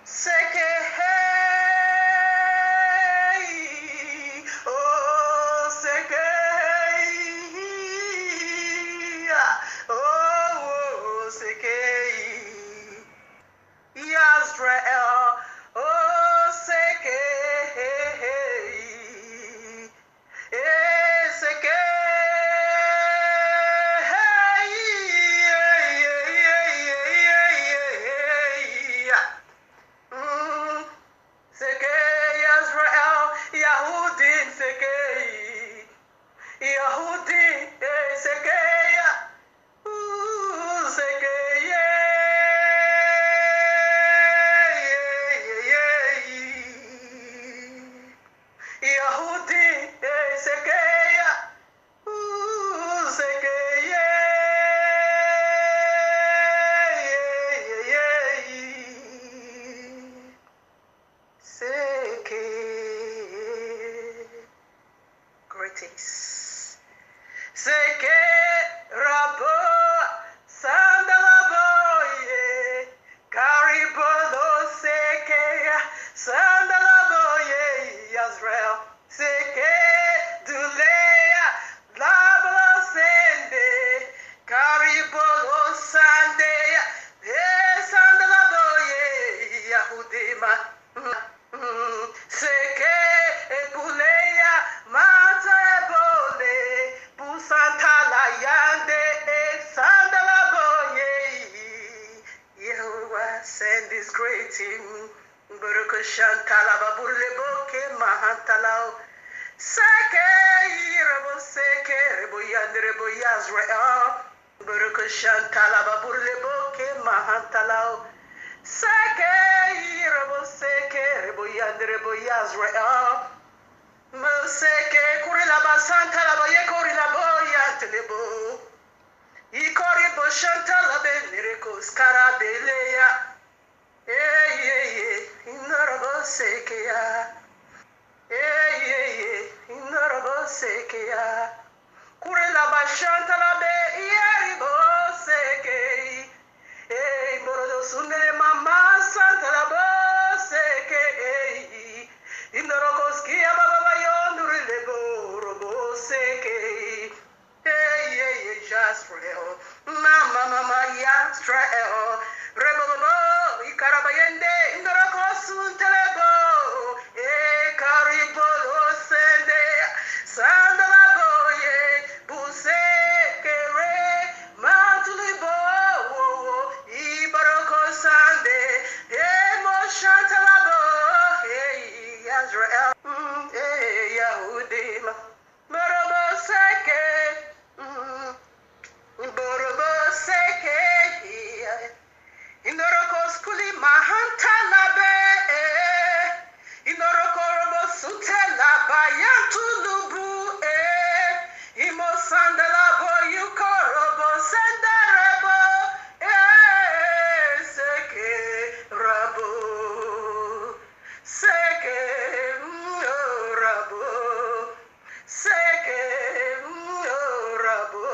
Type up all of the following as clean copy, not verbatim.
Seke, hey, oh, seke, oh, seke, Yasrael, oh, seke, seke, Seke Yisrael, Yahudin Seke, Yahudin Seke, Seke, Yahudin Seke, Seke, Seke. Greetings. Seke Rabo Sandalaboye Karibolo Seke Sandalaboye Yasrael Seke Dulea Lablo Sende Karibolo Sande Sandalaboye Yahudima Seke Epuleya Mata Ebole Busantala Yande Sandalaboye Yahuah send this greeting Burukushantala Baburleboke Mahantalao Seke Rebo Seke Rebo Yande Rebo Yasrael Burukushantala Baburleboke Mahantalao Seke Rebo Seke Rebo Yande Rebo Yasrael Seke Kurilaba Santala Baye Kurilabo Yantelebo Ikoribo Shantala Benirikos Karabelea Inarabo Sekeya Inarabo Sekeya Kurilaba Shantala Be Yaribo Seke Borodo Sundere Mama Santala Bo Seke Inarokoskia Baba Yondurlebo Robo Seke Yasrael Mama Yasrael Rebobo Ikarabayende Inarakosun Telebo Karibolo Sende Sandalaboye Buseke Re Mantulibo Ibaroko Sande Emo Shantalabo Yasrael Yahudim Borobo Seke Borobo Seke Inorokos Kuli Mahantalabe Inorokorobo Sutela Bayantulubu Imo Sandalabo Yukorobo Sandarabo Seke Rabo Seke Rabo Seke Rabo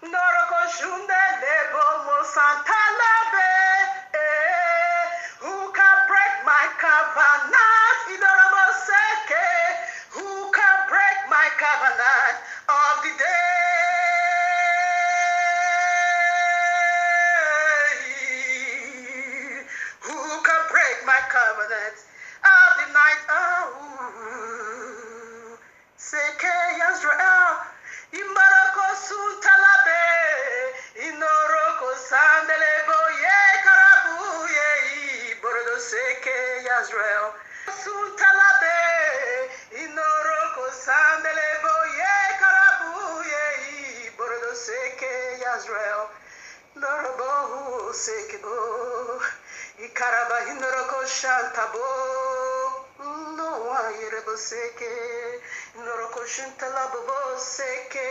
Noroko Shunde Lebo Mosantalabe who can break my covenant? Inorabo Seke who can break my covenant of the day? Who can break my covenant of the night? Oh, Seke Yisrael, Imaroko Suntalabe, Inoroko Sandelebo, Ye Karabu, Ye Borodo Seke Yisrael, Suntalabe, Inoroko Sandelebo, Ye Karabu, Ye Borodo Seke Yisrael, Norobo Sekebo, Ikaraba Inoroko Shantabo, no Ayerebo Seke, Inoroko Shantalabo Seke,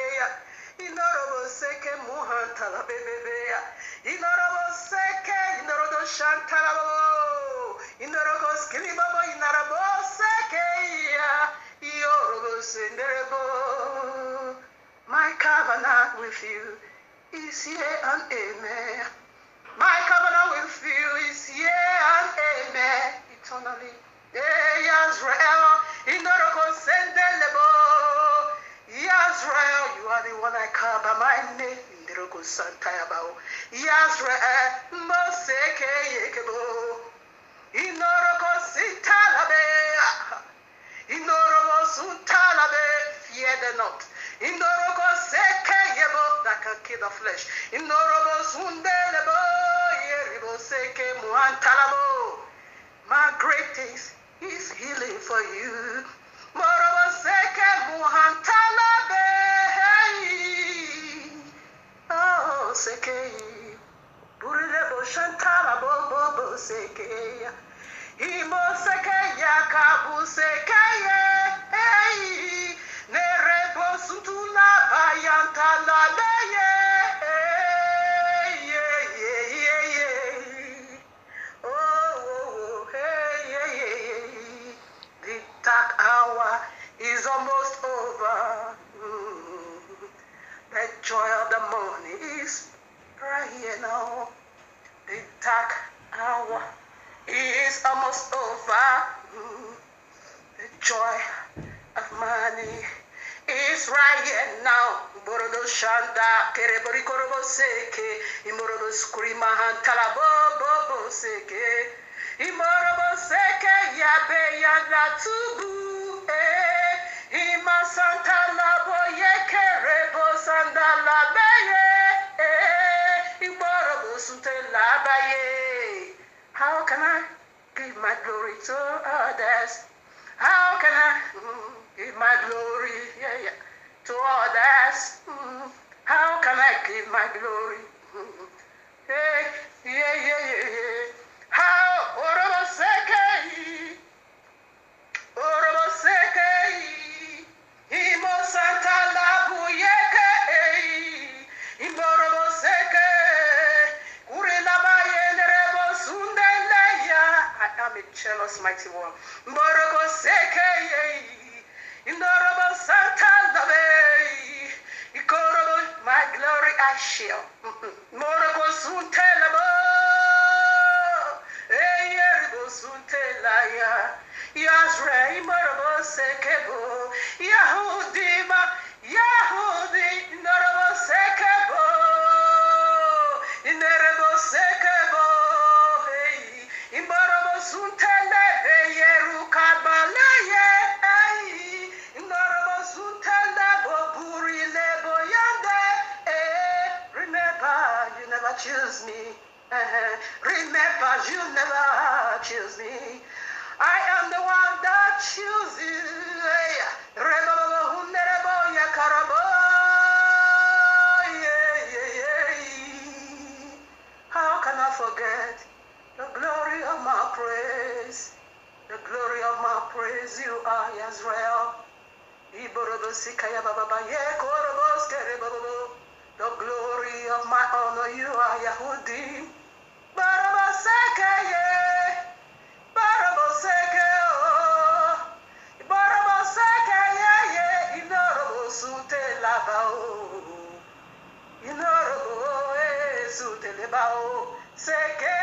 Inorobo Seke Muhantala Bebea, Inorobo Seke, Inorodo Shantalabo, Inoroko Skilibabo, Inarabo Seke, Yorobo Senderebo, my covenant with you is yea and amen. My covenant with you is yea and amen. Eternally. Yazrael, Inoroko Sendelebo. Yazrael, you are the one I call by my name. Indiroko Santayabao. Yazrael, Moseke Yekebo. Inoroko Sintalabe. Inoroko Suntalabe. Fear the not. Inoroko Seke Yebo. That can kill the flesh. Inoroko Sundelebo. Yeribo Seke Muantalabo. My great things is healing for you. Morobo Seke Muhantalabe. Oh, Seke. Burilebo Shantalabo Bobo Seke. Imo Seke Yakabu Seke. Nerebo Sutula Bayantalabe. Dark hour is almost over. The joy of the morning is right here now. The dark hour is almost over. The joy of money is right here now. Borodo Shanda, Kerebori Korobo Seke, Imorobo Skurima Hantala Bobo Seke. Imorobo Seke Yabe Yanga Tubu, Ima Santa Labo Yeke Rebo Sandala Baye, Imorobo Sute Labaye. How can I give my glory to others? How can I give my glory to others? How can I give my glory? How? Oroboseke, Imo Santa Labuyeke, Imboroboseke, Kurilabaye Nerebo Sundeleya. I am a jealous mighty one. Moroboseke, Indorobo Santa Labe, Ikorobo, my glory I shall. Morobo Suntelabo. Suntelaya, Yazre, Morabo Sekebo, Yahudima, Yahudi, Norabo Sekebo, Inerebo Sekebo, Imborabo Suntele, Yerukabalaye, Norabo Suntele, Boburi Lebo Yande, remember, you never choose me. Remember, you never choose me. I am the one that chooses. How can I forget the glory of my praise? The glory of my praise, you are Israel. The glory of my honor, you are Yahudi. Barabaseke, Barabaseke, oh, Barabaseke, Inorobo Sute Labao, Inorobo Sute Labao, Seke,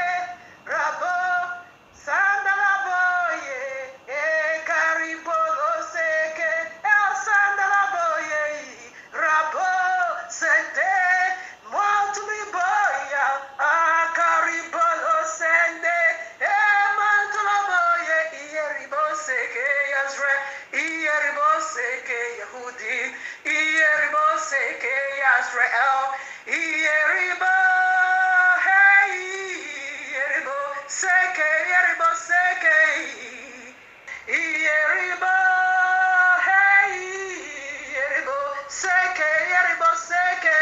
Rabo, Sandalabo, Caribolo Seke, El Sandalabo, Rabo, Sente. Israel, Yeribo, hey, Yeribo, Seke, Yeribo, Seke, Yeribo, hey, Yeribo, Seke, Yeribo, Seke.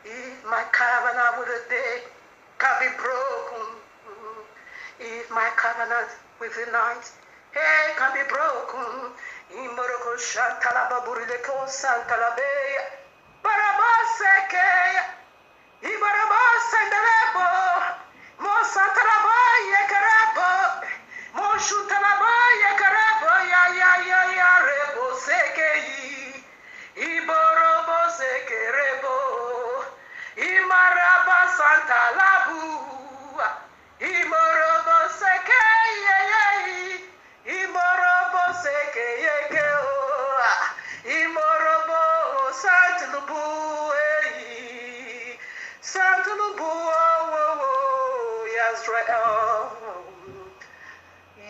If my covenant with the day can be broken, if my covenant with the night, hey, can be broken, Imboroko Shantalaba Burileko Santalabe. Barabaseke, Ibarabas and the Rebo, Mo Santalaba, Yakarabo, Mo Shutalaba, Yakarabo, Ya Rebo Seke, Iborobo Seke Rebo, Imorobo seke ye. Imorobo seke yeke o. Imorobo santulubu e. Santulubu o Yasrael.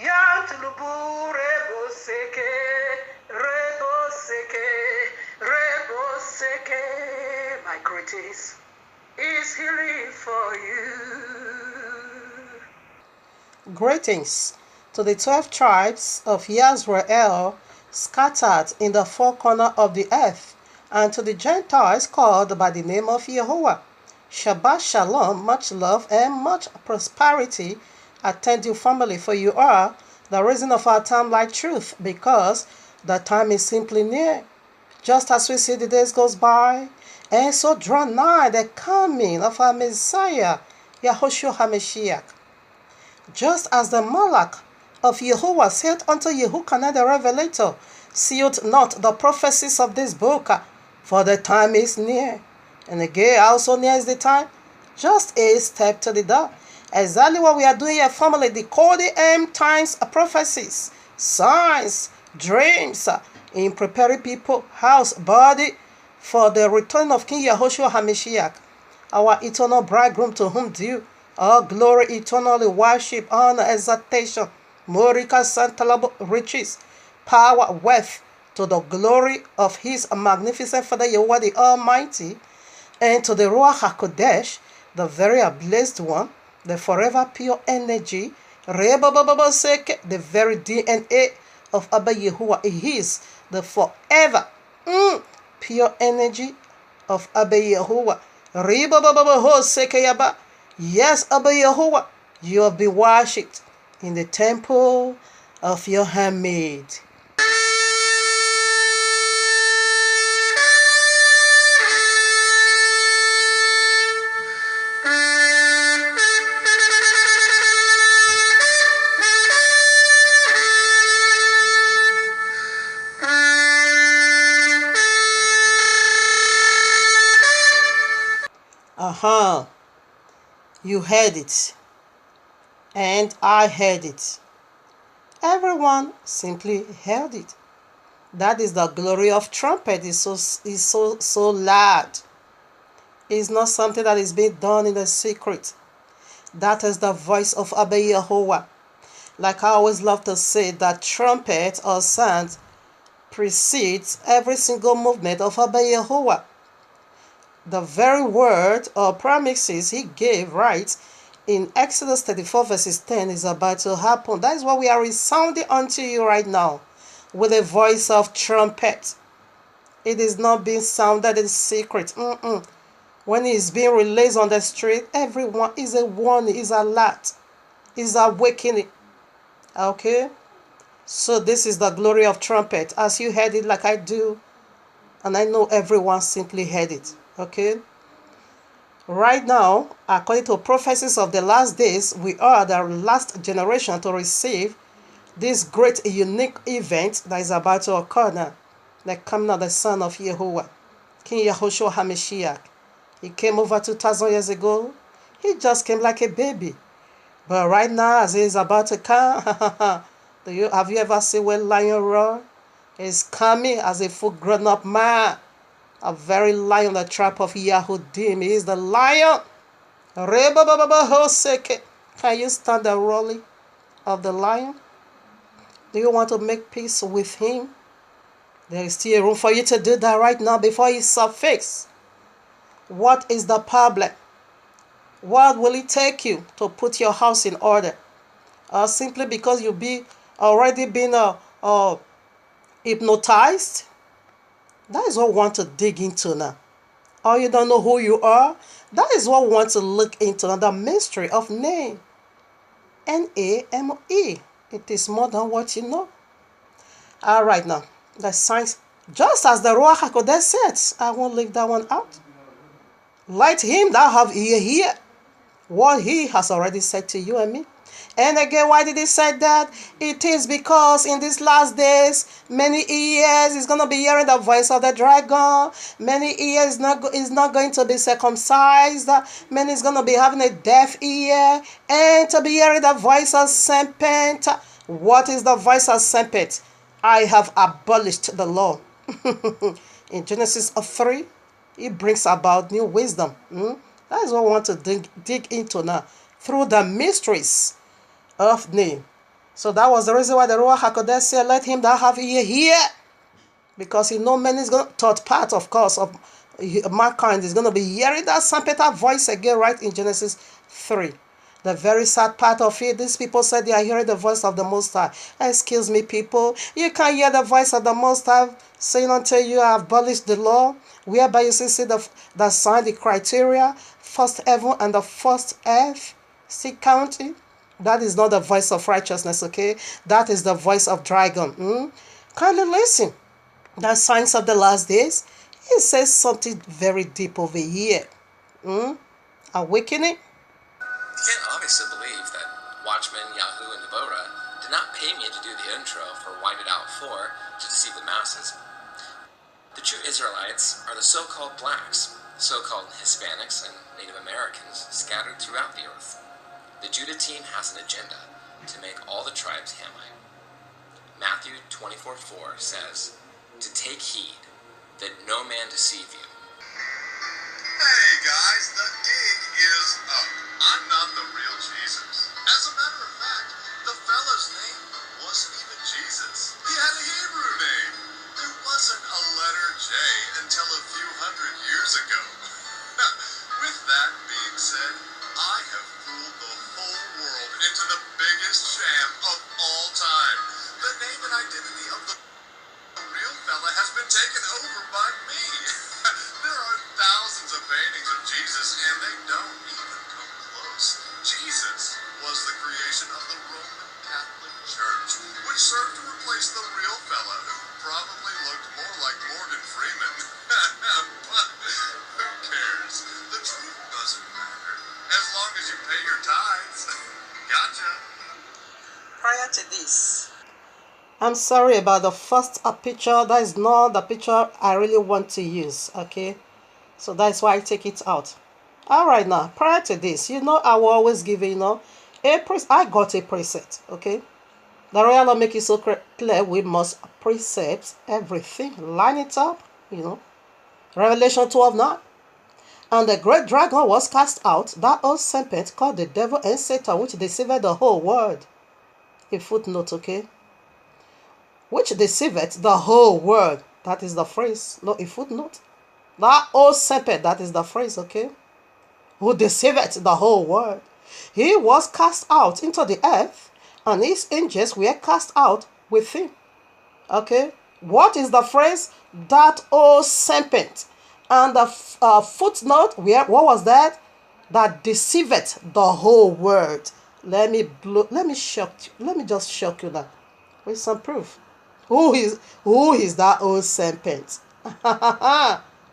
Yantulubu rebo seke. Rebo seke. My greetings is healing for you. Greetings to the 12 tribes of Israel scattered in the four corners of the earth, and to the Gentiles called by the name of Yahuwah. Shabbat Shalom, much love and much prosperity attend you family, for you are the reason of our time like truth, because the time is simply near. Just as we see the days goes by, and so draw nigh the coming of our Messiah, Yahushua HaMashiach. Just as the Malach of Yahuwah said unto Yehukanah the Revelator, sealed not the prophecies of this book, for the time is near. And again, also near is the time. Just a step to the door. Exactly what we are doing here, family, decoding end times prophecies, signs, dreams, in preparing people, house, body, for the return of King Yahushua HaMashiach, our eternal bridegroom, to whom due all glory, eternally worship, honor, exaltation, Morika Santalabo, riches, power, wealth, to the glory of his magnificent Father Yahuwah the Almighty, and to the Ruach HaKodesh, the very blessed one, the forever pure energy, the very DNA of Abba Yahuwah. He is the forever pure energy of Abba Yahuwah. Yes, Abba Yahuwah, you have been worshipped in the temple of your handmaid. You heard it, and I heard it. Everyone simply heard it. That is the glory of trumpet. Is so loud. It's not something that is being done in the secret. That is the voice of Abba Yahuwah. Like I always love to say, that trumpet or sound precedes every single movement of Abba Yahuwah. The very word or promises he gave right in Exodus 34 verses 10 is about to happen. That is what we are resounding unto you right now with a voice of trumpet. It is not being sounded in secret. When it is being released on the street, everyone is a warning, is alert, is awakening. Okay? So this is the glory of trumpet. As you heard it like I do, and I know everyone simply heard it. Okay? Right now, according to prophecies of the last days, we are the last generation to receive this great unique event that is about to occur now. The coming of the Son of Yahuwah, King Yahushua HaMashiach. He came over 2,000 years ago. He just came like a baby. But right now, as he is about to come, have you ever seen when lion roar? He's coming as a full grown-up man. A very lion, the tribe of Yahudim. He is the lion. Can you stand the roaring of the lion? Do you want to make peace with him? There is still room for you to do that right now before he suffix. What is the problem? What will it take you to put your house in order? Simply because you be already been hypnotized? That is what we want to dig into now. Or you don't know who you are? That is what we want to look into now. The mystery of name. N-A-M-E. It is more than what you know. All right now. The science. Just as the Ruach HaKodesh said. I won't leave that one out. Let him that have ear hear what he has already said to you and me. And again, why did he say that? It is because in these last days, many ears is going to be hearing the voice of the dragon. Many ears is not going to be circumcised. Many is going to be having a deaf ear and to be hearing the voice of serpent. What is the voice of serpent? I have abolished the law. In Genesis 3, it brings about new wisdom. That is what we want to dig into now through the mysteries of name. So that was the reason why the Ruach HaKodesh said, let him that have ear hear. Because he know man is going to, third part, of course, of mankind is going to be hearing that trumpet voice again, right in Genesis 3. The very sad part of it, these people said they are hearing the voice of the Most High. Excuse me, people. You can't hear the voice of the Most High saying until you have abolished the law, whereby you see the sign, the criteria, first heaven and the first earth, see counting. That is not the voice of righteousness, okay? That is the voice of dragon. Kindly listen. The signs of the last days, it says something very deep over here. Awakening. You can't obviously believe that Watchmen, Yahoo, and Deborah did not pay me to do the intro for White It Out 4 to deceive the masses. The true Israelites are the so-called blacks, so-called Hispanics, and Native Americans scattered throughout the earth. The Judah team has an agenda to make all the tribes Hamite. Matthew 24:4 says, to take heed that no man deceive you. Hey guys, the gig is up. I'm not the real Jesus. As a matter of fact, the fella's name wasn't even Jesus. He had a Hebrew name. There wasn't a letter J until a few hundred years ago. With that being said, I have fooled the whole world into the biggest sham of all time. The name and identity of the real fella has been taken over by me. There are thousands of paintings of Jesus, and they don't even come close. Jesus was the creation of the Roman Catholic Church, which served to replace the real fella, who probably looked more like Morgan Freeman. But who cares? The truth doesn't matter, as long as you pay your tithes. Gotcha. Prior to this, I'm sorry about the first picture. That is not the picture I really want to use, okay? So that's why I take it out. All right, now, prior to this, I will always give I got a preset, okay? The royal law make it so clear we must precept everything, line it up, Revelation 12:9. And the great dragon was cast out, that old serpent called the devil and Satan, which deceived the whole world. A footnote, okay? Which deceiveth the whole world. That is the phrase, not a footnote. That old serpent, that is the phrase, okay? Who deceiveth the whole world. He was cast out into the earth, and his angels were cast out with him. Okay? What is the phrase? That old serpent. And the footnote, what was that? That deceiveth the whole world. Let me shock you. Let me just shock you now with some proof. Who is that old serpent?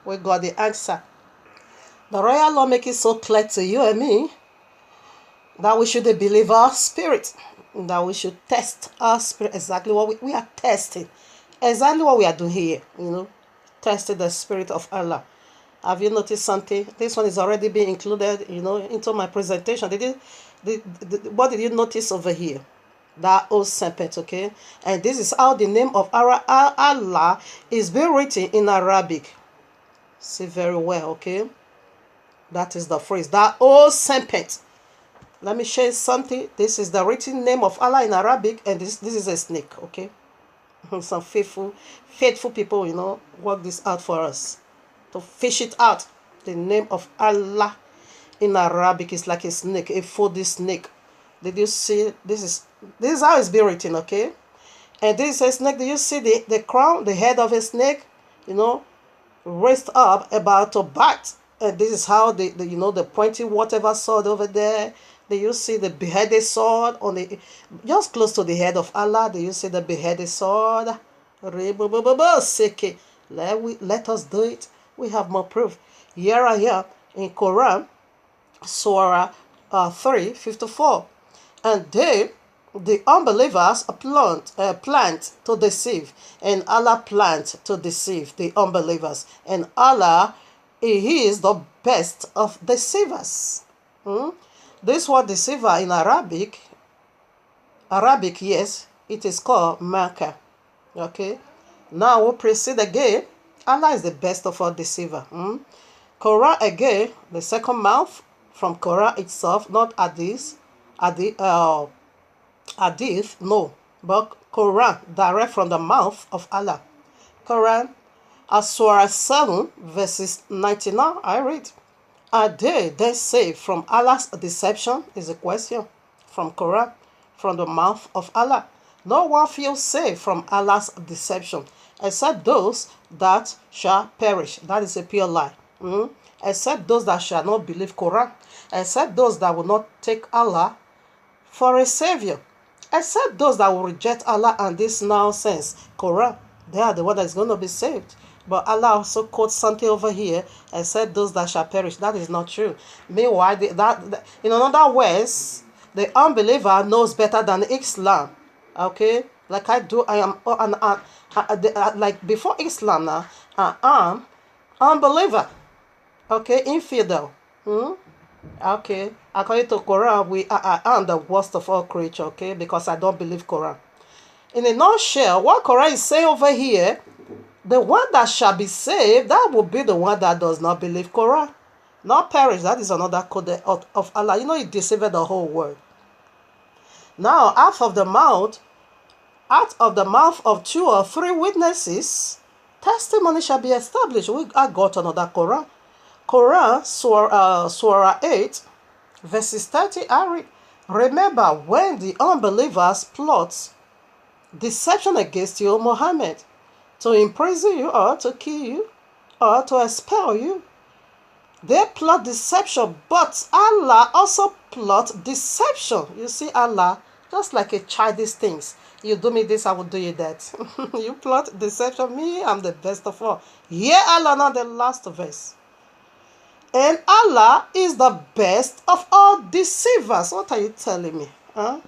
We got the answer. The royal law make it so clear to you and me that we should believe our spirit, that we should test our spirit. Exactly what we are testing. Exactly what we are doing here, testing the spirit of Allah. Have you noticed something? This one is already being included, into my presentation. What did you notice over here? That old serpent, okay? And this is how the name of Allah is being written in Arabic. See very well, okay? That is the phrase. That old serpent. Let me show you something. This is the written name of Allah in Arabic, and this is a snake, okay? Some faithful people, work this out for us. To fish it out. The name of Allah in Arabic is like a snake, a 4D snake. Did you see? This is how it's been written, okay? And this is a snake. Do you see the crown, the head of a snake, raised up about to bite? And this is how the pointy whatever sword over there. Do you see the beheaded sword on just close to the head of Allah? Do you see the beheaded sword? Let us do it. We have more proof. Here in Quran, Surah 3:54. And they, the unbelievers, plant to deceive, and Allah plant to deceive the unbelievers. And Allah, He is the best of deceivers. This word deceiver in Arabic, yes, it is called Maka. Okay. Now we proceed again. Allah is the best of all deceiver. Quran again, the second mouth from Quran itself, not Hadith, no, but Quran, direct from the mouth of Allah. Quran, Surah 7, verses 99, I read. Are they saved from Allah's deception? Is a question from Quran, from the mouth of Allah. No one feels safe from Allah's deception, except those that shall perish. That is a pure lie. Except those that shall not believe Quran, except those that will not take Allah for a savior, except those that will reject Allah and this nonsense Quran. They are the one that is going to be saved. But Allah also quotes something over here, except those that shall perish. That is not true. Meanwhile, in other words, the unbeliever knows better than Islam. Okay, like I do, I am like before Islam now, I am unbeliever. Okay, infidel. Okay, according to Quran, I am the worst of all creatures. Okay, because I don't believe Quran. In a nutshell, what Quran is saying over here, the one that shall be saved, that will be the one that does not believe Quran, not perish. That is another code of Allah. You know, it deceived the whole world. Now, out of the mouth of 2 or 3 witnesses, testimony shall be established. I got another Quran. Quran, Surah 8, verses 30, I read. Remember when the unbelievers plot deception against you, Muhammad, to imprison you or to kill you or to expel you. They plot deception, but Allah also plot deception. You see, Allah, just like a childish things. You do me this, I will do you that. You plot deception, me, I'm the best of all. Yeah, Allah, not the last verse. And Allah is the best of all deceivers. What are you telling me? Huh?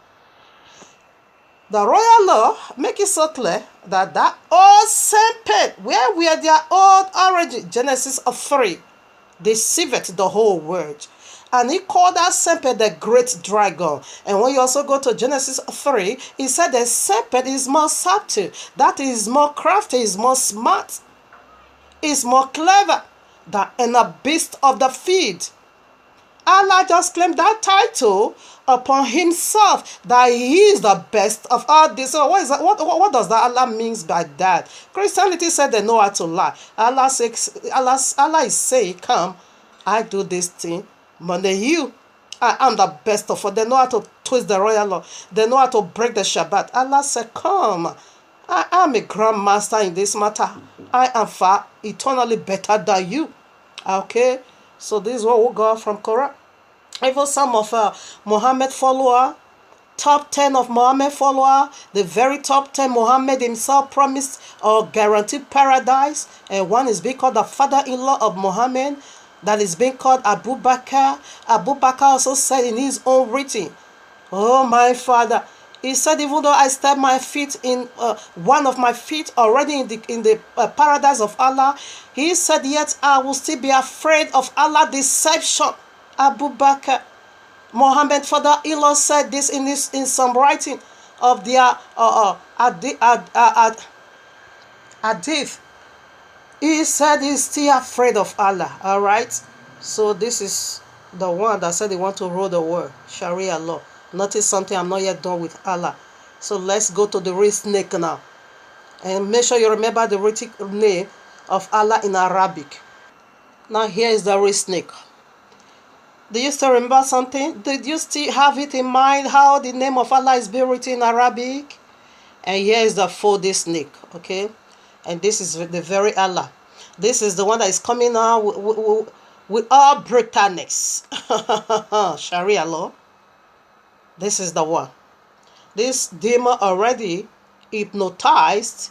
The royal law make it so clear that old serpent, where we are their old origin, Genesis 3, deceived the whole world. And he called that serpent the great dragon. And when you also go to Genesis 3, he said the serpent is more subtle, that is more crafty, is more smart, is more clever than a beast of the field. Allah just claimed that title upon himself, that he is the best of all this. So what is that? What does that Allah means by that? Christianity said they know how to lie. Allah is saying, come, I do this thing, but I am the best of all. They know how to twist the royal law. They know how to break the Shabbat. Allah said, come, I am a grandmaster in this matter. I am far eternally better than you. Okay, so this is what we got from Quran. Even some of Muhammad follower, top 10 of Muhammad follower, the very top 10 Muhammad himself promised or guaranteed paradise. And one is being called the father-in-law of Muhammad, that is being called Abu Bakr. Abu Bakr also said in his own writing, oh my father, he said, even though I step my feet in one of my feet already in the paradise of Allah, he said, yet I will still be afraid of Allah deception. Abu Bakr, Muhammad father-in-law, said this in some writing of their hadith. He said he's still afraid of Allah. All right. So this is the one that said he want to rule the world, Sharia law. Notice something, I'm not yet done with Allah. So let's go to the real snake now. And make sure you remember the real name of Allah in Arabic. Now here is the real snake. Do you still remember something? Did you still have it in mind how the name of Allah is being written in Arabic? And here is the 4D snake, okay? And this is the very Allah. This is the one that is coming out with all brutalness. Sharia law. This is the one. This demon already hypnotized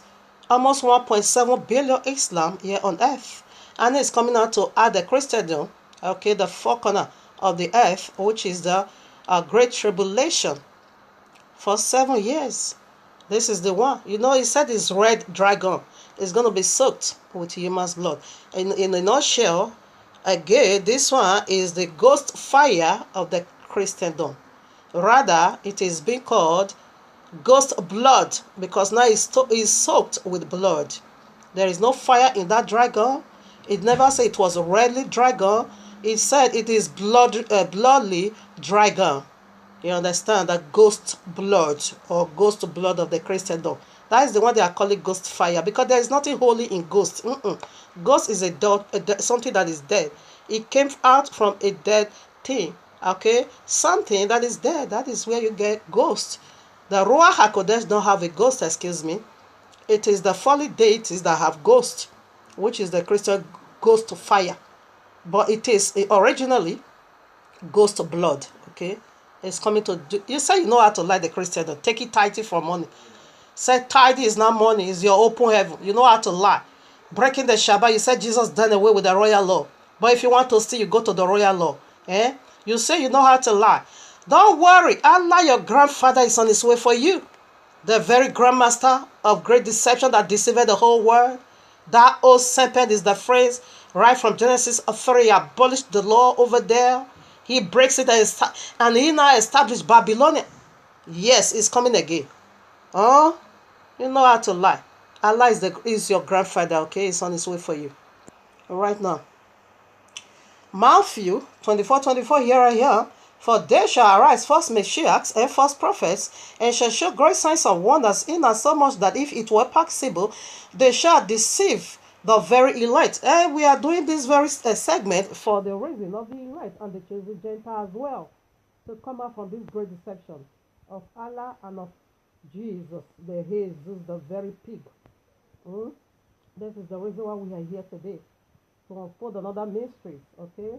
almost 1.7 billion Islam here on earth. And it's coming out to add the Christendom, okay, the four corner of the earth, which is the Great Tribulation. for 7 years. This is the one. You know, he said his red dragon is going to be soaked with human blood. In a nutshell, again, this one is the ghost fire of the Christendom. Rather, it is being called ghost blood because now it's soaked with blood. There is no fire in that dragon. It never said it was a redly dragon. It said it is bloodly dragon. You understand? That ghost blood or ghost blood of the Christendom. That is the one they are calling ghost fire because there is nothing holy in ghost. Ghost is something that is dead. It came out from a dead thing. Okay? Something that is dead. That is where you get ghost. The Ruach HaKodesh don't have a ghost, excuse me. It is the fallen deities that have ghost, which is the Christian ghost fire. But it is originally ghost blood. Okay? It's coming to do. You say you know how to lie the Christian. Take it tithe for money. Say tithe is not money. It's your open heaven. You know how to lie. Breaking the Shabbat. You said Jesus done away with the royal law. But if you want to steal, you go to the royal law. You say you know how to lie. Don't worry. Allah, your grandfather, is on his way for you. The very grandmaster of great deception that deceived the whole world. That old serpent is the phrase right from Genesis 3. He abolished the law over there. He breaks it and he now established Babylon. Yes, it's coming again. Oh, you know how to lie. Allah is your grandfather, okay? It's on his way for you. Right now. Matthew 24:24, here I am. For there shall arise false messiahs and false prophets, and shall show great signs and wonders, insomuch that if it were possible, they shall deceive the very elect. And we are doing this very segment for the reason of the elect and the chosen Gentile as well, to come out from this great deception of Allah and of Jesus, the Jesus, the very pig. This is the reason why we are here today, to unfold another mystery, okay?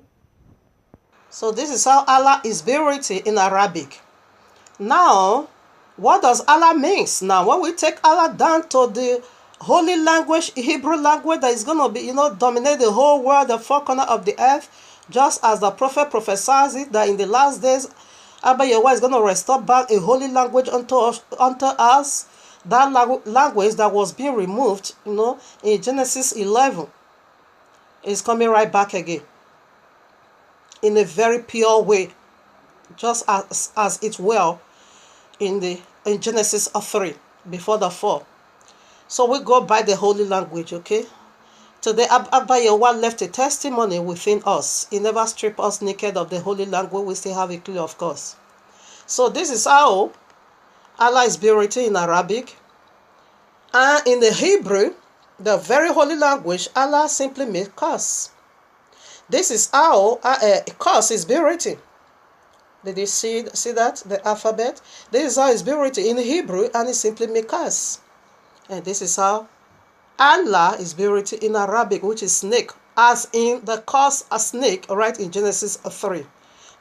So this is how Allah is being written in Arabic. Now, what does Allah means? Now, when we take Allah down to the holy language, Hebrew language that is going to be, dominate the whole world, the four corners of the earth, just as the prophet prophesies it, that in the last days, Abba Yahuwah is going to restore back a holy language unto us. That language that was being removed, in Genesis 11, is coming right back again. In a very pure way, just as it will in Genesis 3, before the fall. So we go by the holy language, okay? Today, Abba Yahuwah left a testimony within us. He never stripped us naked of the holy language. We still have it clear, of course. So this is how Allah is being written in Arabic. And in the Hebrew, the very holy language, Allah simply means curse. This is how a curse is being written. Did you see that? The alphabet? This is how it's being written in Hebrew, and it simply means curse. And this is how Allah is being written in Arabic, which is snake, as in the curse a snake, right, in Genesis 3.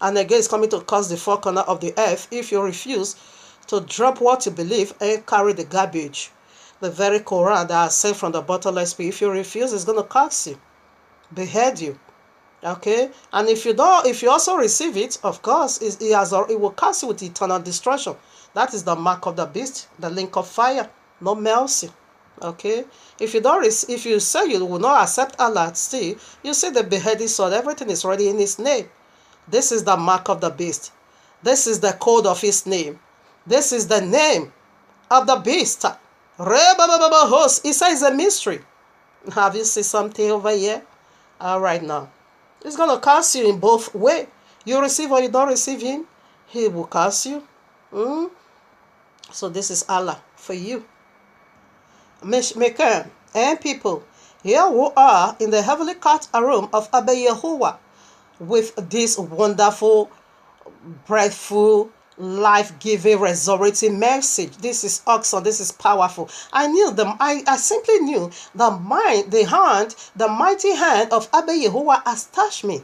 And again, it's coming to curse the four corners of the earth if you refuse to drop what you believe and carry the garbage. The very Quran that I sent from the bottomless pit, if you refuse, it's going to curse you, behead you. Okay, and if you also receive it, of course, it will curse you with eternal destruction. That is the mark of the beast, the link of fire, no mercy. Okay, if you say you will not accept Allah, still you see the beheading sword. Everything is already in His name. This is the mark of the beast. This is the code of His name. This is the name of the beast. It says a mystery. Have you seen something over here? All right now. It's going to curse you in both ways. You receive or you don't receive Him, He will curse you. So this is Allah for you. Maker and people, here we are in the heavenly court room of Abba Yahuwah with this wonderful, breathful, life-giving, resurrecting message. This is awesome. This is powerful. I simply knew the mighty hand of Abba Yahuwah has touched me.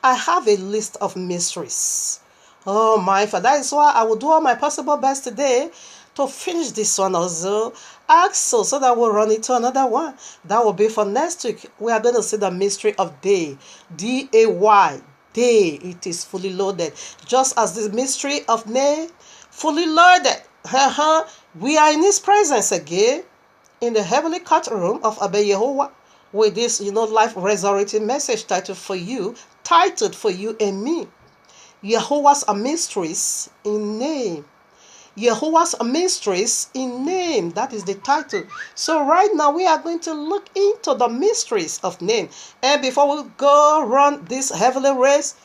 I have a list of mysteries. Oh my Father, that is why I will do all my possible best today to finish this one also. So that we'll run into another one. That will be for next week. We are going to see the mystery of day. D-A-Y. Day. It is fully loaded. Just as the mystery of Nay, fully loaded. We are in his presence again in the heavenly courtroom of Abba Yehovah with this, life resurrecting message titled for you and me. Yahuah's mysteries in name. Yahuah's mysteries in name. That is the title. So right now we are going to look into the mysteries of name. And before we go run this heavenly race,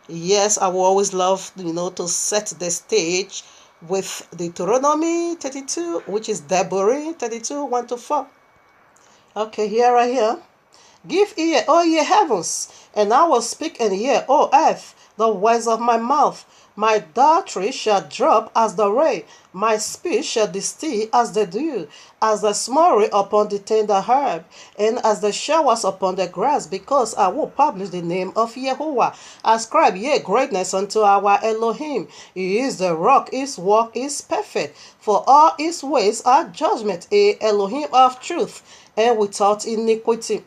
yes, I will always love, to set the stage with Deuteronomy 32, which is Deborah 32, 1 to 4. Okay, here I am. Give ear, O ye heavens, and I will speak, and hear, O earth, the words of my mouth. My doctrine shall drop as the rain, my speech shall distill as the dew, as the smurry upon the tender herb, and as the showers upon the grass, because I will publish the name of Yahuwah. Ascribe ye greatness unto our Elohim. He is the rock, his work is perfect, for all his ways are judgment, a Elohim of truth, and without iniquity,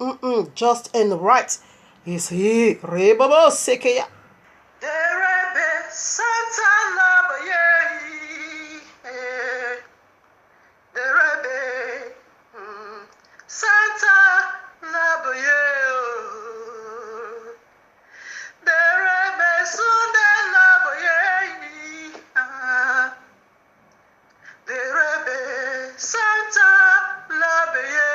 just and right is he. Rebabo sekeya. Derebe Santa Labaye. Derebe Santa Labaye. Derebe Sunde Labaye. Derebe Santa Labaye.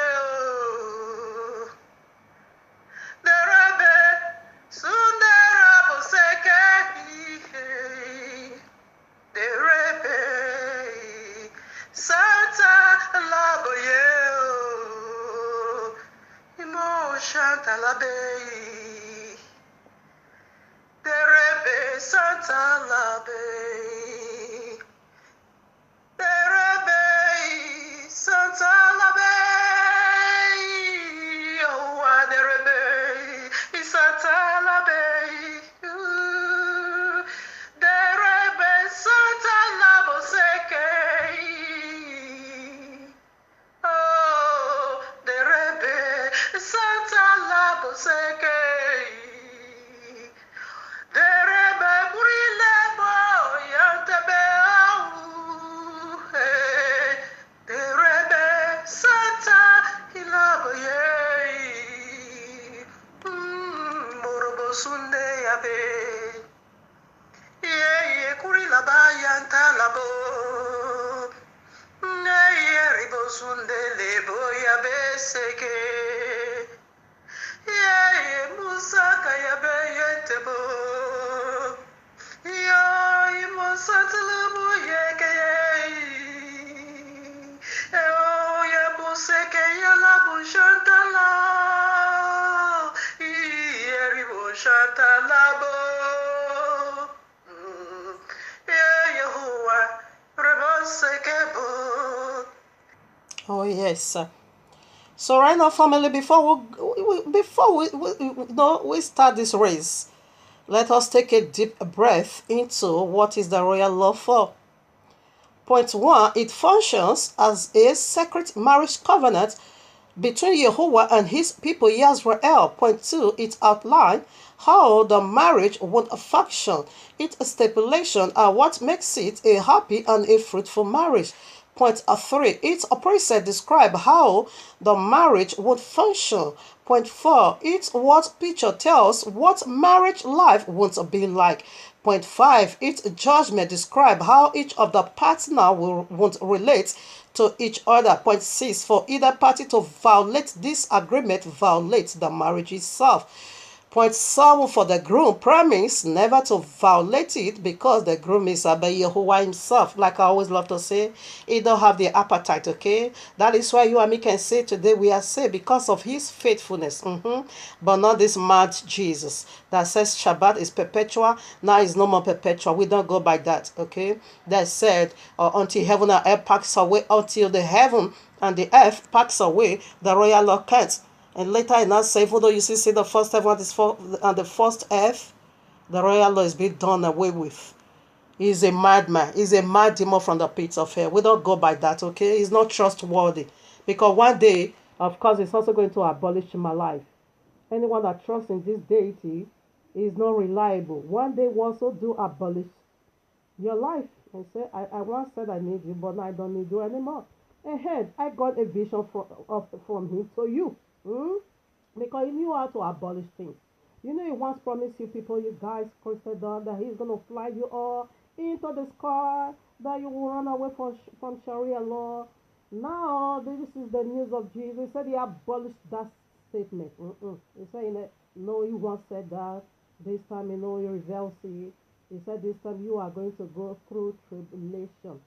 Santa la bay, the rebe Santa la bay, the rebe Santa la bay, oh the rebe Santa la bay, the rebe Santa la boseke. Santa la boseke, derebe burile boyantebe au, derebe Santa ilaboye, morobo sunde yabe, ye kurila bayanta labo, ye ribo sunde lebo yabe seke. Musaka ya beyetebo, yo musatulubu yeke, oh ya buseke ya la bushantala, yeri bushantala bo, Yahuwah reboseke bo. Oh yes. So right now, family, before we start this race, let us take a deep breath into what is the royal law for. Point 1, it functions as a sacred marriage covenant between Yahuwah and his people Israel. Point 2, it outlines how the marriage would function. Its stipulations are what makes it a happy and a fruitful marriage. Point 3, its precepts describe how the marriage would function. Point 4, its word picture tells what marriage life would be like. Point 5, its judgment describe how each of the partner would relate to each other. Point 6, for either party to violate this agreement violates the marriage itself. Point 7, for the groom promise never to violate it because the groom is Abba Yahuwah himself. Like I always love to say, he don't have the appetite, okay? That is why you and me can say today we are saved because of his faithfulness. But not this mad Jesus that says Shabbat is perpetual. Now it's no more perpetual. We don't go by that, okay? That said, until heaven and earth pass away, until the heaven and the earth pass away, the royal law can't. And later in that say, although you see the first heaven and the first earth, the royal law is being done away with. He's a madman. He's a mad demon from the pits of hell. We don't go by that, okay? He's not trustworthy. Because one day, of course, it's also going to abolish my life. Anyone that trusts in this deity is not reliable. One day will also do abolish your life and say, I once said I need you, but now I don't need you anymore. Ahead, I got a vision from him to you. Hmm? Because he knew how to abolish things. You know, he once promised you people, you guys, consider that he's going to fly you all into the sky, that you will run away from Sharia law. Now, this is the news of Jesus. He said he abolished that statement. He said, no, he once said that. This time, he reveals it. He said, this time you are going to go through tribulation.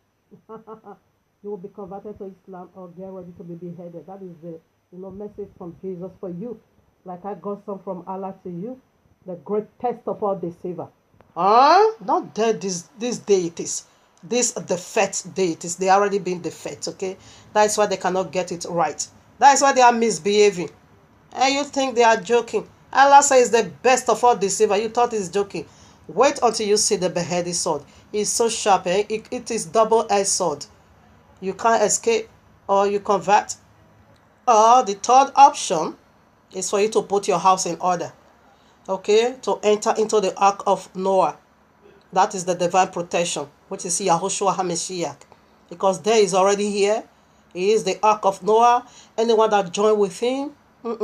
You will be converted to Islam or get ready to be beheaded. That is the message from Jesus for you. Like I got some from Allah to you. The great test of all deceiver. Not dead these deities. These defect deities. They already been defect, okay? That's why they cannot get it right. That's why they are misbehaving. And you think they are joking. Allah says the best of all deceiver. You thought he's joking. Wait until you see the beheaded sword. It's so sharp, eh? It is double-edged sword. You can't escape, or you convert. Or the third option is for you to put your house in order. Okay? To enter into the ark of Noah. That is the divine protection, which is Yahushua HaMashiach. Because there is already here. He is the ark of Noah. Anyone that join with him,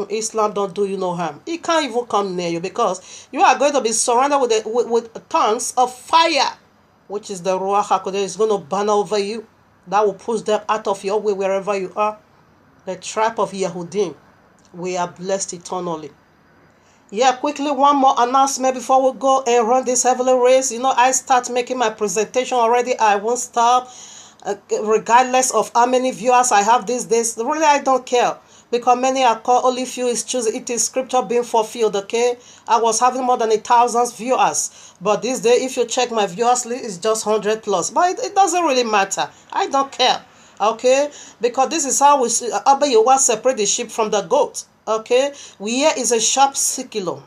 Islam don't do you no harm. He can't even come near you because you are going to be surrounded with tongues of fire, which is the Ruach HaKodesh is going to burn over you. That will push them out of your way wherever you are. The tribe of Yehudim, we are blessed eternally. Yeah, quickly, one more announcement before we go and run this heavenly race. I start making my presentation already. I won't stop. Regardless of how many viewers I have these days, really I don't care. Because many are called, only few is chosen. It is scripture being fulfilled, okay? I was having more than 1,000 viewers. But this day, if you check my viewers list, it's just 100 plus. But it doesn't really matter. I don't care, okay? Because this is how Abba Yahuah separate the sheep from the goat, okay? Here is a sharp sickle.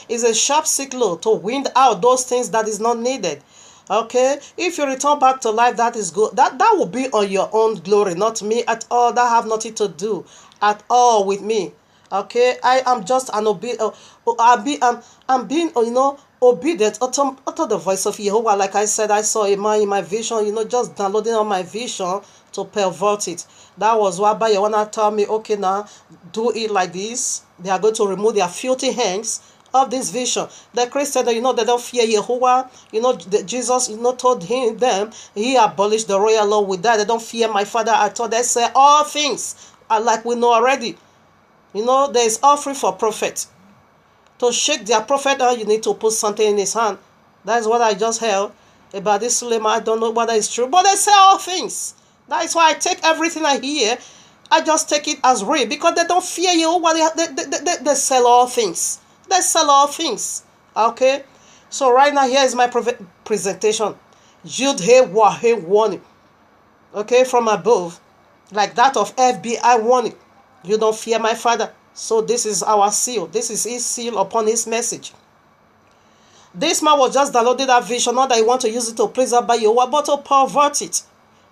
It's a sharp sickle to wind out those things that is not needed. Okay, if you return back to life, that is good. That will be on your own glory, not me at all. That have nothing to do at all with me. Okay, I am just an obedient. I'm being obedient unto the voice of Yahuwah. Like I said, I saw a man in my vision. Just downloading on my vision to pervert it. That was why Yahuwah told me, okay, now do it like this. They are going to remove their filthy hands of this vision. The Christian, they don't fear Yahuwah. Jesus, told them he abolished the royal law with that. They don't fear my Father at all. They say all things are like we know already. There is offering for prophet. To shake their prophet down, you need to put something in his hand. That's what I just heard about this Suleiman. I don't know whether it's true, but they say all things. That is why I take everything I hear. I just take it as real because they don't fear Yahuwah. They sell all things. They sell all things. Okay? So right now, here is my presentation. Yud He Wah He warning. Okay? From above. Like that of FBI warning. You don't fear my Father. So this is our seal. This is his seal upon his message. This man was just downloading that vision. Not that he want to use it to please Abba Yahuwah, but to pervert it.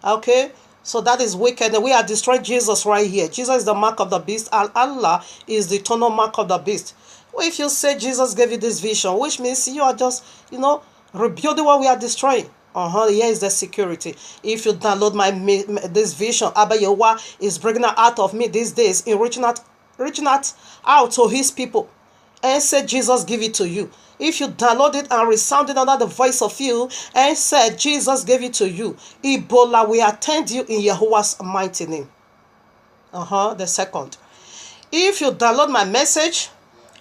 Okay? So that is wicked. And we are destroying Jesus right here. Jesus is the mark of the beast. And Allah is the eternal mark of the beast. If you say Jesus gave you this vision, which means you are just, rebuilding what we are destroying. Here is the security. If you download this vision, Abba Yahuwah is bringing out of me these days in reaching out to his people. And say Jesus give it to you. If you download it and resound it under the voice of you and said Jesus gave it to you, Ebola will attend you in Yahuwah's mighty name. The second. If you download my message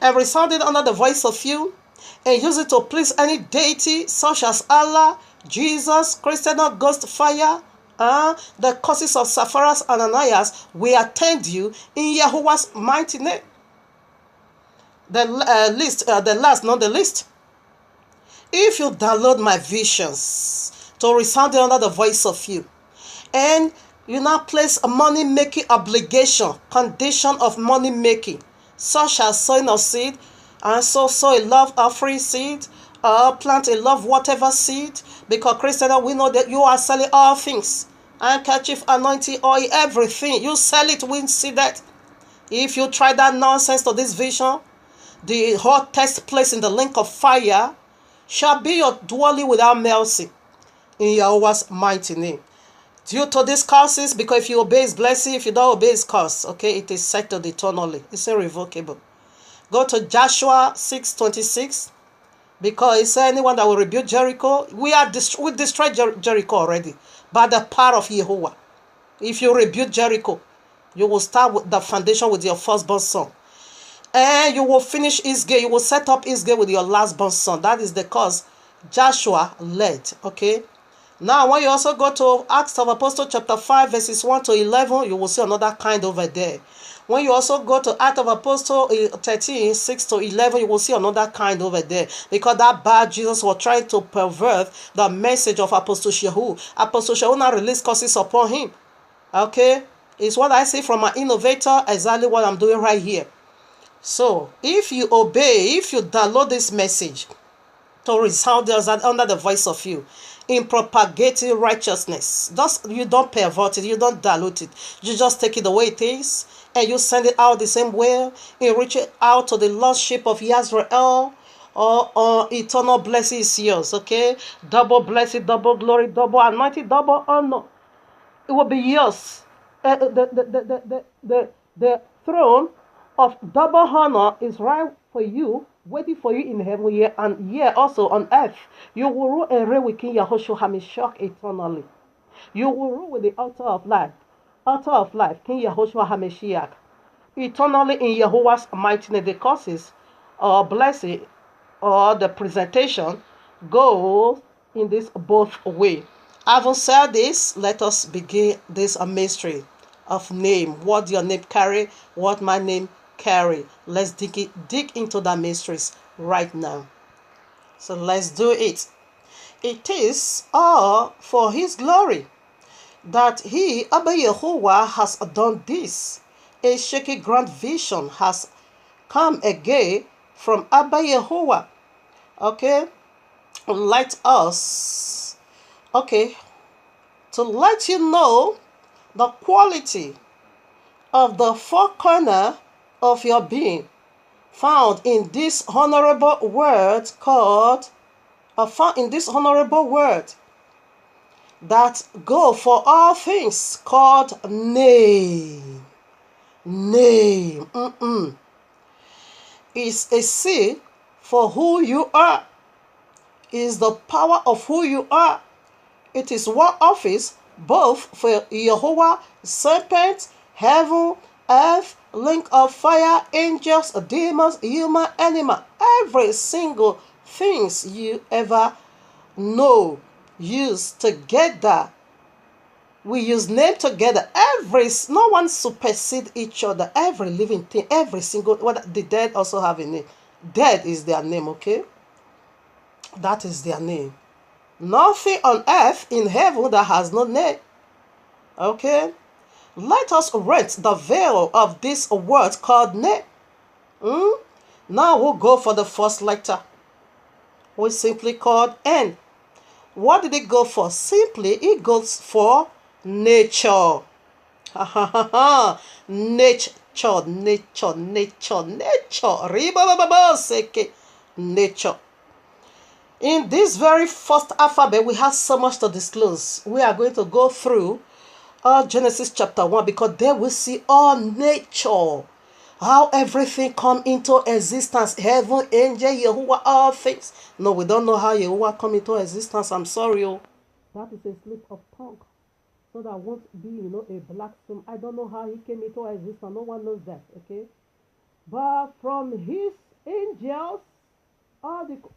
and resound it under the voice of you and use it to please any deity such as Allah, Jesus, Christian or ghost fire, the causes of Sapphira and Ananias will attend you in Yahuwah's mighty name. The last, not the least. If you download my visions to resound under the voice of you, and you now place a money-making obligation, condition of money-making, such as sowing of seed, and sow a love offering seed, or plant a love whatever seed, because Christian, we know that you are selling all things, handkerchief, anointing, oil, everything. You sell it, we see that. If you try that nonsense to this vision, the hot test placed in the lake of fire shall be your dwelling without mercy. in Yahuah's mighty name. Due to these curses, because if you obey his blessing, if you don't obey his curse, okay, it is settled eternally. It's irrevocable. Go to Joshua 6:26, because it said anyone that will rebuild Jericho, we destroyed Jericho already by the power of Yahuah. If you rebuild Jericho, you will start with the foundation with your firstborn son. And you will finish his gate. You will set up his gate with your lastborn son. That is the cause Joshua led. Okay. Now, when you also go to Acts of Apostles chapter 5, verses 1 to 11, you will see another kind over there. When you also go to Acts of Apostles 13, 6 to 11, you will see another kind over there. Because that bad Jesus was trying to pervert the message of Apostle Shehu. Apostle Shehu now released curses upon him. Okay? It's what I say from an innovator, exactly what I'm doing right here. So, if you obey, if you download this message to resound under the voice of you, in propagating righteousness, you don't pervert it, you don't dilute it, you just take it the way it is, and you send it out the same way, and reach it out to the lost sheep of Israel, or eternal blessing is yours, okay? Double blessing, double glory, double anointing, double honor. It will be yours. The throne of double honor is right for you, waiting for you in heaven here and here also on earth. You will rule and reign with King Yahushua HaMashiach eternally. You will rule with the altar of life, King Yahushua HaMashiach, eternally in Yahuah's mighty name. The causes or blessing or the presentation goes in this both way. Having said this, let us begin this mystery of name. What your name carry, what my name carry. Let's dig into the mysteries right now. So let's do it. It is all for his glory that he, Abba Yahuwah, has done this. A shaky grand vision has come again from Abba Yahuwah. Okay? Let us, okay, to let you know the quality of the four corner of your being found in this honorable word that go for all things called name. Name. Is a seal for who you are. Is the power of who you are. It is one office both for Yahuwah, serpent, heaven, earth, link of fire, angels, demons, human, animal. Every single things you ever know used together. We use name together. No one supersede each other. Every living thing, every single, the dead also have a name. Dead is their name, okay? That is their name. Nothing on earth, in heaven, that has no name. Okay? Let us rent the veil of this word called name. Now we'll go for the first letter. We simply called N. What did it go for? Simply, it goes for nature. Nature. Nature. In this very first alphabet, we have so much to disclose. We are going to go through Genesis chapter 1, because there we see all nature. How everything come into existence. Heaven, angel, Yahuwah, all things. No, we don't know how Yahuwah come into existence. I'm sorry. That is a slip of tongue. So that won't be, a black stone. I don't know how he came into existence. No one knows that, okay? But from his angels,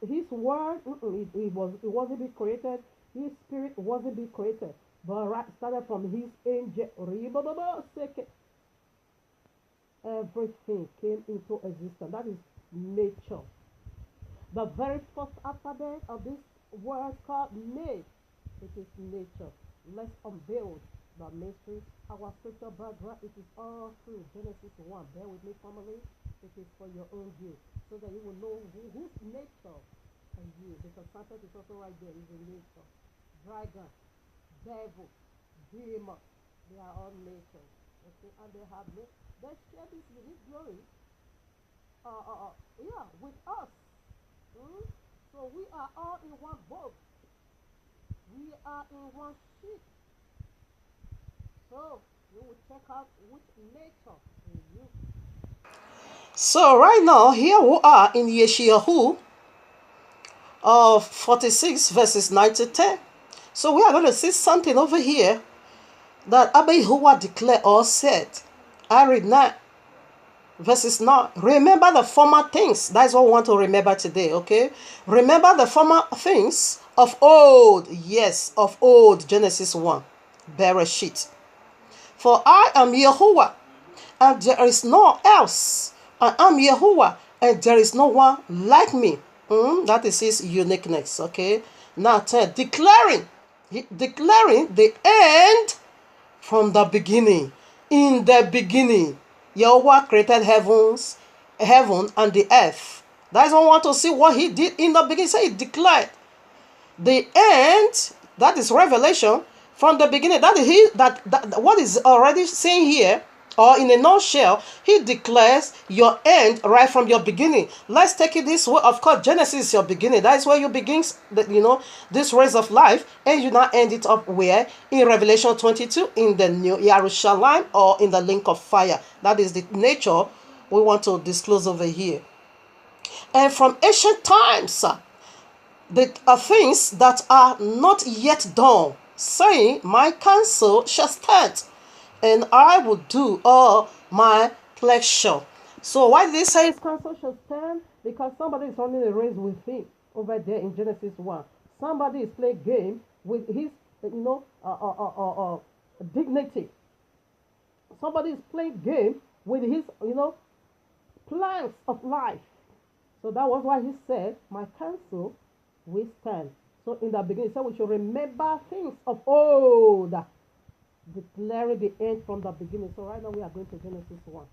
his word, it wasn't be created. His spirit wasn't be created. But started from his angel. Everything came into existence. That is nature. The very first alphabet of this word called name. It is nature. Let's unveil the mystery. Our scripture background, it is all through Genesis 1. Bear with me, family. It is for your own view, so that you will know whose nature are you. Because serpent is also right there. Is a nature. Dragon, devil, demon. They are all natures. Okay, and they have they share this unique glory. With us. So we are all in one boat. We are in one sheet. So you will check out which nature in you. So right now, here we are in Yeshayahu of 46 verses 9 to 10. So we are going to see something over here that Abba Yahuwah declared or said. I read 9 verses 9. Remember the former things. That's what we want to remember today, okay? Remember the former things of old. Yes, of old. Genesis 1. Bereshit. For I am Yahuwah, and there is no else. I am Yahuwah, and there is no one like me. That is his uniqueness, okay? Now 10. Declaring the end from the beginning. In the beginning, Yahuwah created heaven and the earth. That's why I want to see what he did in the beginning. So he declared the end. That is revelation from the beginning. That is that what is already saying here, or in a nutshell, he declares your end right from your beginning. Let's take it this way. Of course, Genesis is your beginning. That is where you begin, this race of life, and you now end it up where? In Revelation 22, in the New Jerusalem, or in the link of fire. That is the nature we want to disclose over here. And from ancient times, the things that are not yet done, saying, my counsel shall stand, and I will do all my pleasure. So why did he say his counsel shall stand? Because somebody is running a race with him over there in Genesis 1. Somebody is playing game with his, dignity. Somebody is playing game with his, plans of life. So that was why he said, my counsel will stand. So in the beginning, he said we should remember things of old, declaring the end from the beginning. So right now we are going to Genesis 1.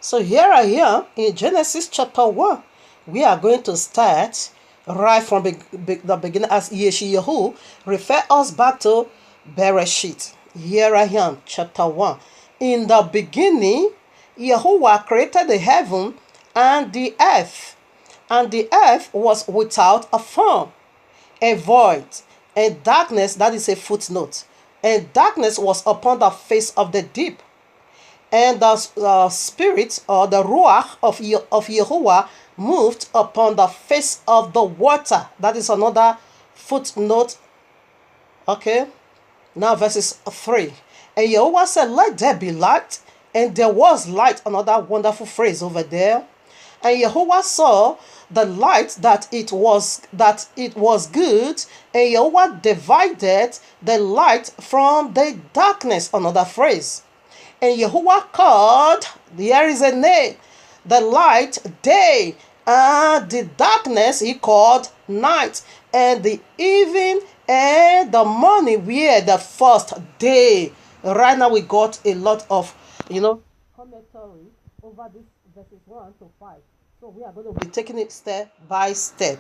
So here I am in Genesis chapter 1. We are going to start right from the beginning, as Yeshayahu refer us back to Bereshit. Here I am, chapter 1. In the beginning, Yahuwah created the heaven and the earth. And the earth was without a form, a void, and darkness, that is a footnote. And darkness was upon the face of the deep. And the spirit, or the ruach of Yahuwah, moved upon the face of the water. That is another footnote. Okay. Now verses 3. And Yahuwah said, let there be light. And there was light. Another wonderful phrase over there. And Yahuwah saw the light that it was good, and Yahuwah divided the light from the darkness. Another phrase. And Yahuwah called, there is a name, the light day, and the darkness he called night. And the evening and the morning were the first day. Right now we got a lot of, commentary over this verses 1 to 5. So we are going to be taking it step by step.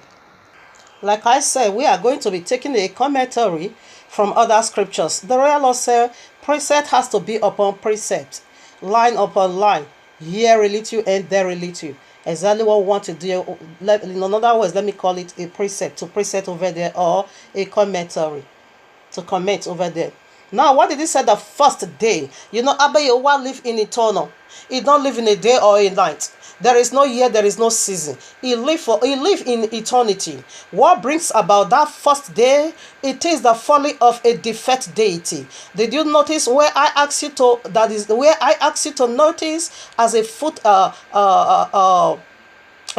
Like I said, we are going to be taking a commentary from other scriptures. The royal law said precept has to be upon precept, line upon line, here a little and there a little. Exactly what we want to do. In other words, let me call it a precept, to precept over there, or a commentary, to comment over there. Now, what did he say the first day? Abba Yahuwah live in eternal. He don't live in a day or a night. There is no year, there is no season. He live in eternity. What brings about that first day? It is the folly of a defect deity. Did you notice where I asked you to? That is where I asked you to notice as a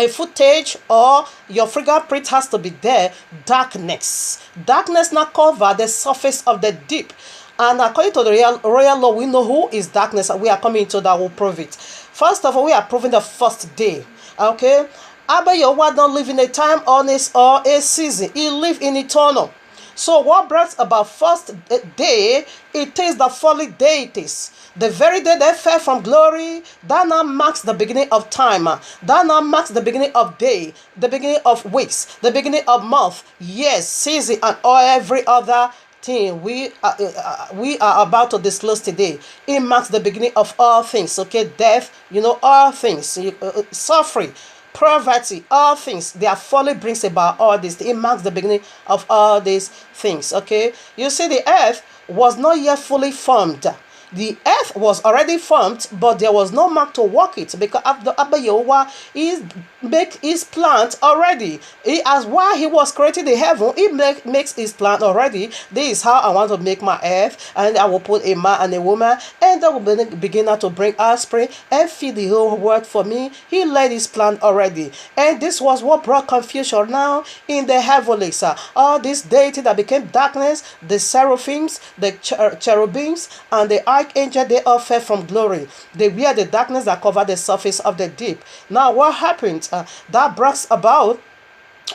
footage, or your fingerprint has to be there. Darkness now cover the surface of the deep. And according to the royal law, we know who is darkness, and we are coming to that. We'll prove it. First of all, we are proving the first day. Okay? Abba Yahuwah don't live in a time or a season. He live in eternal. So what brings about first day? It is the folly deities. The very day they fell from glory, that now marks the beginning of time. That now marks the beginning of day, the beginning of weeks, the beginning of month, years, season, and every other thing we are about to disclose today. It marks the beginning of all things. Okay, death, all things, suffering, poverty, all things, their folly brings about all this. It marks the beginning of all these things. Okay, you see, the earth was not yet fully formed. The earth was already formed, but there was no man to walk it, because after Abba Yahuwah is make his plant already. As while he was creating the heaven, he makes his plant already. This is how I want to make my earth, and I will put a man and a woman, and that will begin to bring offspring and feed the whole world for me. He laid his plant already, and this was what brought confusion now in the heavenlies. All this deity that became darkness, the seraphims, the cherubims, and the archangel, they all fell from glory. They were the darkness that covered the surface of the deep. Now what happened? That brought about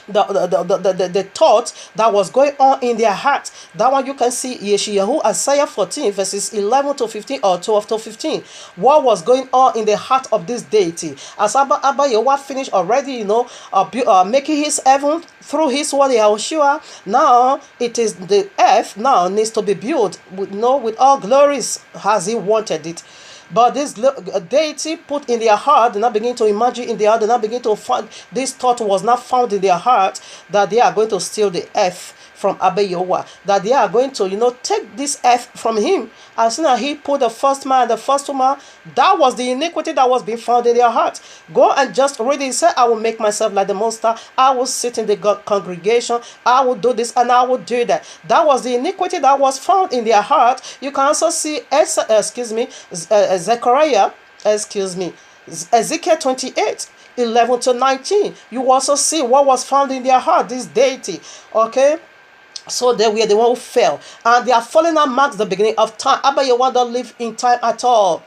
the thought that was going on in their heart. That one you can see Yeshayahu, Isaiah 14 verses 11 to 15 or 12 to 15. What was going on in the heart of this deity? As Abba Yahuwah finished already, making his heaven through his word Yahushua. Now it is the earth now needs to be built with all glories as he wanted it. But this deity put in their heart, they now begin to imagine in their heart, they now begin to find, this thought was not found in their heart, that they are going to steal the earth from Abba Yahuwah, that they are going to, take this earth from him. As soon as he put the first man and the first woman, that was the iniquity that was being found in their heart. Go and just read it. He said, I will make myself like the Most High. I will sit in the congregation. I will do this and I will do that. That was the iniquity that was found in their heart. You can also see, Ezekiel 28. 11 to 19. You also see what was found in their heart, this deity. Okay. So they were the one who fell. And their falling now marks the beginning of time. Abba Yahuwah don't live in time at all.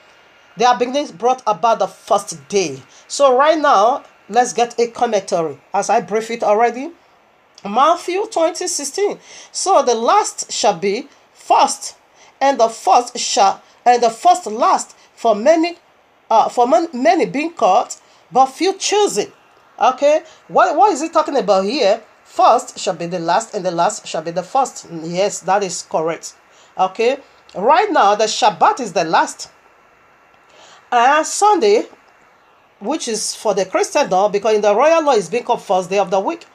Their beginnings brought about the first day. So right now, let's get a commentary. As I briefed it already. Matthew 20:16. So the last shall be first, and the first last, for many being called, but few choosing. Okay, what is he talking about here? First shall be the last, and the last shall be the first. Yes, that is correct. Okay, right now the Shabbat is the last, and Sunday, which is for the Christendom, because in the royal law is being called first day of the week.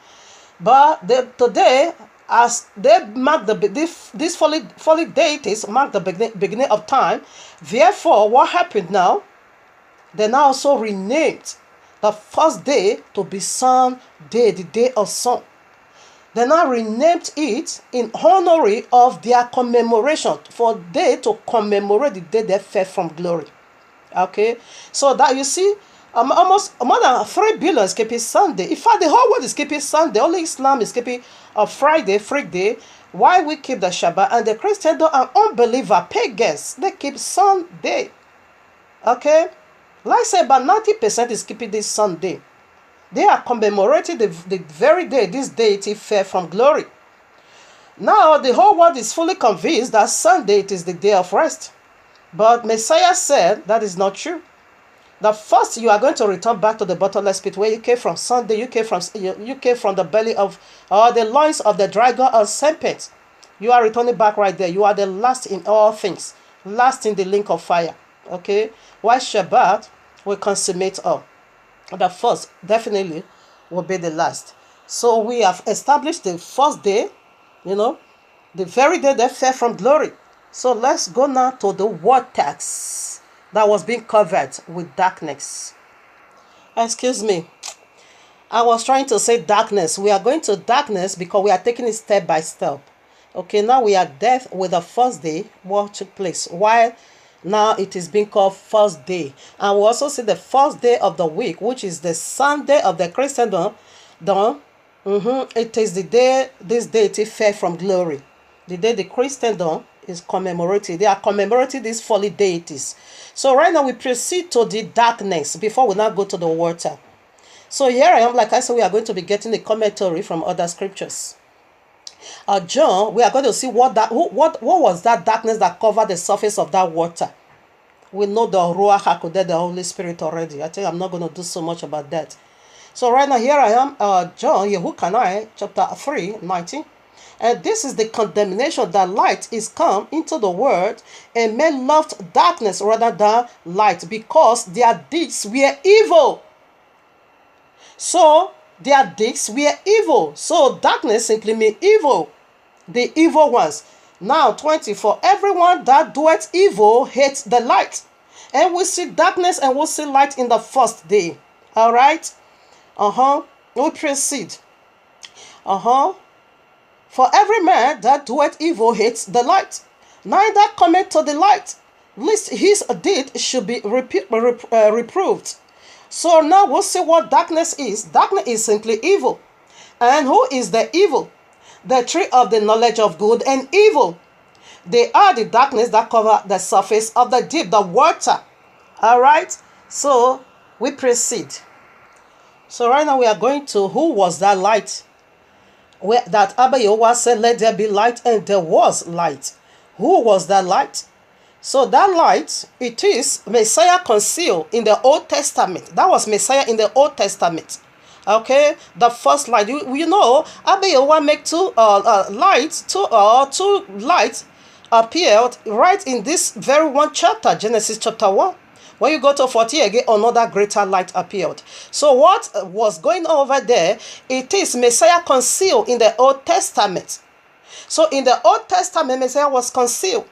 But today, as they mark these folly deities mark the beginning of time. Therefore, what happened now? They now also renamed the first day to be Sunday, the day of sun. They now renamed it in honor of their commemoration, for they to commemorate the day they fell from glory. Okay, so that you see, almost more than 3 billion is keeping Sunday. In fact, the whole world is keeping Sunday. Only Islam is keeping a Friday, free day. Why we keep the Shabbat? And the Christians and unbeliever pagans, they keep Sunday. Okay, like I say, about 90% is keeping this Sunday. They are commemorating the very day this deity fell from glory. Now the whole world is fully convinced that Sunday it is the day of rest. But Messiah said that is not true. That first you are going to return back to the bottomless pit where you came from. Sunday you came from the belly of the loins of the dragon or serpent. You are returning back right there. You are the last in all things, last in the link of fire. Okay, while Shabbat will consummate all. The first definitely will be the last. So we have established the first day, the very day they fell from glory. So let's go now to the vortex that was being covered with darkness. Excuse me. I was trying to say darkness. We are going to darkness because we are taking it step by step. Okay, now we are death with the first day, what took place. While now it is being called first day. And we also see the first day of the week, which is the Sunday of the Christendom. It is the day this deity fell from glory. The day the Christendom is commemorated. They are commemorating these folly deities. So right now we proceed to the darkness before we now go to the water. So here I am, like I said, we are going to be getting a commentary from other scriptures. John, we are going to see what was that darkness that covered the surface of that water. We know the Ruach HaKodesh, the Holy Spirit already. I think I'm not going to do so much about that. So right now here I am, John, Yahuah'S, chapter 3, 19. And this is the condemnation that light is come into the world, and men loved darkness rather than light, because their deeds were evil. So their deeds were evil. So darkness simply means evil. The evil ones. Now 20. For everyone that doeth evil hates the light. And we see darkness and we see light in the first day. Alright? We proceed. For every man that doeth evil hates the light, neither cometh to the light, lest his deed should be reproved. So now we'll see what darkness is. Darkness is simply evil. And who is the evil? The tree of the knowledge of good and evil. They are the darkness that cover the surface of the deep, the water. Alright? So we proceed. So right now we are going to who was that light? That Abba Yahuwah said, let there be light, and there was light. Who was that light? So that light, it is Messiah concealed in the Old Testament. That was Messiah in the Old Testament. Okay, the first light. You know, Abba Yahuwah make two lights appeared right in this very one chapter, Genesis chapter 1. When you go to 40 again, another greater light appeared. So what was going on over there? It is Messiah concealed in the Old Testament. So in the Old Testament, Messiah was concealed.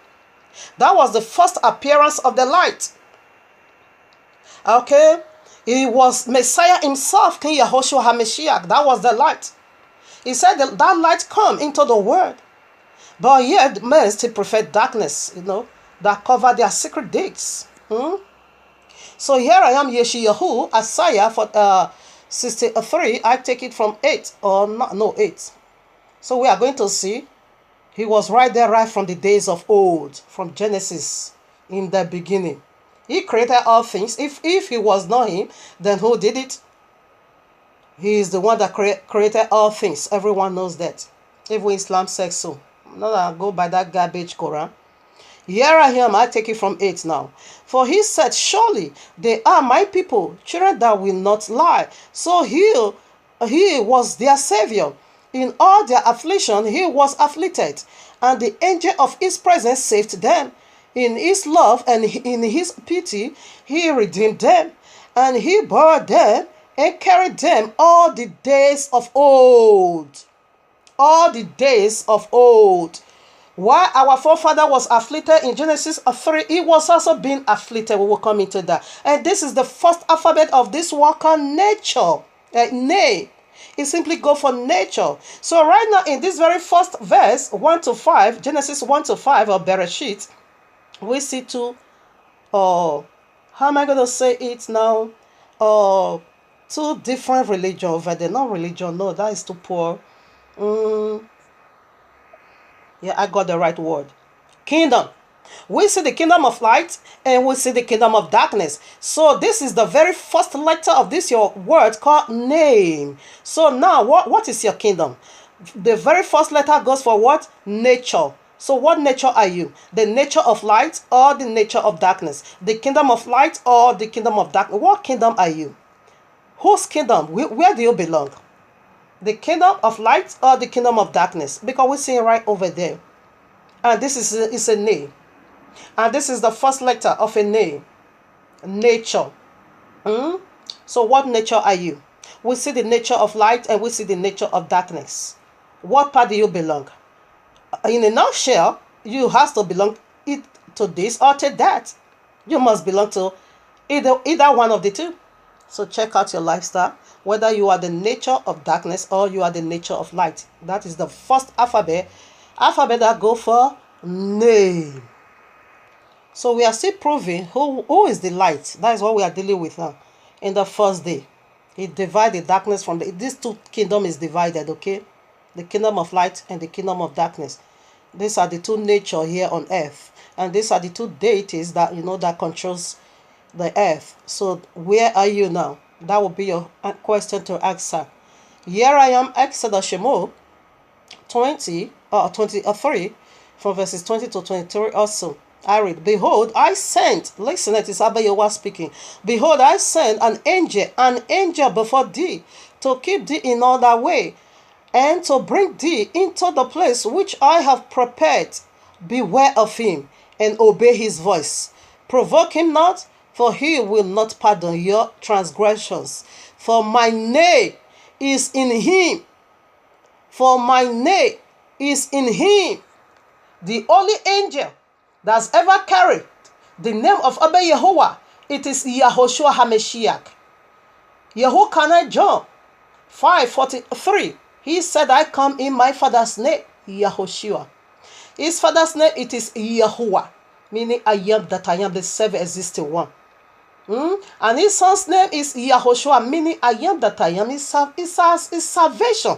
That was the first appearance of the light. Okay? It was Messiah himself, King Yahushua HaMashiach. That was the light. He said that light come into the world. But yet, men still prefer darkness, that cover their secret deeds. So here I am, Yeshayahu, Isaiah for 63. I take it from 8 or no 8. So we are going to see he was right there, right from the days of old, from Genesis, in the beginning. He created all things. If he was not him, then who did it? He is the one that created all things. Everyone knows that. Even Islam says so. Not that I go by that garbage Quran. Here I am, I take it from 8 now. For he said, surely they are my people, children that will not lie. So he was their savior. In all their affliction, he was afflicted, and the angel of his presence saved them. In his love and in his pity, he redeemed them, and he bore them and carried them all the days of old. All the days of old. While our forefather was afflicted in Genesis 3, he was also being afflicted. We will come into that. And this is the first alphabet of this word called nature. Name. It simply go for nature. So right now in this very first verse, 1 to 5, Genesis 1 to 5 of Bereshit, we see two, how am I going to say it now? Two different religions over there. Not religion, no, that is too poor. Yeah, I got the right word. Kingdom. We see the kingdom of light and we see the kingdom of darkness. So this is the very first letter of this your word called name. So now what is your kingdom? The very first letter goes for what? Nature. So what nature are you? The nature of light or the nature of darkness? The kingdom of light or the kingdom of darkness? What kingdom are you? Whose kingdom? Where do you belong? The kingdom of light or the kingdom of darkness? Because we're seeing right over there. And this is a name. And this is the first letter of a name. Nature. So what nature are you? We see the nature of light and we see the nature of darkness. What part do you belong? In a nutshell, you have to belong to this or to that. You must belong to either one of the two. So check out your lifestyle, whether you are the nature of darkness or you are the nature of light. That is the first alphabet that go for name. So we are still proving who is the light. That is what we are dealing with now. In the first day, he divided darkness from these two kingdom is divided. Okay, the kingdom of light and the kingdom of darkness. These are the two nature here on earth, and these are the two deities that that controls the earth. So where are you now? That will be your question to answer. Here I am, Exodus Shemo 23 from verses 20 to 23 also. I read, behold, I sent, listen, it is Abba Yahuwah speaking. Behold, I sent an angel before thee, to keep thee in all thy way, and to bring thee into the place which I have prepared. Beware of him, and obey his voice. Provoke him not, for he will not pardon your transgressions. For my name is in him. For my name is in him. The only angel that's ever carried the name of Abba Yahuwah, it is Yahushua HaMashiach. Yehokanai John 5:43. He said, I come in my father's name, Yahushua. His father's name, it is Yahuwah, meaning I am that I am, the self-existing one. And his son's name is Yahushua, meaning I am that I am. Is salvation.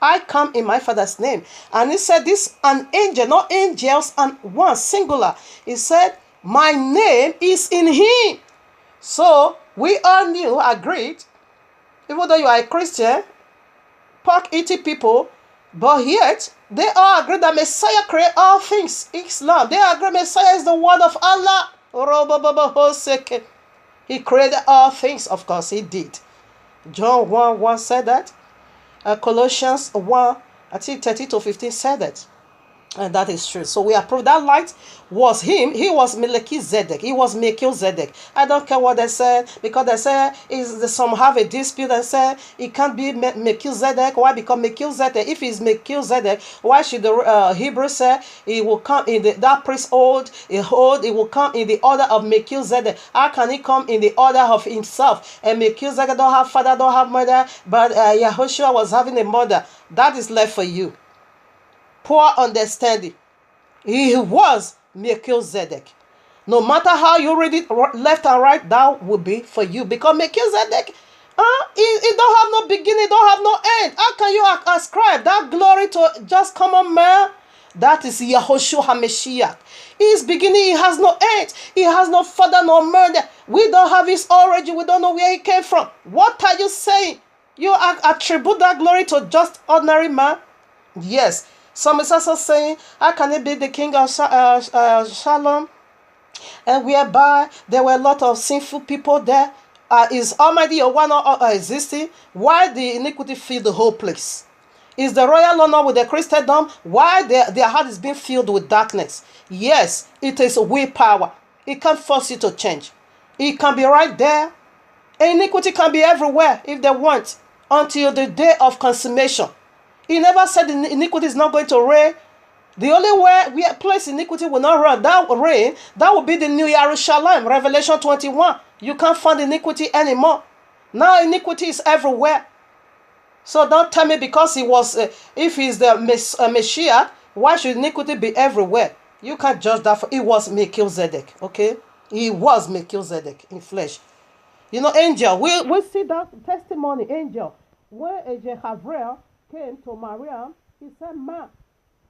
I come in my father's name. And he said this, an angel, not angels, and one singular. He said, my name is in him. So we all knew, agreed, even though you are a Christian, pork eating people, but yet they all agree that Messiah created all things. Islam, they agree Messiah is the word of Allah. He created all things, of course he did. John 1:1 said that. Colossians 1, I think 13-15 said that. And that is true. So we approve that light was him. He was Melchizedek. He was Melchizedek. I don't care what they said, because they say some have a dispute and say it can't be Melchizedek. Why? Because Melchizedek, if he's Melchizedek, why should the Hebrew say he will come in that priesthood? It will come in the order of Melchizedek. How can he come in the order of himself? And Melchizedek don't have father, don't have mother, but Yahushua was having a mother. That is left for you. Poor understanding. He was Melchizedek. No matter how you read it, left and right, that will be for you. Because Melchizedek, he don't have no beginning, don't have no end. How can you ascribe that glory to just common man? That is Yahushua HaMashiach. His beginning, he has no end. He has no father, no mother. We don't have his origin. We don't know where he came from. What are you saying? You attribute that glory to just ordinary man? Yes. Some is also saying, how can it be the king of Shalom? And whereby there were a lot of sinful people there. Is Almighty or one existing? Why the iniquity filled the whole place? Is the royal honor with the Christendom? Why their heart is being filled with darkness? Yes, it is willpower. It can't force you to change. It can be right there. Iniquity can be everywhere if they want, until the day of consummation. He never said iniquity is not going to reign. The only place iniquity will not reign, that will be the New Jerusalem, Revelation 21. You can't find iniquity anymore. Now iniquity is everywhere. So don't tell me because he was, if he's the Messiah, why should iniquity be everywhere? You can't judge that. It was Melchizedek, okay? He was Melchizedek in flesh. You know, angel, we see that testimony, angel. When Angel Gabriel came to Maria, he said, Ma.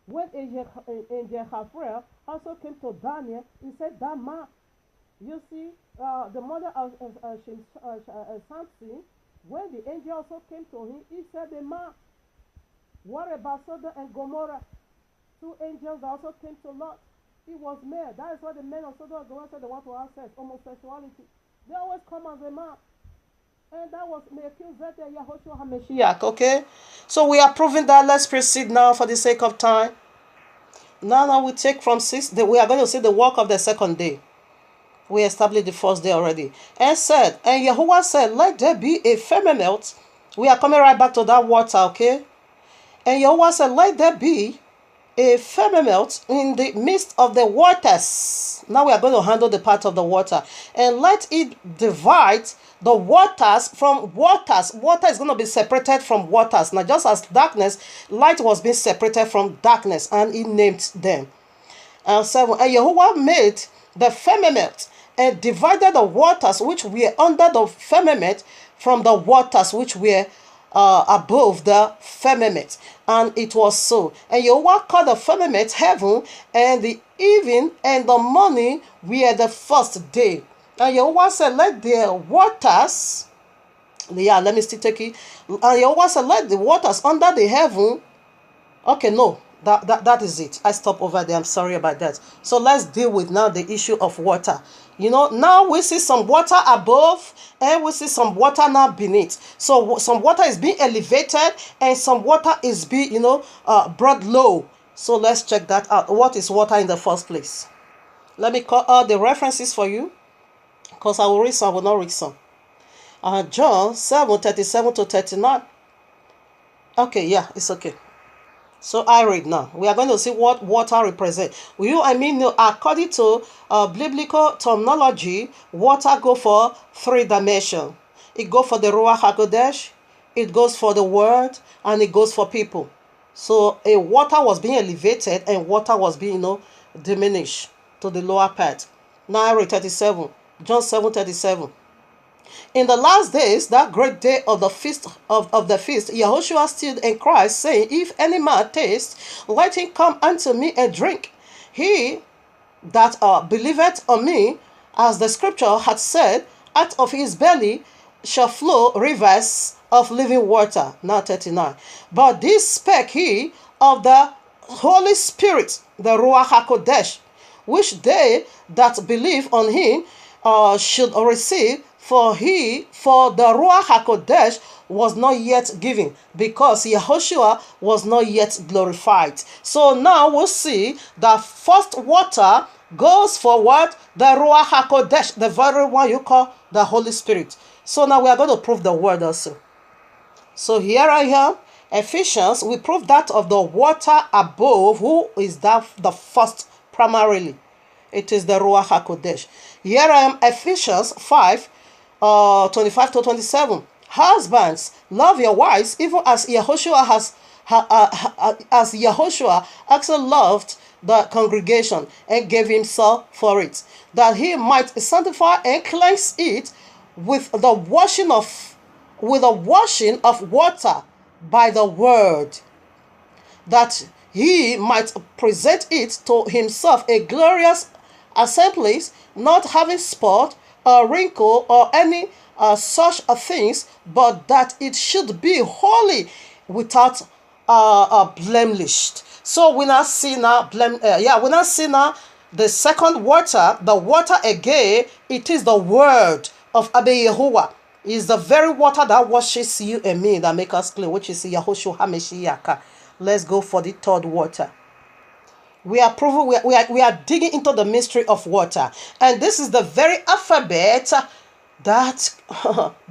When Angel Gabriel also came to Daniel, he said, Dama. You see, the mother of Samson, when the angel also came to him, he said, Ma. What about Sodom and Gomorrah? Two angels also came to Lot. He was male. That is why the men of Sodom and Gomorrah said they want to have sex, homosexuality. They always come as a man. And that was Melchizedek, Yahushua HaMashiach, okay? So we are proving that. Let's proceed now for the sake of time. Now we take from 6. We are going to see the work of the second day. We established the first day already. And Yahuwah said, let there be a firmament. We are coming right back to that water, okay? And Yahuwah said, let there be a firmament in the midst of the waters. Now we are going to handle the part of the water. And let it divide the waters from waters. Water is going to be separated from waters. Now just as darkness, light was being separated from darkness, and he named them. And 7. And Yahuwah made the firmament and divided the waters which were under the firmament from the waters which were above the firmament. And it was so. And Yahuwah called the firmament heaven, and the evening and the morning were the first day. And Yahuwah said, let the waters, let me still take it. And Yahuwah said, let the waters under the heaven. Okay, no, that is it. I stop over there. I'm sorry about that. So let's deal with now the issue of water. You know, now we see some water above and we see some water now beneath. So some water is being elevated and some water is being, brought low. So let's check that out. What is water in the first place? Let me call out the references for you, because I will read some, I will not read some. John 7:37 to 39. Okay, yeah, it's okay. So I read now. We are going to see what water represents. According to biblical terminology, water go for 3 dimensions. It goes for the Ruach HaKodesh, it goes for the word, and it goes for people. So a water was being elevated and water was being, diminished to the lower part. Now I read 37. John 7:37. In the last days, that great day of the feast Yahushua stood in Christ, saying, If any man taste, let him come unto me and drink. He that believeth on me, as the scripture had said, out of his belly shall flow rivers of living water. Now 39. But this spake he of the Holy Spirit, the Ruach HaKodesh, which they that believe on him should receive, for the Ruach HaKodesh was not yet given, because Yahushua was not yet glorified. So now we'll see the first water goes for what? The Ruach HaKodesh, the very one you call the Holy Spirit. So now we are going to prove the word also. So here I am, Ephesians, we prove that of the water above, who is that the first primarily. It is the Ruach HaKodesh. Here I am, Ephesians 5, 25 to 27. Husbands, love your wives, even as Yahushua actually loved the congregation and gave himself for it, that he might sanctify and cleanse it with the washing of water by the word, that he might present it to himself a glorious assembly, not having spot or wrinkle or any such things, but that it should be holy, without blemished. So we now see now the second water, the water again. It is the word of Abba Yahuwah. Is the very water that washes you and me, that make us clean, which is Yahushua HaMashiach. Let's go for the third water. We are proving, we are digging into the mystery of water, and this is the very alphabet that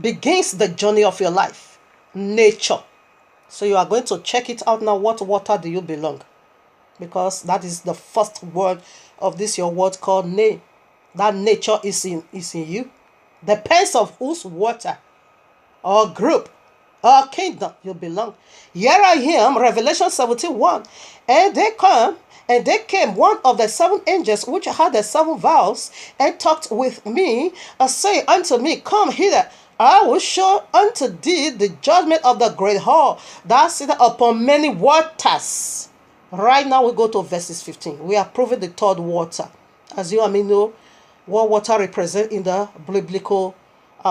begins the journey of your life. Nature. So you are going to check it out now. What water do you belong? Because that is the first word of this your word called name. That nature is in you. Depends of whose water or group or kingdom you belong. Here I am, Revelation 17:1. And they came one of the 7 angels which had the 7 vials, and talked with me, and say unto me, Come hither, I will show unto thee the judgment of the great whore that sitteth upon many waters. Right now we go to verses 15. We are proving the third water. As you know what water represents in the biblical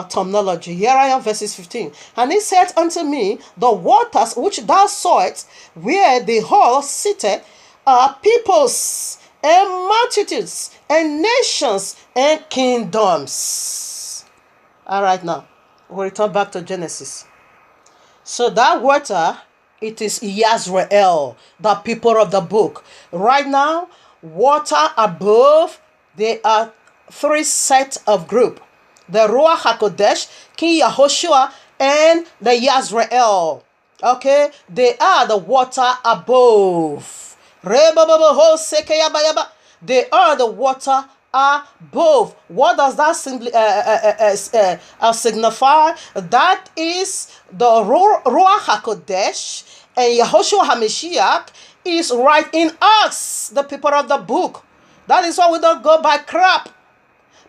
terminology. Here I am, verses 15. And he said unto me, The waters which thou sawest, where the whore sitteth, are peoples and multitudes and nations and kingdoms. All right, now we'll return back to Genesis. So that water, it is Yisrael, the people of the book. Right now, water above, there are 3 sets of group: the Ruach HaKodesh, King Yahushua, and the Yisrael. Okay, they are the water above. They are the water above. What does that simply signify? That is the Ruach HaKodesh, and Yahushua HaMashiach is right in us, the people of the book. That is why we don't go by crap,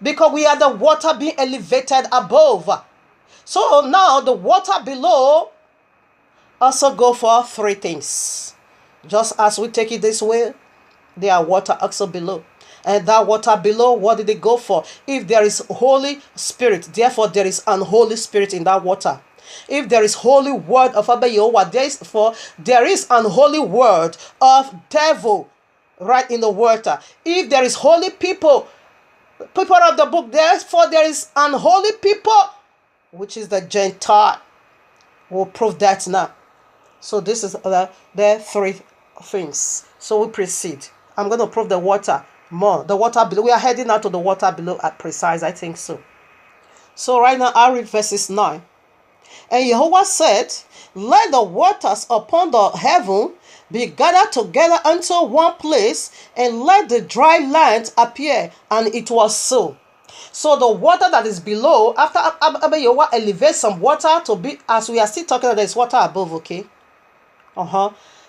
because we are the water being elevated above. So now the water below also go for 3 things. Just as we take it this way, there are water also below. And that water below, what did it go for? If there is Holy Spirit, therefore there is unholy spirit in that water. If there is holy word of Abba Yahuwah, there is unholy word of devil right in the water. If there is holy people of the book, therefore there is unholy people, which is the Gentile. We'll prove that now. So this is the 3 things. So we proceed. I'm going to prove the water more. The water below. We are heading out to the water below at precise. I think so. So right now I read verses 9. And Yahuwah said, let the waters upon the heaven be gathered together unto one place, and let the dry land appear. And it was so. So the water that is below, after Yahuwah elevates some water to be, as we are still talking, there's water above, okay?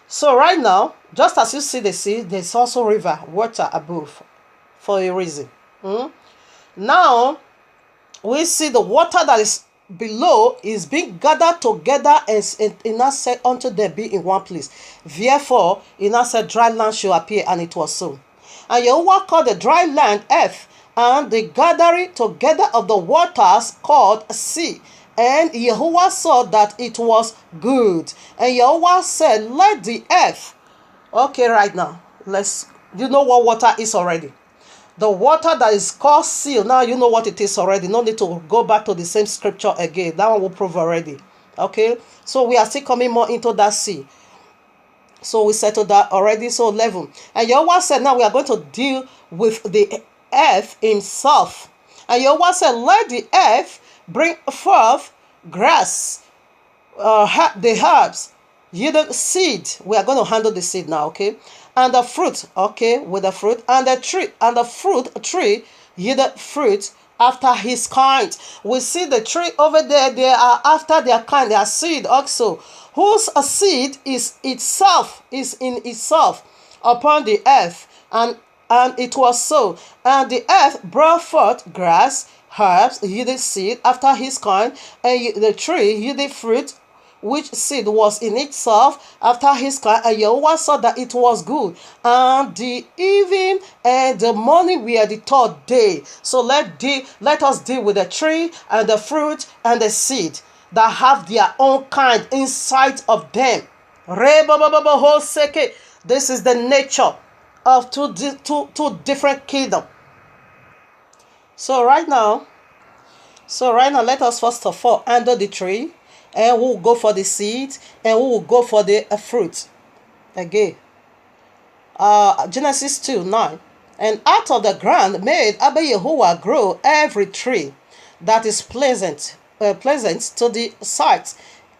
So right now, just as you see the sea, there's also river, water above, for a reason. Now, we see the water that is below is being gathered together, and in that said unto there be in one place. Therefore, in that said dry land shall appear, and it was so. And Yahuwah called the dry land earth, and the gathering together of the waters called sea. And Yahuwah saw that it was good. And Yahuwah said, let the earth. Okay, right now, you know what water is already. The water that is called sea, now you know what it is already. No need to go back to the same scripture again. That one will prove already. Okay, so we are still coming more into that sea. So we settled that already. So 11. And Yahuwah said, now we are going to deal with the earth himself. And Yahuwah said, let the earth bring forth grass, the herbs, yielded seed. We are going to handle the seed now, okay? And the fruit, okay, with the fruit, and the tree, and the fruit tree yielded fruit after his kind. We see the tree over there, they are after their kind, their seed also, whose seed is in itself upon the earth. And it was so. And the earth brought forth grass, herbs yielded seed after his kind, and the tree yielded fruit, which seed was in itself after his kind. And Yahuwah saw that it was good. And the evening and the morning were the third day. So let us deal with the tree and the fruit and the seed that have their own kind inside of them. This is the nature of two different kingdoms. So right now, let us first of all handle the tree, and we will go for the seed, and we will go for the fruit. Again, Genesis 2:9. And out of the ground made Abba Yahuwah grow every tree that is pleasant to the sight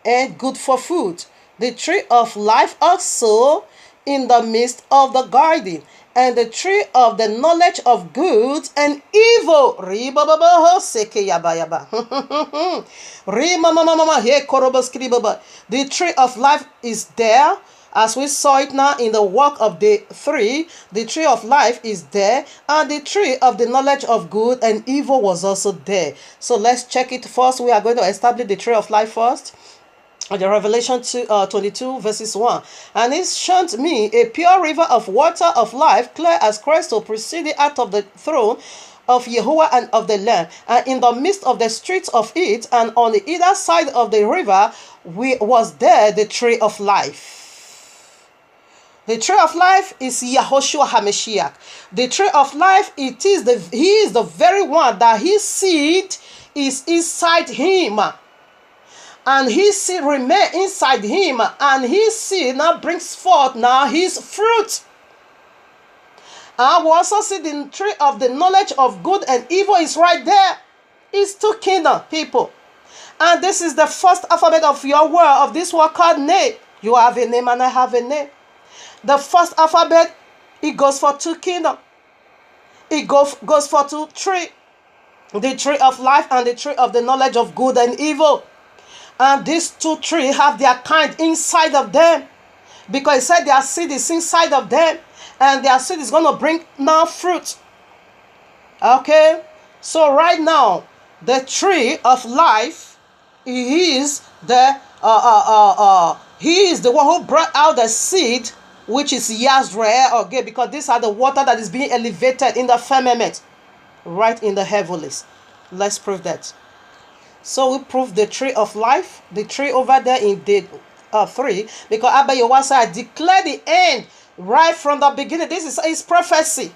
and good for food. The tree of life also in the midst of the garden, and the tree of the knowledge of good and evil. The tree of life is there, as we saw it now in the work of day 3. The tree of life is there, and the tree of the knowledge of good and evil was also there. So let's check it first. We are going to establish the tree of life first. The Revelation 22 verses 1. And he showed me a pure river of water of life, clear as crystal, proceeding out of the throne of Yahuwah and of the Lamb. And in the midst of the streets of it, and on the either side of the river, was there the tree of life. The tree of life is Yahushua HaMashiach. The tree of life, he is the very one that his seed is inside him. And his seed remain inside him, and his seed now brings forth now his fruit. And we also see the tree of the knowledge of good and evil is right there. It's 2 kingdoms, people. And this is the first alphabet of your word, of this word called name. You have a name and I have a name. The first alphabet, it goes for 2 kingdoms. It goes for 2 trees. The tree of life and the tree of the knowledge of good and evil. And these 2 trees have their kind inside of them, because it said their seed is inside of them, and their seed is going to bring now fruit. Okay, so right now the tree of life, he is the one who brought out the seed, which is Yazrael. Okay, because these are the water that is being elevated in the firmament, right in the heavens. Let's prove that. So we prove the tree of life, the tree over there in day 3, because Abba Yahuwah said, declare the end right from the beginning. This is his prophecy.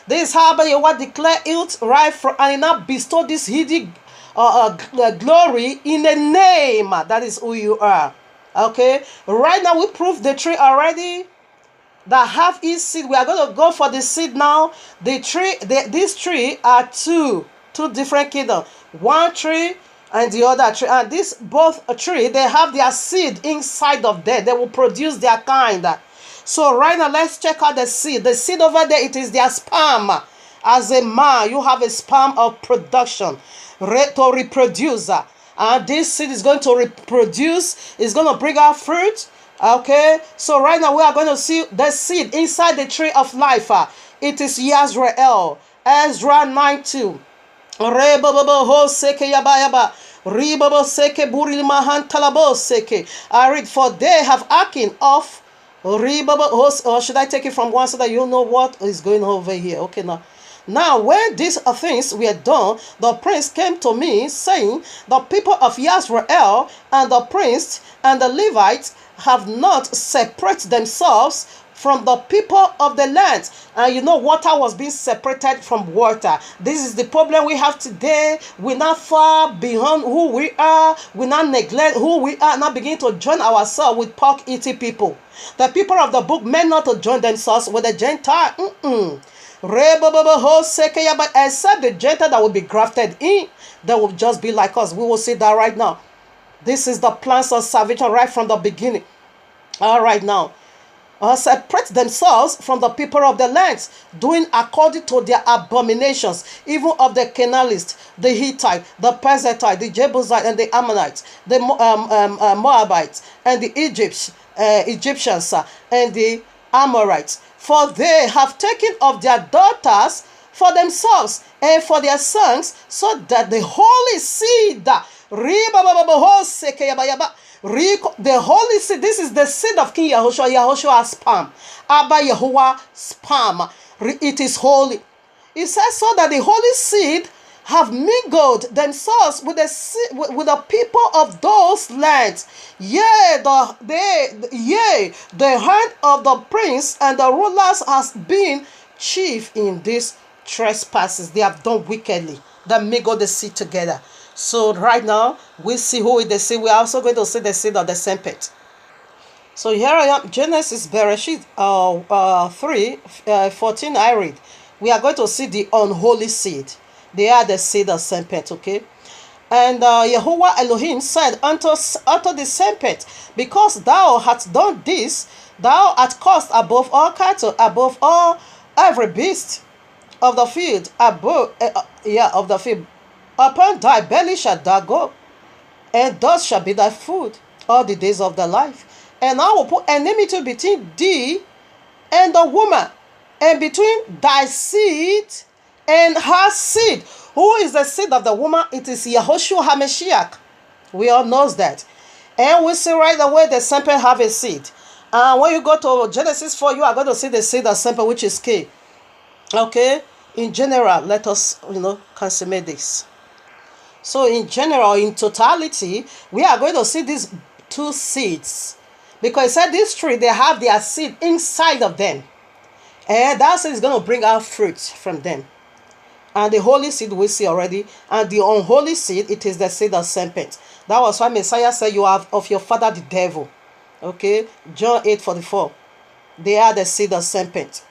This is how Abba Yahuwah declared it right from, and he now bestowed this hidden glory in the name. That is who you are. Okay, right now we prove the tree already that have his seed. We are going to go for the seed now. The tree, this tree are two two different kingdoms. One tree and the other tree. And this both tree, they have their seed inside of them. They will produce their kind. So right now, let's check out the seed. The seed over there, it is their sperm. As a man, you have a sperm of production to reproduce. And this seed is going to reproduce. It's going to bring out fruit. Okay, so right now we are going to see the seed inside the tree of life. It is Yisrael. Ezra 9:2. I read, for they have hearkened of, or should I take it from one so that you know what is going over here? Okay, now when these things were done, the prince came to me, saying, the people of Yisrael and the prince and the Levites have not separated themselves from the people of the land. And you know, water was being separated from water. This is the problem we have today. We're not far beyond who we are. We not neglect who we are. Now begin to join ourselves with pork eating people. The people of the book meant not to join themselves with the Gentile. Except the Gentile that will be grafted in, they will just be like us. We will see that right now. This is the plans of salvation right from the beginning. All right now. Separate themselves from the people of the lands, doing according to their abominations, even of the Canaanites, the Hittite, the Perizite, the Jebusite, and the Ammonites, the Moabites, and the Egyptians, and the Amorites. For they have taken of their daughters for themselves and for their sons, so that the holy seed, the holy seed, this is the seed of King Yahushua, Yahuah'S sperm, Abba Yahuah's sperm. It is holy. It says so that the holy seed have mingled themselves with the people of those lands. Yea, the hand of the prince and the rulers has been chief in these trespasses. They have done wickedly. They mingle the seed together. So right now, we see who is the seed. We are also going to see the seed of the serpent. So here I am, Genesis Bereshit 3:14. I read. We are going to see the unholy seed. They are the seed of serpent, okay? And Yahuwah Elohim said unto the serpent, because thou hast done this, thou art cursed above all cattle, above all every beast of the field, of the field. Upon thy belly shalt thou go, and thus shall be thy food all the days of thy life. And I will put enmity between thee and the woman, and between thy seed and her seed. Who is the seed of the woman? It is Yahushua HaMashiach. We all know that. And we see right away the serpent have a seed. And when you go to Genesis 4, you are going to see the seed of serpent, which is Cain. Okay? In general, let us, consummate this. So in general, in totality, we are going to see these two seeds. Because it said this tree, they have their seed inside of them. And that seed is going to bring out fruit from them. And the holy seed we see already. And the unholy seed, it is the seed of serpent. That was why Messiah said, you have of your father the devil. Okay? John 8:44. They are the seed of serpent.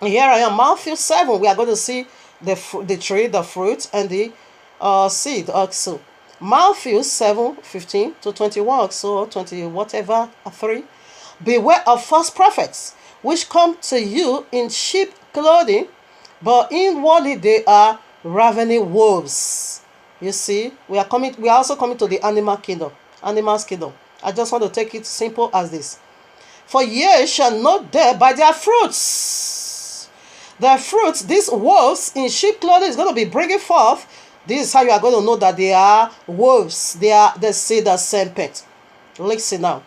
And here I am, Matthew 7. We are going to see the tree, the fruit, and the seed also. Matthew 7:15-21, so 20 whatever 3. Beware of false prophets, which come to you in sheep clothing, but inwardly they are ravening wolves. You see, we are also coming to the animal's kingdom. I just want to take it simple as this. For ye shall know them by their fruits. Their fruits, these wolves in sheep clothing is going to be bringing forth. This is how you are going to know that they are wolves. They are the seed of serpent. Listen now.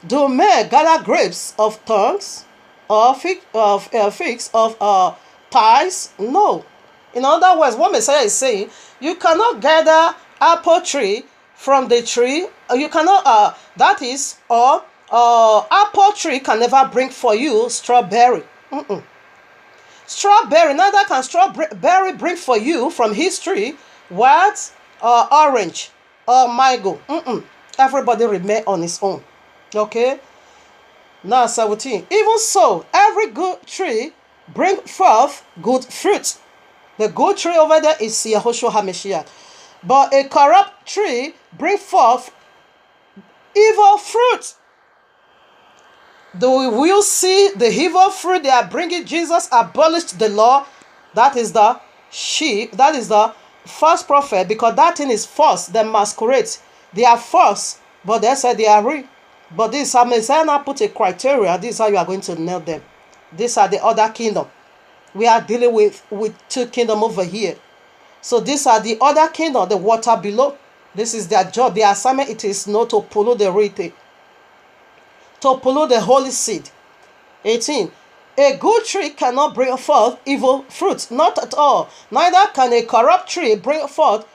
Do men gather grapes of thorns or figs of ties? No. In other words, what Messiah is saying, you cannot gather apple tree from the tree. You cannot. Apple tree can never bring for you strawberry. Strawberry, neither can strawberry bring for you from his tree what? Orange or mango. Everybody remain on his own. Okay? Now 17. Even so, every good tree bring forth good fruit. The good tree over there is Yahushua HaMashiach. But a corrupt tree bring forth evil fruit. Do we see the evil fruit they are bringing? Jesus abolished the law. That is the sheep. That is the false prophet, because that thing is false. They masquerade. They are false, but they say they are real. But this Messiah now put a criteria. This is how you are going to nail them. These are the other kingdom. We are dealing with two kingdom over here. So these are the other kingdom, the water below. This is their job. Their assignment, it is not to pollute the rite, to pollute the holy seed. 18. A good tree cannot bring forth evil fruit, not at all. Neither can a corrupt tree bring forth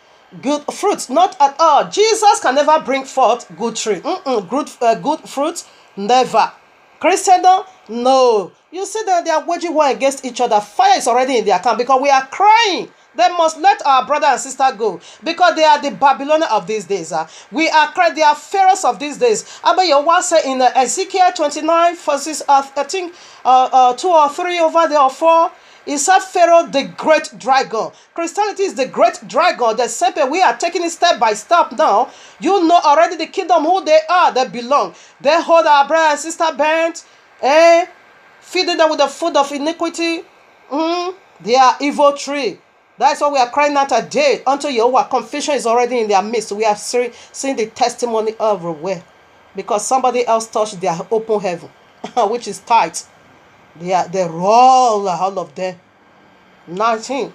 good fruit, not at all. Jesus can never bring forth good tree. Good fruit, never. Christendom, no. You see that they are waging war against each other. Fire is already in their camp because we are crying. They must let our brother and sister go because they are the Babylonians of these days. We are crying. They are pharaohs of these days. Abba Yahuwah said in Ezekiel 29 verses, I think 2 or 3 over there or 4. He said Pharaoh, the great dragon. Christianity is the great dragon. The same we are taking it step by step now. You know already the kingdom, who they are, they belong. They hold our brother and sister bent, feeding them with the food of iniquity. They are evil tree. That's why we are crying out today unto Yahuwah. Confusion is already in their midst. We have seen the testimony everywhere because somebody else touched their open heaven, which is tight. They roll, all of them. 19.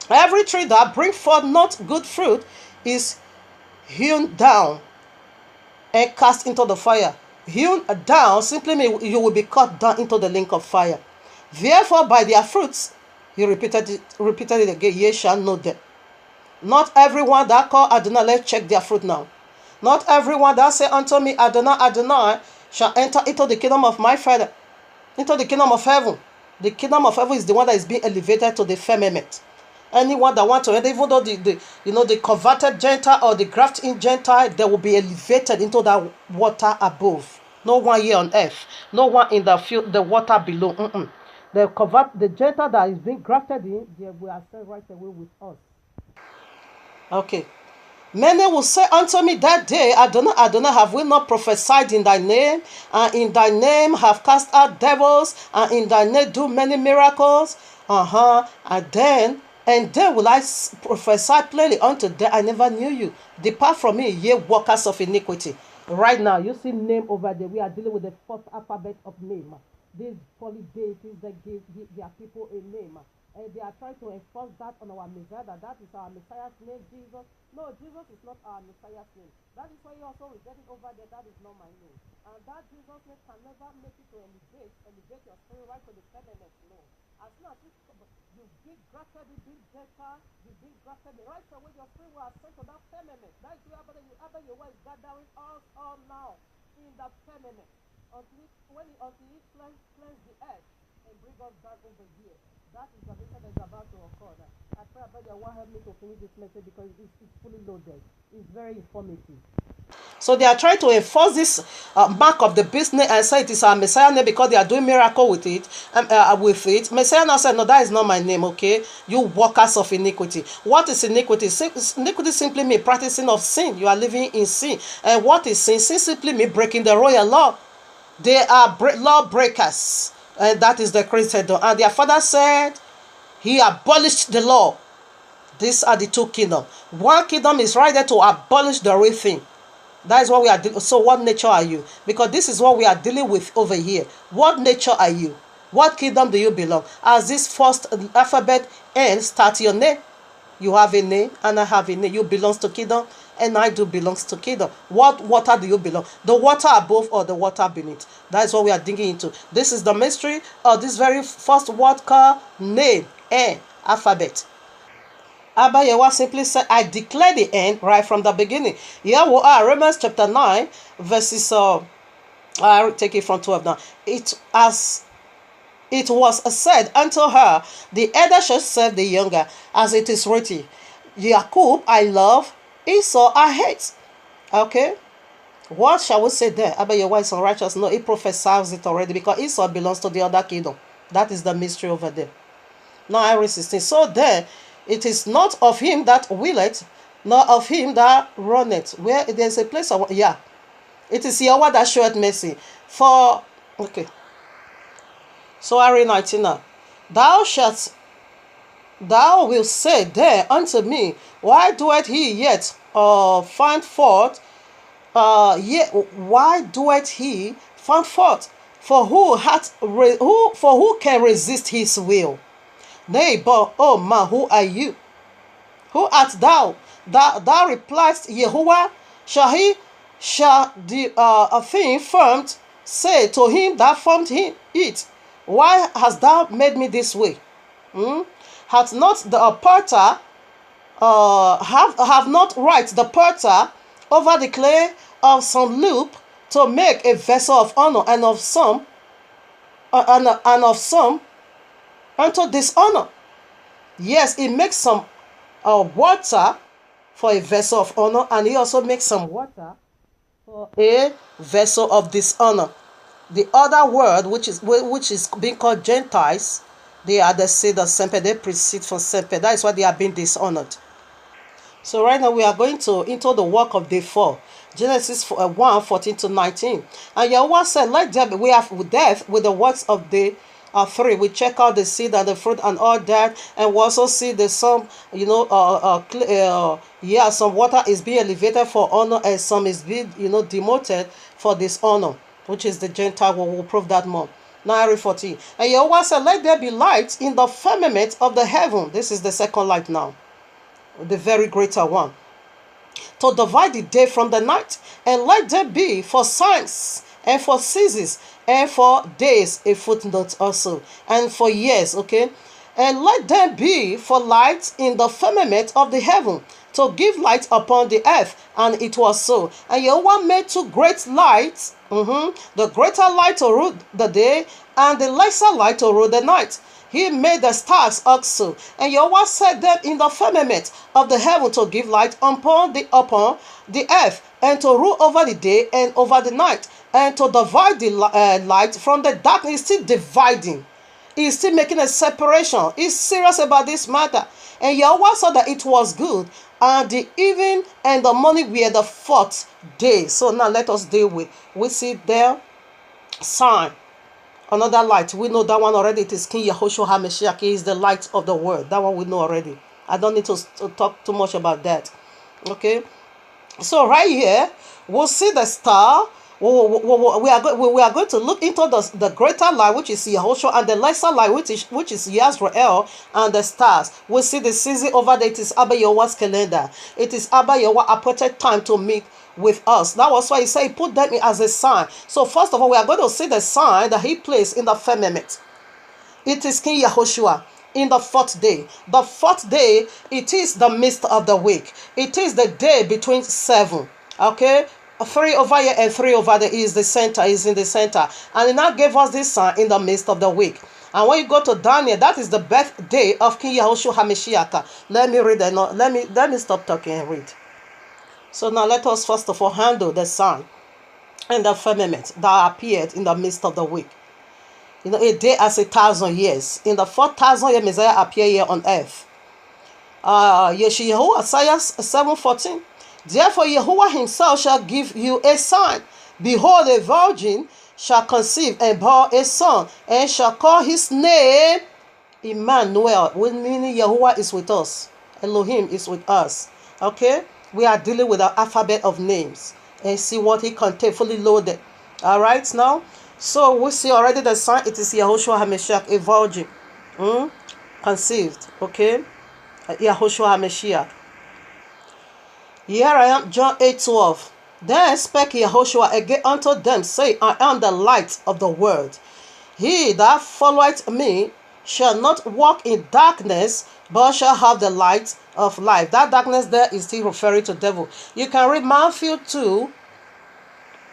Every tree that brings forth not good fruit is hewn down and cast into the fire. Hewn down simply means you will be cut down into the lake of fire. Therefore, by their fruits, he repeated it again, ye shall know them. Not everyone that call Adonai, let's check their fruit now. Not everyone that say unto me, Adonai, Adonai, shall enter into the kingdom of my Father, into the kingdom of heaven. The kingdom of heaven is the one that is being elevated to the firmament. Anyone that want to enter, even though the converted Gentile or the grafted in Gentile, they will be elevated into that water above. No one here on earth, no one in the field, the water below. The Gentile that is being grafted in, they will ascend right away with us. Okay. Many will say unto me that day, Adonai, Adonai, have we not prophesied in thy name? And in thy name have cast out devils, and in thy name do many miracles. And then will I prophesy plainly unto them, I never knew you. Depart from me, ye workers of iniquity. Right now, you see name over there. We are dealing with the first alphabet of name. These holy deities that give their people a name. And they are trying to enforce that on our Messiah, that is our Messiah's name, Jesus. No, Jesus is not our Messiah's name. That is why you also will get it over there, that is not my name. And that Jesus name can never make it to elevate your spirit right to the firmament. No. As soon as you big grafted, you big Gentile, you big grafted, right away your spirit will ascend to that firmament. That is where Abba Yahuwah is gathering us all now in that firmament. Until it cleanse the earth and bring us down over here. That is the mission that is about to occur. I pray about Yahuwah help me to finish this message because it's fully loaded. It's very informative. So they are trying to enforce this mark of the business and say it is our Messiah name because they are doing miracle with it. Messiah now said, no, that is not my name, okay? You workers of iniquity. What is iniquity? Iniquity simply means practicing of sin. You are living in sin. And what is sin? Sin simply means breaking the royal law. They are law breakers. And that is the Christendom. And their father said, he abolished the law. These are the two kingdoms. One kingdom is right there to abolish the real thing. That is what we are dealing with. So what nature are you? Because this is what we are dealing with over here. What nature are you? What kingdom do you belong? As this first alphabet ends, start your name. You have a name and I have a name. You belong to kingdom and I do belongs to kingdom. What water do you belong? The water above or the water beneath? That is what we are digging into. This is the mystery of this very first word called name and alphabet. Abba Yahuwah simply said, I declare the end right from the beginning. Yahuwah, Romans chapter 9, verses, I take it from 12 now. It was said unto her, the elder shall serve the younger, as it is written, Jacob I love, Esau I hate. Okay? What shall we say there? Abba Yahuwah is unrighteous. No, he prophesies it already because Esau belongs to the other kingdom. That is the mystery over there. Now, I 16. So there, It is not of him that willeth, nor of him that runneth. Where there's a place of, yeah. It is Yahweh that showeth mercy. For, okay. So I read 19 now. Thou wilt say there unto me, why doeth he yet find fault? Yet why doeth he find fault? For who can resist his will? Nay, but oh man, who are you? Who art thou? Thou repliest, Yahuwah. Shall the a thing formed say to him that formed it, why hast thou made me this way? Hath not the potter have not right the potter over the clay of some loop to make a vessel of honor, and of some unto dishonor? Yes, he makes some water for a vessel of honor, and he also makes some water for a vessel of dishonor. The other word, which is being called Gentiles, they are the seed of Semper. They proceed from Semper. That is why they are being dishonored. So right now we are going into the work of day 4. Genesis 1, 14 to 19. And Yahuwah said, let there be, we have death with the works of day 3. We check out the seed and the fruit and all that, and we also see the some, some water is being elevated for honor, and some is being, demoted for dishonor, which is the Gentile. We will prove that more. Now I read 14. And Yahuwah said, let there be light in the firmament of the heaven. This is the second light now, the very greater one, to divide the day from the night, and let there be for signs, and for seasons, and for days, a footnote also, and for years, okay? And let there be for light in the firmament of the heaven, to give light upon the earth. And it was so. And Yahuwah made 2 great lights, the greater light to rule the day, and the lesser light to rule the night. He made the stars also, and Yahuwah set them in the firmament of the heaven to give light upon the earth, and to rule over the day and over the night, and to divide the light from the darkness. He's still dividing. He's still making a separation. He's serious about this matter. And Yahuwah saw that it was good, and the evening and the morning were the 4th day. So now let us deal with, we see there, sign. Another light, we know that one already. It is King Yahushua HaMashiach. He is the light of the world. That one we know already. I don't need to talk too much about that. Okay. So right here, we'll see the star. We are going to look into the greater light, which is Yahushua, and the lesser light, which is Yisrael, and the stars. We'll see the season over there. It is Abba Yahuah's calendar. It is Abba Yahuah appointed time to meet with us. That was why he said he put them as a sign. So first of all, we are going to see the sign that he placed in the firmament. It is King Yahushua in the 4th day. The 4th day, it is the midst of the week. It is the day between 7. Okay, 3 over here and 3 over there is the center. Is in the center, and he now gave us this sign in the midst of the week. And when you go to Daniel, that is the birthday of King Yahushua HaMashiach. Let me read that. Let me stop talking and read. So now let us first of all handle the sun and the firmament that appeared in the midst of the week. A day as 1,000 years. In the 4,000 year Messiah appeared here on earth. Yeshayahu, Isaiah 7:14. Therefore Yahuwah himself shall give you a sign. Behold, a virgin shall conceive and bear a son, and shall call his name Emmanuel, meaning Yahuwah is with us. Elohim is with us. Okay? We are dealing with the alphabet of names, and see what he contains, fully loaded. All right, now. So we see already the sign. It is Yahushua HaMashiach, a virgin, conceived. Okay, Yahushua HaMashiach. Here I am, John 8:12. Then spake Yahushua again unto them, saying, I am the light of the world. He that followeth me shall not walk in darkness, but shall have the light of life. That darkness there is still referring to devil. You can read Matthew 2,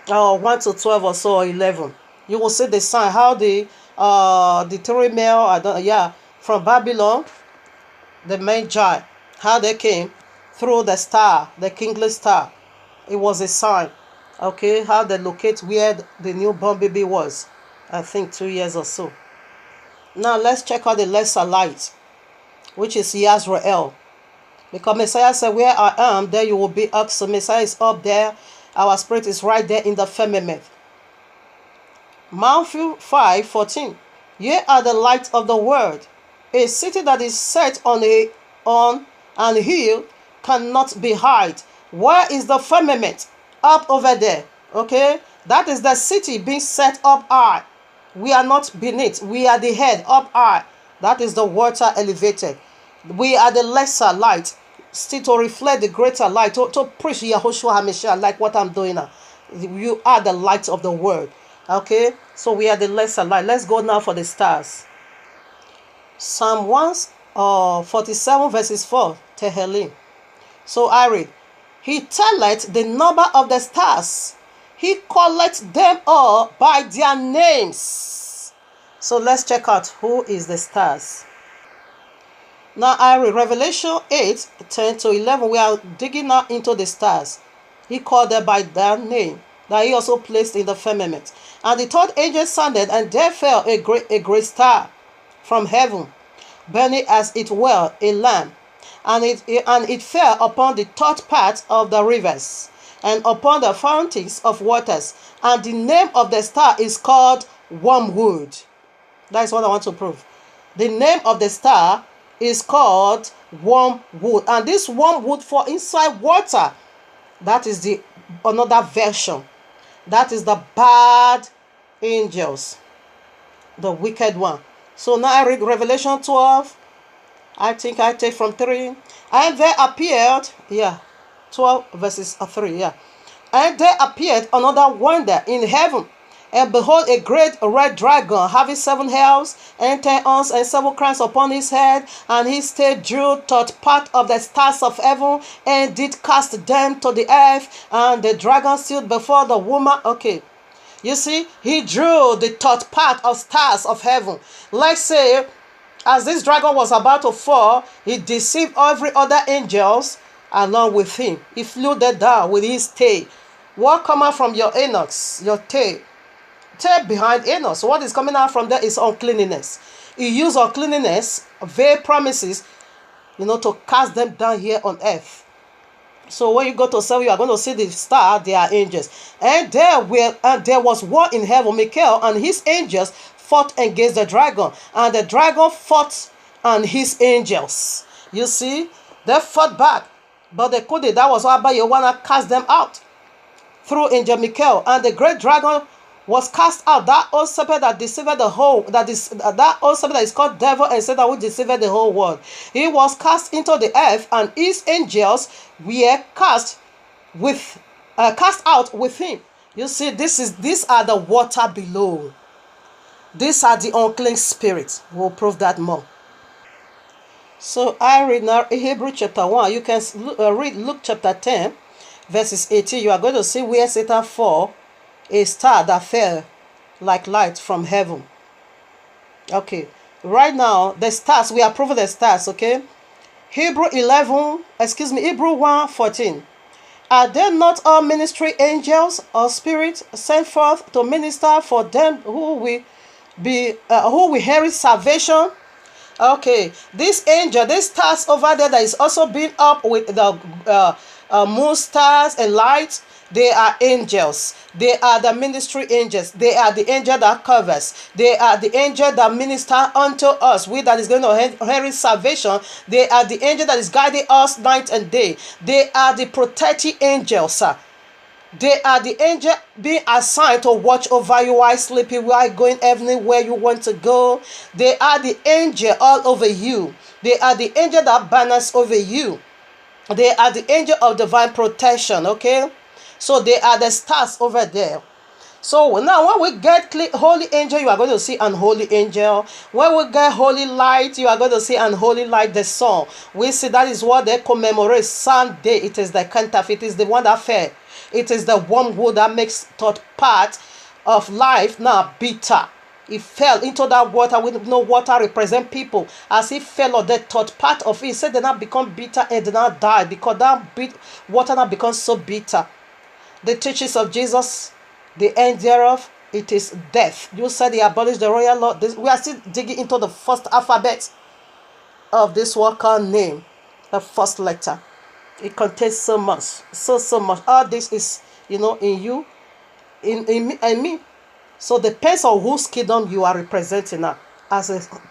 1 to 12 or so, or 11. You will see the sign, how the 3 male, from Babylon, the Magi, how they came through the star, the kingly star. It was a sign. Okay, how they locate where the newborn baby was. I think 2 years or so. Now let's check out the lesser light. which is Yazrael. Because Messiah said, where I am, there you will be up. So Messiah is up there. Our spirit is right there in the firmament. Matthew 5:14. Ye are the light of the world. A city that is set on an hill cannot be hid. Where is the firmament? Up over there. Okay? That is the city being set up high. We are not beneath. We are the head up high. That is the water elevated. We are the lesser light, still to reflect the greater light, to preach Yahushua HaMashiach, like what I'm doing now. You are the light of the world. Okay, so we are the lesser light. Let's go now for the stars. Psalm 147 verses 4, Tehillim. So I read, He telleth the number of the stars. He calleth them all by their names. So let's check out who is the stars. Now I read Revelation 8:10-11. We are digging now into the stars. He called them by their name, that he also placed in the firmament. And the third angel sounded, and there fell a great star from heaven, burning as it were a lamp. And it fell upon the third part of the rivers, and upon the fountains of waters. And the name of the star is called Wormwood. That is what I want to prove. The name of the star is called Wormwood. And this wormwood fall inside water. That is the another version. That is the bad angels, the wicked one. So now I read Revelation 12. I think I take from 3. And there appeared, 12 verses 3, And there appeared another wonder in heaven. And behold, a great red dragon, having 7 heads, and 10 horns, and 7 crowns upon his head. And he stayed drew third part of the stars of heaven, and did cast them to the earth. And the dragon stood before the woman. Okay, you see, he drew the third part of stars of heaven. Let's say, as this dragon was about to fall, he deceived every other angels along with him. He flew them down with his tail. What come out from your anus? Your tail. Tail behind anus. So what is coming out from there is uncleanness. He used uncleanness, veil promises, to cast them down here on earth. So when you go to seven, you are going to see the star. They are angels, and there was war in heaven. Michael and his angels fought against the dragon, and the dragon fought and his angels. You see, they fought back, but they couldn't. That was why Yahuwah cast them out through angel Michael, and the great dragon was cast out. That old serpent that deceived the whole, that old serpent that is called devil and Satan, who deceived the whole world. He was cast into the earth, and his angels were cast out with him. You see, these are the water below. These are the unclean spirits. We'll prove that more. So I read now Hebrew chapter 1. You can read Luke chapter 10, verses 18. You are going to see where Satan fell, a star that fell like light from heaven. Okay, right now the stars, we are proving the stars. Okay, Hebrew 1:14. Are there not all ministry angels or spirits sent forth to minister for them who will inherit salvation? Okay, this angel, this stars over there that is also being up with the moon stars and lights, they are angels. They are the ministry angels. They are the angel that covers. They are the angel that minister unto us. We that is going to inherit salvation. They are the angel that is guiding us night and day. They are the protecting angels. They are the angel being assigned to watch over you while sleeping, while going everywhere you want to go. They are the angel all over you. They are the angel that banners over you. They are the angel of divine protection. Okay, so they are the stars over there. So now when we get holy angel, you are going to see unholy angel. When we get holy light, you are going to see unholy light, the sun. We see that is what they commemorate Sunday. It is the counterfeit. It is the one that fell. It is the wormwood that makes third part of life now bitter. It fell into that water with no water represent people. As it fell on the third part of it, it said they now become bitter and they now die because that water now becomes so bitter. The teachings of Jesus, the end thereof, it is death. You said they abolished the royal law. We are still digging into the first alphabet. of this word called name, the first letter. It contains so much, so much. All this is, in you, in me, and me. So depends on whose kingdom you are representing now.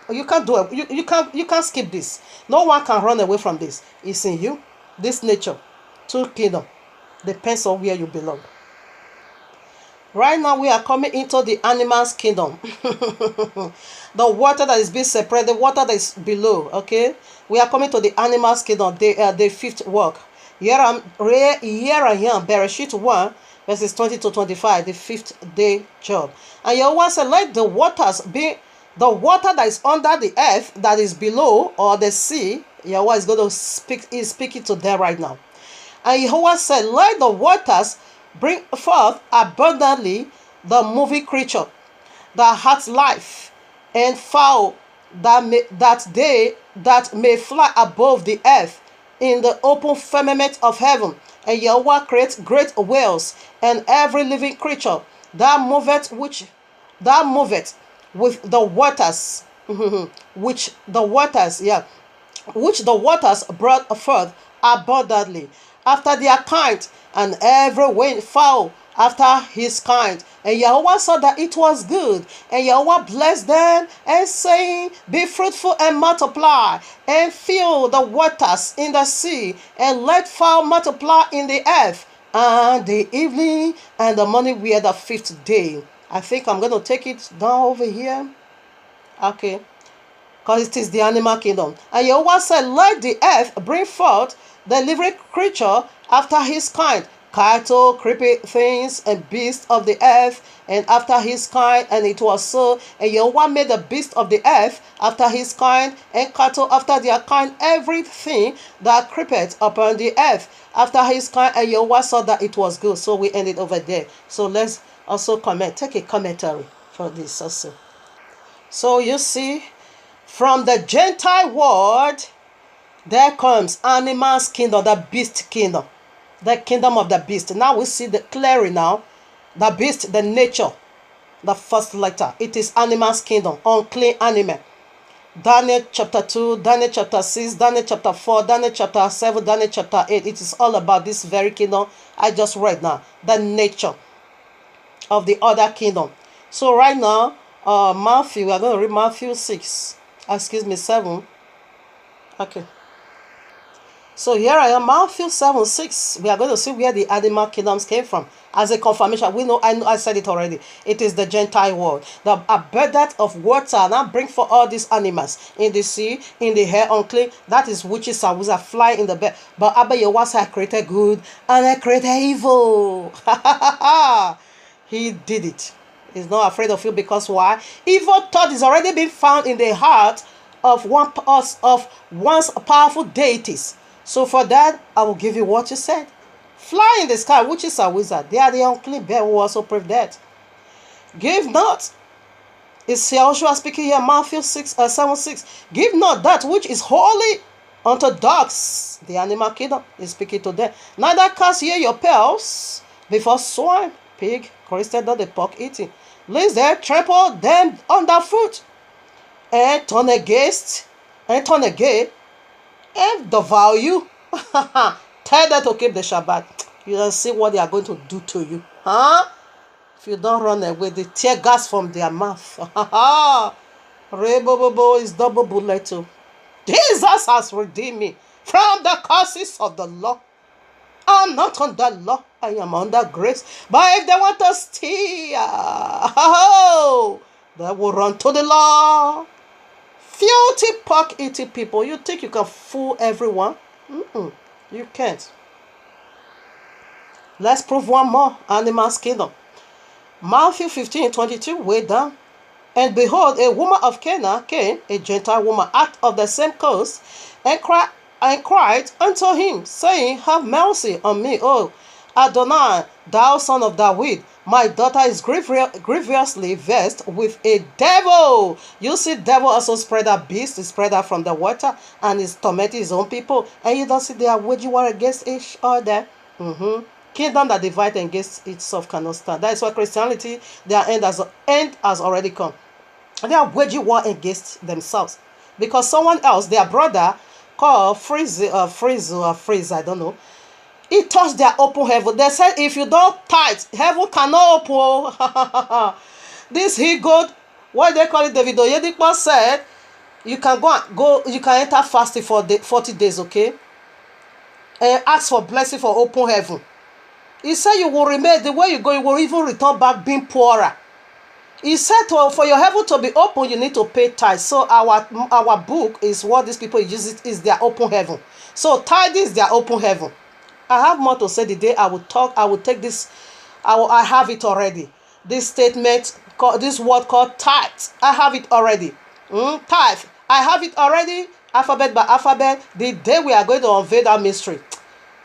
You can't do it. You can't skip this. No one can run away from this. It's in you. This nature, two kingdom, depends on where you belong. Right now we are coming into the animals kingdom. The water that is being separated, the water that is below. Okay, we are coming to the animals kingdom. The fifth work. Here I am. Bereshit 1 verses 20 to 25. The fifth day job. And Yahuwah said, let the waters be the water that is under the earth, that is below, or the sea. Yahuwah is going to speak. He's speaking to them right now. And Yahuwah said, let the waters bring forth abundantly the moving creature that has life, and fowl that may fly above the earth in the open firmament of heaven. And Yahuwah creates great whales and every living creature that moveth with the waters, which the waters brought forth abundantly after their kind, and every winged fowl after his kind. And Yahuwah saw that it was good. And Yahuwah blessed them, and saying, be fruitful and multiply, and fill the waters in the sea, and let fowl multiply in the earth. And the evening and the morning were the fifth day. I think I'm going to take it down over here. Okay. Because it is the animal kingdom. And Yahuwah said, let the earth bring forth the living creature after his kind, cattle, creeping things, and beasts of the earth, and after his kind. And it was so. And Yahuwah made the beast of the earth after his kind, and cattle after their kind, everything that creepeth upon the earth after his kind. And Yahuwah saw that it was good. So we ended over there. So let's also take a commentary for this also. So you see, from the Gentile world, there comes animals kingdom, the beast kingdom, the kingdom of the beast. Now we see the clearly now, the beast, the nature, the first letter. It is animals kingdom, unclean animal. Daniel chapter 2, Daniel chapter 6, Daniel chapter 4, Daniel chapter 7, Daniel chapter 8. It is all about this very kingdom I just read now, the nature of the other kingdom. So right now, Matthew, we are going to read Matthew 7. Okay. So here I am, Matthew 7:6. We are going to see where the animal kingdoms came from. As a confirmation, I said it already. It is the Gentile world. The abundance of water now bring for all these animals in the sea, in the air, unclean. That is witches and wizards fly in the bed. But Abba Yahuwah created good and I created evil. He did it. He's not afraid of you because why? Evil thought is already been found in the heart of one's powerful deities. So for that, I will give you what you said. Fly in the sky, witches are wizards. They are the unclean bear who also prove that. Give not. It's Yahushua speaking here, Matthew 7:6. Give not that which is holy unto dogs. The animal kingdom is speaking to them. Neither cast ye your pearls before swine, pig, Christian, not the pork eating. Lest they trample them underfoot, and turn against, and devour you. Tell them to keep the Shabbat. You don't see what they are going to do to you. If you don't run away, they tear gas from their mouth. Rebobobo is double bullet too. Jesus has redeemed me from the curses of the law. I'm not under law. I am under grace. But if they want to steal, they will run to the law. Filthy pork eating people. You think you can fool everyone? You can't. Let's prove one more. Animals kingdom. Matthew 15:22, way down. And behold, a woman of Canaan came, a Gentile woman, out of the same coast, and cried unto him, saying, have mercy on me, O Adonai, thou son of David. My daughter is grievously vexed with a devil. You see, devil also spread a beast, he spread out from the water, and is tormenting his own people. And you don't see they are waging war against each other. Kingdom that divide against itself cannot stand. That is why Christianity, their end has already come. They are waging war against themselves. because someone else, their brother, called Freeze, I don't know, he touched their open heaven. They said, if you don't tithe, heaven cannot open. This he God, what they call it, David Oyedepo said, you can you can enter fasting for 40 days, okay? And ask for blessing for open heaven. He said you will remain, the way you go, you will even return back being poorer. He said for your heaven to be open, you need to pay tithe. So our book is what these people use, it is their open heaven. So tithe is their open heaven. I have more to say the day I will take this, I have it already. This statement, this word called tithe, I have it already. Tithe, I have it already, alphabet by alphabet. The day we are going to unveil that mystery,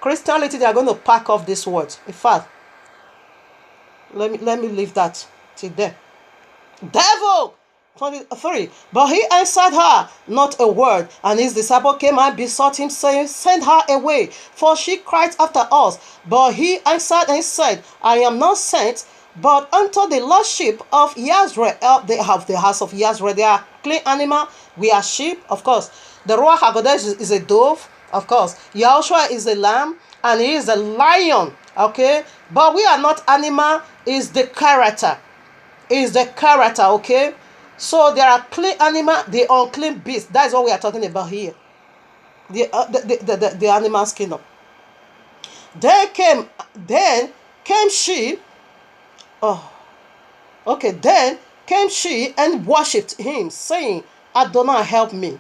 Christianity, they are going to pack off this word. In fact, let me leave that till then. Devil 23. But he answered her not a word, and his disciple came and besought him, saying, send her away, for she cried after us. But he answered and said, I am not sent but unto the lost sheep of Yazrael. They have the house of Yazrael. They are clean animal. We are sheep, of course. The Ruach HaKodesh is a dove, of course. Yahushua is a lamb, and he is a lion, okay? But we are not animal, is the character. Is the character, okay? So there are clean animal, the unclean beast. That is what we are talking about here. The animal's kingdom. Then came she. Oh, okay. Then came she and worshipped him, saying, Adonai, help me.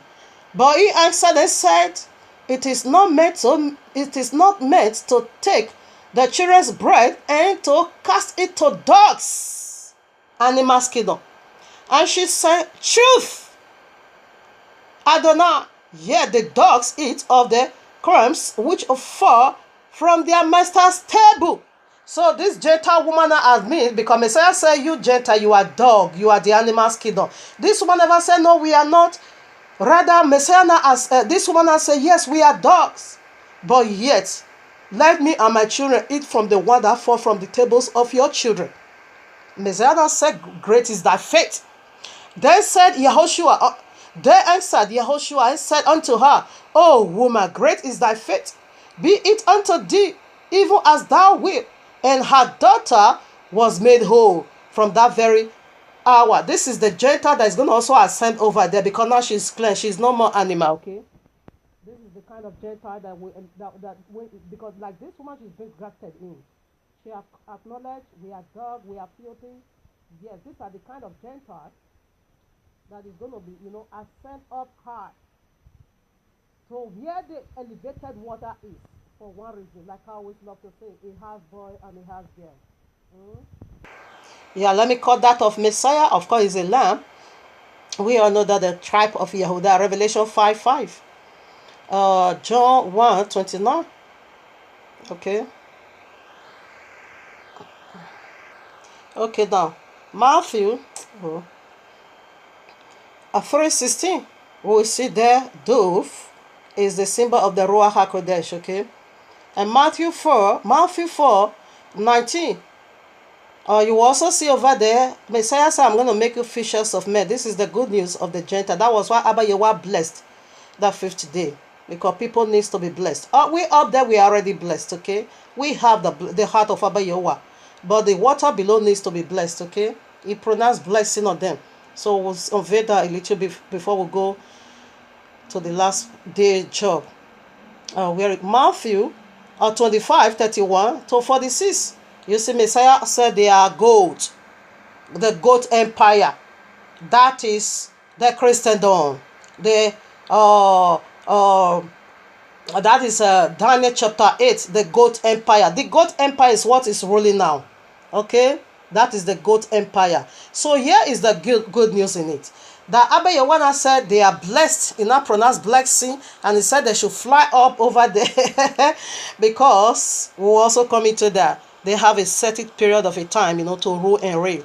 But he answered and said, it is not meant to take the children's bread and to cast it to dogs. Animal's kingdom. And she said, truth, Adonai, yet the dogs eat of the crumbs which fall from their master's table. So this Gentile woman has me, because Messiah said, you Gentile, you are dog, you are the animal's kingdom. This woman never said, no, we are not. Rather, Messiah this woman has said, yes, we are dogs. But yet, let me and my children eat from the one that fall from the tables of your children. Messiah said, great is thy faith. Then said Yahushua, they answered Yahushua and said unto her, O woman, great is thy faith. Be it unto thee, even as thou wilt. And her daughter was made whole from that very hour. This is the Gentile that is going to also ascend over there, because now she's clean. She's no more animal, okay? This is the kind of Gentile because like this woman, she's been grafted in. She have acknowledged we are dog, we are filthy. Yes, these are the kind of Gentile that is going to be, ascend up high. So where the elevated water is, for one reason, like I always love to say, it has boy and it has girl. Yeah, let me call that of Messiah. Of course, is a lamb. We all know that the tribe of Yehuda, Revelation 5:5. John 1:29. Okay. Okay, now, Matthew 3:16. We see there, dove is the symbol of the Ruach HaKodesh, okay? And Matthew 4:19. You also see over there, Messiah said, I'm going to make you fishers of men. This is the good news of the Gentile. That was why Abba Yehuah blessed that 50th day, because people needs to be blessed. We up there, we are already blessed, okay? We have the heart of Abba Yehuah, but the water below needs to be blessed, okay? He pronounced blessing on them. So we'll unveil that a little bit before we go to the last day job. Where Matthew 25:31-46. You see, Messiah said they are goat, the goat empire. That is the Christendom. That is Daniel chapter 8, the goat empire. The goat empire is what is ruling now. Okay, that is the goat empire. So here is the good news in it. That Abba Yehuah said they are blessed, he now pronounced blessing, and he said they should fly up over there because we'll also come into that. They have a certain period of a time, to rule and reign.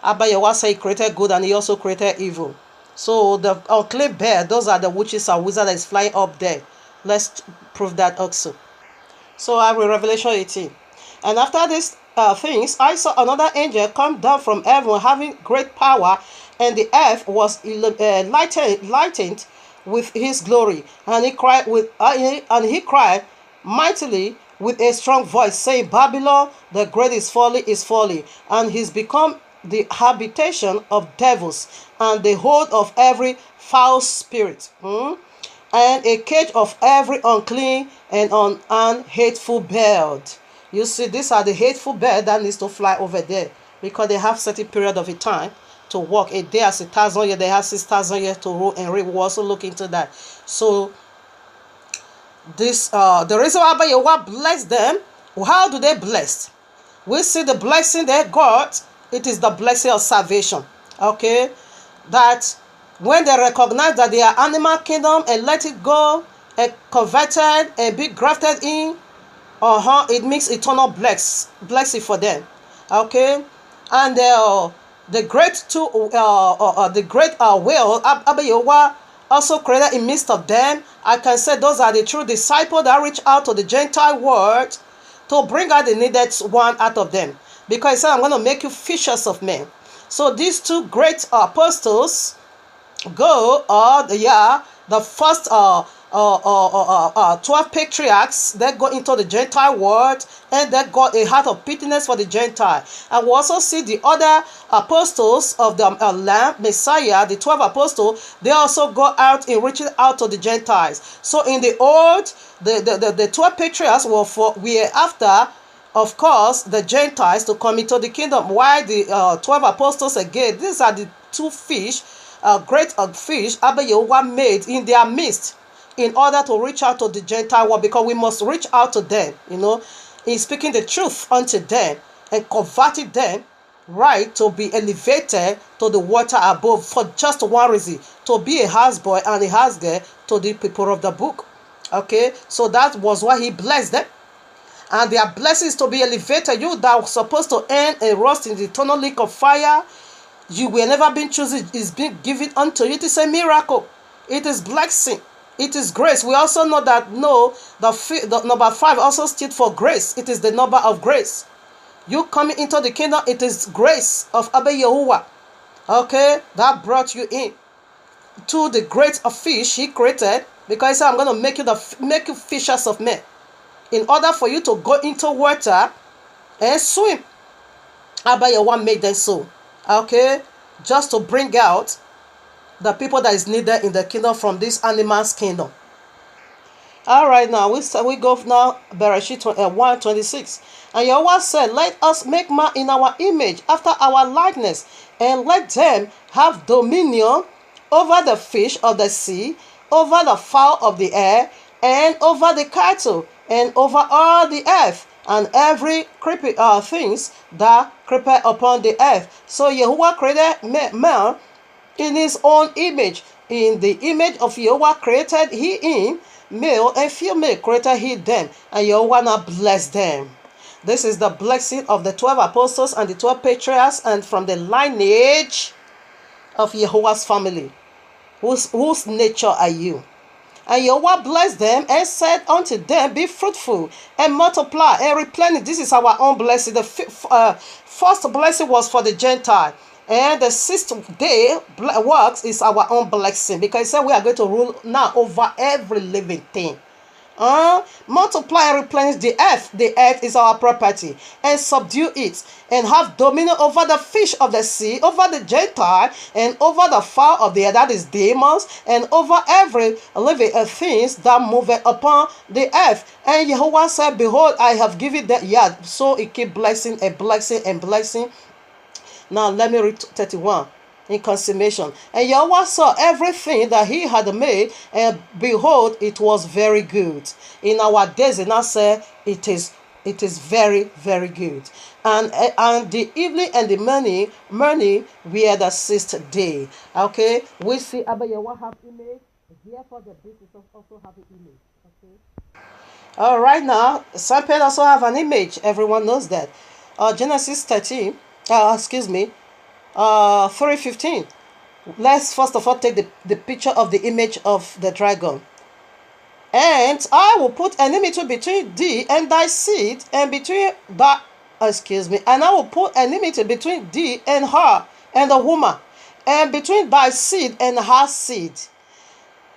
Abba Yehuah said he created good and he also created evil. So the unclean bear, those are the witches and wizards that is flying up there. Let's prove that also. So I will Revelation 18. And after this, things, I saw another angel come down from heaven, having great power, and the earth was lightened with his glory. And he cried mightily with a strong voice, saying, Babylon the great is fallen, and he's become the habitation of devils, and the hold of every foul spirit, and a cage of every unclean and hateful bird. You see, these are the hateful bird that needs to fly over there, because they have certain period of a time to walk. A day as 1,000 years, they have 6,000 years to rule and reign. We'll also look into that. So this the reason why Yahuwah bless them. How do they bless? We see the blessing they got. It is the blessing of salvation. Okay, that when they recognize that they are animal kingdom and let it go and converted and be grafted in, it makes eternal blessing for them. Okay, and the great will Abba Yahuwah also created in midst of them. I can say those are the true disciples that reach out to the Gentile world to bring out the needed one out of them. Because he said, I'm going to make you fishers of men. So these two great apostles go, the first 12 patriarchs that go into the Gentile world, and that got a heart of pitiness for the Gentile. And we also see the other apostles of the Lamb, Messiah, the 12 apostles, they also go out in reaching out to the Gentiles. So in the old, the 12 patriarchs were after, of course, the Gentiles to come into the kingdom. Why the 12 apostles again? These are the two great fish Abba Yahuwah made in their midst, in order to reach out to the Gentile world, because we must reach out to them, in speaking the truth unto them and converting them, right, to be elevated to the water above for just one reason, to be a houseboy and a housegirl to the people of the book. Okay, so that was why he blessed them. And their blessings to be elevated. You that was supposed to end and rust in the eternal lake of fire, you will never been chosen, is being given unto you. It is a miracle. It is blessing. It is grace. We also know that the number 5 also stood for grace. It is the number of grace. You coming into the kingdom, it is grace of Abba Yahuwah. Okay, that brought you in to the great fish he created, because he said, I'm going to make you fishers of men. In order for you to go into water and swim, Abba Yahuwah made them so. Okay, just to bring out the people that is needed in the kingdom from this animal's kingdom. All right, now we go now, Bereshit 1:26. And Yahuwah said, let us make man in our image, after our likeness, and let them have dominion over the fish of the sea, over the fowl of the air, and over the cattle, and over all the earth, and every creeping things that creep upon the earth. So Yahuwah created man in his own image. In the image of Yahuwah created he him, male and female created he them, and Yahuwah now blessed them. This is the blessing of the 12 apostles and the 12 patriarchs, and from the lineage of Yahuwah's family. Whose nature are you? And Yahuwah blessed them and said unto them, be fruitful and multiply and replenish. This is our own blessing. The first blessing was for the Gentile. And the 6th day works is our own blessing, because he said we are going to rule now over every living thing. Multiply and replenish the earth. The earth is our property, and subdue it, and have dominion over the fish of the sea, over the Gentile, and over the fowl of the air, that is demons, and over every living things that move upon the earth. And Yahuwah said, behold, I have given that yard. So it keep blessing and blessing and blessing. Now let me read 31. In consummation. And Yahuwah saw everything that he had made, and behold, it was very good. In our days, and I say it is very, very good. And the evening and the morning were the 6th day. Okay, we see Abba Yahuwah have image, therefore the beast also have an image. Okay. All right, now serpent also have an image. Everyone knows that. Genesis 13. 3:15. Let's first of all take the picture of the image of the dragon. And I will put enmity between thee and thy seed, and between excuse me, and I will put enmity between thee and her, and the woman, and between thy seed and her seed.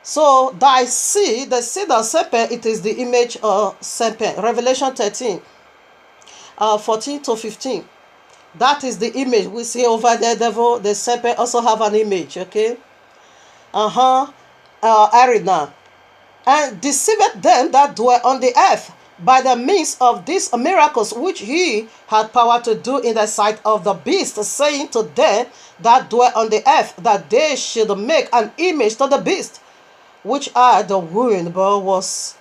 So thy seed, the seed of serpent, it is the image of serpent. Revelation 13, 14 to 15. That is the image we see over there. Devil, the serpent also have an image, okay? Arena. And deceiveth them that dwell on the earth by the means of these miracles which he had power to do in the sight of the beast, saying to them that dwell on the earth that they should make an image to the beast, which are the wound, but was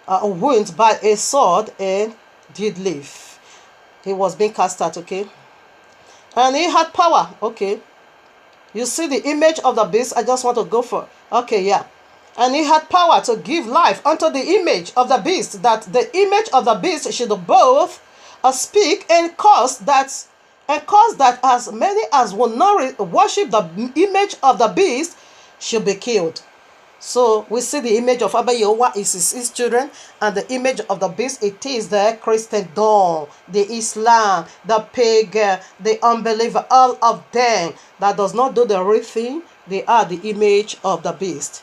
wound by a sword and did live. He was being cast out, okay? And he had power, okay? You see the image of the beast. I just want to go for, okay, yeah. And he had power to give life unto the image of the beast, that the image of the beast should both speak and cause that as many as will not worship the image of the beast should be killed. So we see the image of Abba Yahuwah is his children, and the image of the beast, it is the Christendom, the Islam, the pagan, the unbeliever, all of them that does not do the right thing, they are the image of the beast.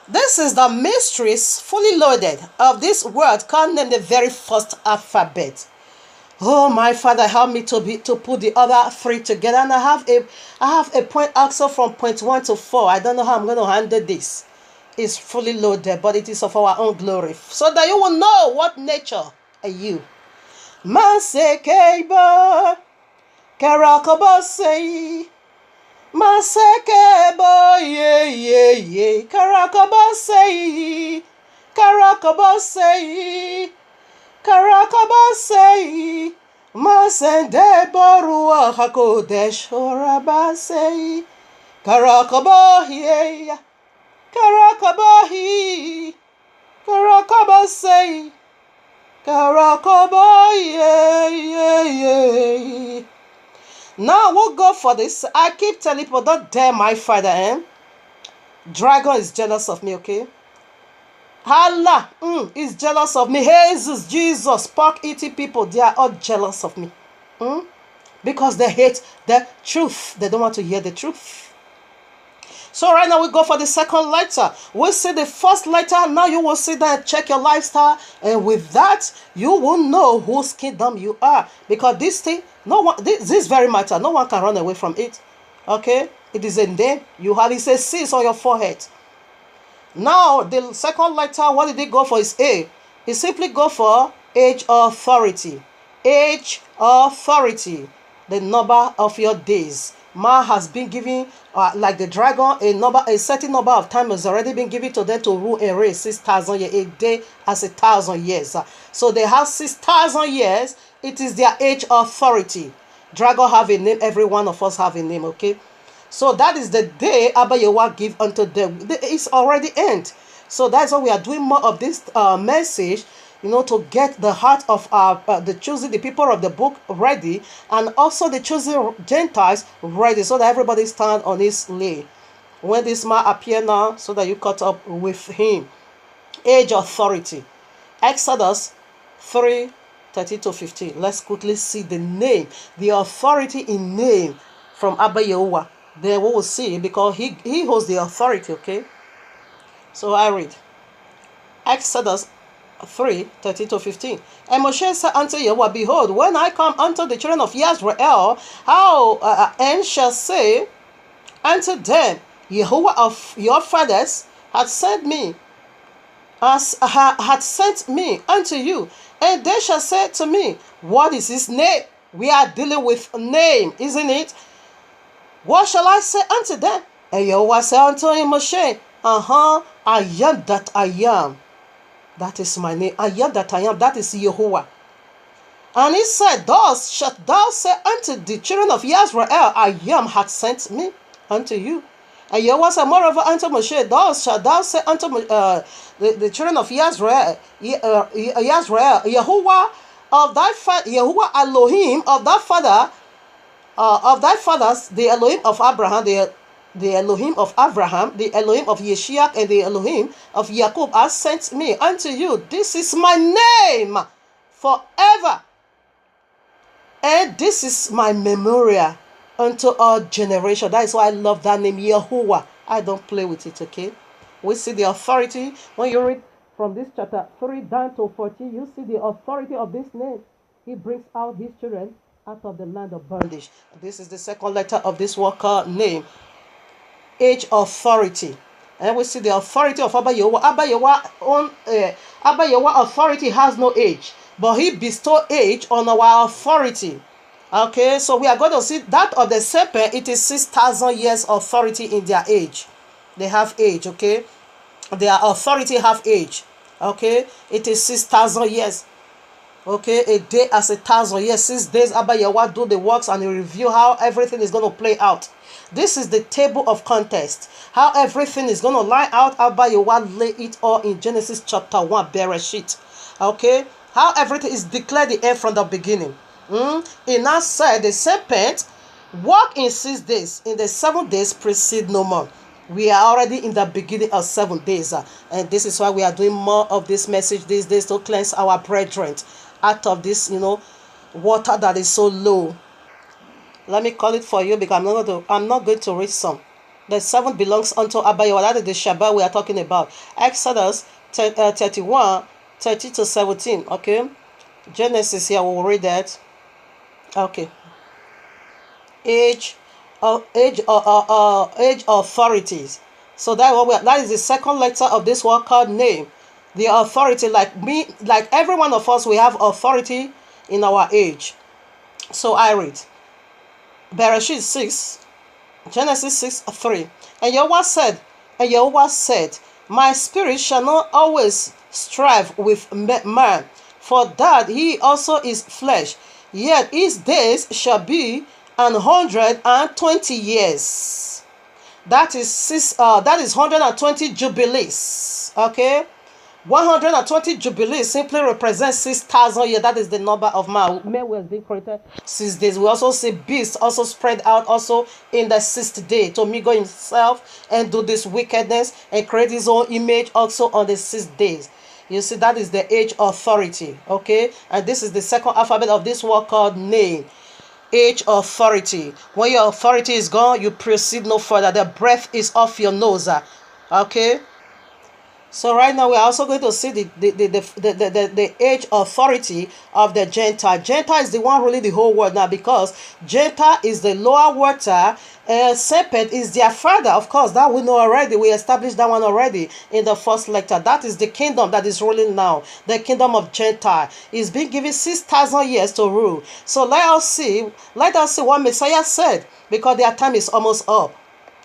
This is the mysteries fully loaded of this word come in the very first alphabet. Oh, my Father, help me to put the other three together. And I have a point also from point 1 to 4. I don't know how I'm going to handle this. It's fully loaded, but it is of our own glory, so that you will know what nature are you. Masekeba karakabasei. Masekeba ye karakabasei. Karakabasei. Karakabasei, Masende Barua Hakodesh Orabasei, Karakabahi, Karakabahi, Karakabasei, Karakabahi. Now we'll go for this. I keep telling people, don't dare my Father, Dragon is jealous of me, okay? Allah is jealous of me. Jesus, pork eating people, they are all jealous of me. Because they hate the truth. They don't want to hear the truth. So right now we go for the second letter. We see the first letter. Now you will sit there and check your lifestyle. And with that, you will know whose kingdom you are. Because this thing, this very matter, no one can run away from it. Okay? It is a name you have. It says C on your forehead. Now, the second letter, what did it go for? Is A. It simply go for age authority. Age authority. The number of your days. Man has been given, like the dragon, a certain number of time has already been given to them to rule a race. 6,000 years. A day as 1,000 years. So they have 6,000 years. It is their age authority. Dragon have a name. Every one of us have a name, okay? So that is the day Abba Yahuwah give unto them. It's already end. So that's why we are doing more of this message, to get the heart of the choosing, the people of the book ready, and also the choosing Gentiles ready, so that everybody stand on his lane. When this man appear now, so that you caught up with him. Age authority. Exodus 3:13-15. Let's quickly see the name, the authority in name from Abba Yahuwah. Then we will see, because he holds the authority, okay? So I read. Exodus 3:13-15. And Moshe said unto Yahuwah, behold, when I come unto the children of Israel, and shall say unto them, Yahuwah of your fathers had sent me unto you. And they shall say to me, what is his name? We are dealing with a name, isn't it? What shall I say unto them? And Yahuwah said unto him, Moshe, I am that I am. That is my name. I am that I am. That is Yahuwah. And he said, thus shalt thou say unto the children of Israel, I am hath sent me unto you. And Yahuwah said, moreover unto Moshe, thus shalt thou say unto the children of Israel, Yahuwah of thy father, Yahuwah Elohim of thy father, of thy fathers, the Elohim of Abraham, the Elohim of Abraham, the Elohim of Yeshua, and the Elohim of Jacob has sent me unto you. This is my name forever And this is my memorial unto all generation. That is why I love that name, Yahuwah. I don't play with it, okay? We see the authority. When you read from this chapter 3 down to 14, you see the authority of this name. He brings out his children out of the land of bondage. This is the second letter of this worker name, age authority. And we see the authority of Abba Yehovah. Abba Yehovah authority has no age, but he bestow age on our authority. Okay, so we are going to see that of the serpent. It is 6,000 years authority in their age. They have age, okay? Their authority have age. Okay, it is 6,000 years. Okay, a day as 1,000 years. 6 days Abba Yahweh do the works and he review how everything is going to play out. This is the table of contest. How everything is going to line out. Abba Yahweh lay it all in Genesis chapter 1, Bereshit. Okay, how everything is declared the end from the beginning. It now said the serpent walk in 6 days. In the 7 days proceed no more. We are already in the beginning of 7 days. And this is why we are doing more of this message these days to cleanse our brethren out of this, water that is so low. Let me call it for you because I'm not going to read some. The 7 belongs unto Abba Yahweh. That is the Shabbat we are talking about. Exodus 31, 30 to 17. Okay. Genesis here, we'll read that. Okay. Age authorities. So that is the second letter of this word called name. The authority, like me, like every one of us, we have authority in our age. So I read Bereshit 6, Genesis 6, 3. And Yahuwah said, my spirit shall not always strive with man, for that he also is flesh. Yet his days shall be 120 years. That is 120 jubilees. Okay, 120 jubilees simply represents 6,000 years. That is the number of man. Man was being created 6 days. We also see beasts also spread out also in the 6th day to mingle himself and do this wickedness and create his own image also on the 6 days. You see, that is the age authority. Okay, and this is the second alphabet of this word called name. Age authority. When your authority is gone, you proceed no further. The breath is off your nose. Okay. So right now we are also going to see the age authority of the Gentile. Gentile is the one ruling the whole world now, because Gentile is the lower water. Serpent is their father. Of course, that we know already. We established that one already in the first lecture. That is the kingdom that is ruling now. The kingdom of Gentile is being given 6,000 years to rule. So let us see what Messiah said, because their time is almost up.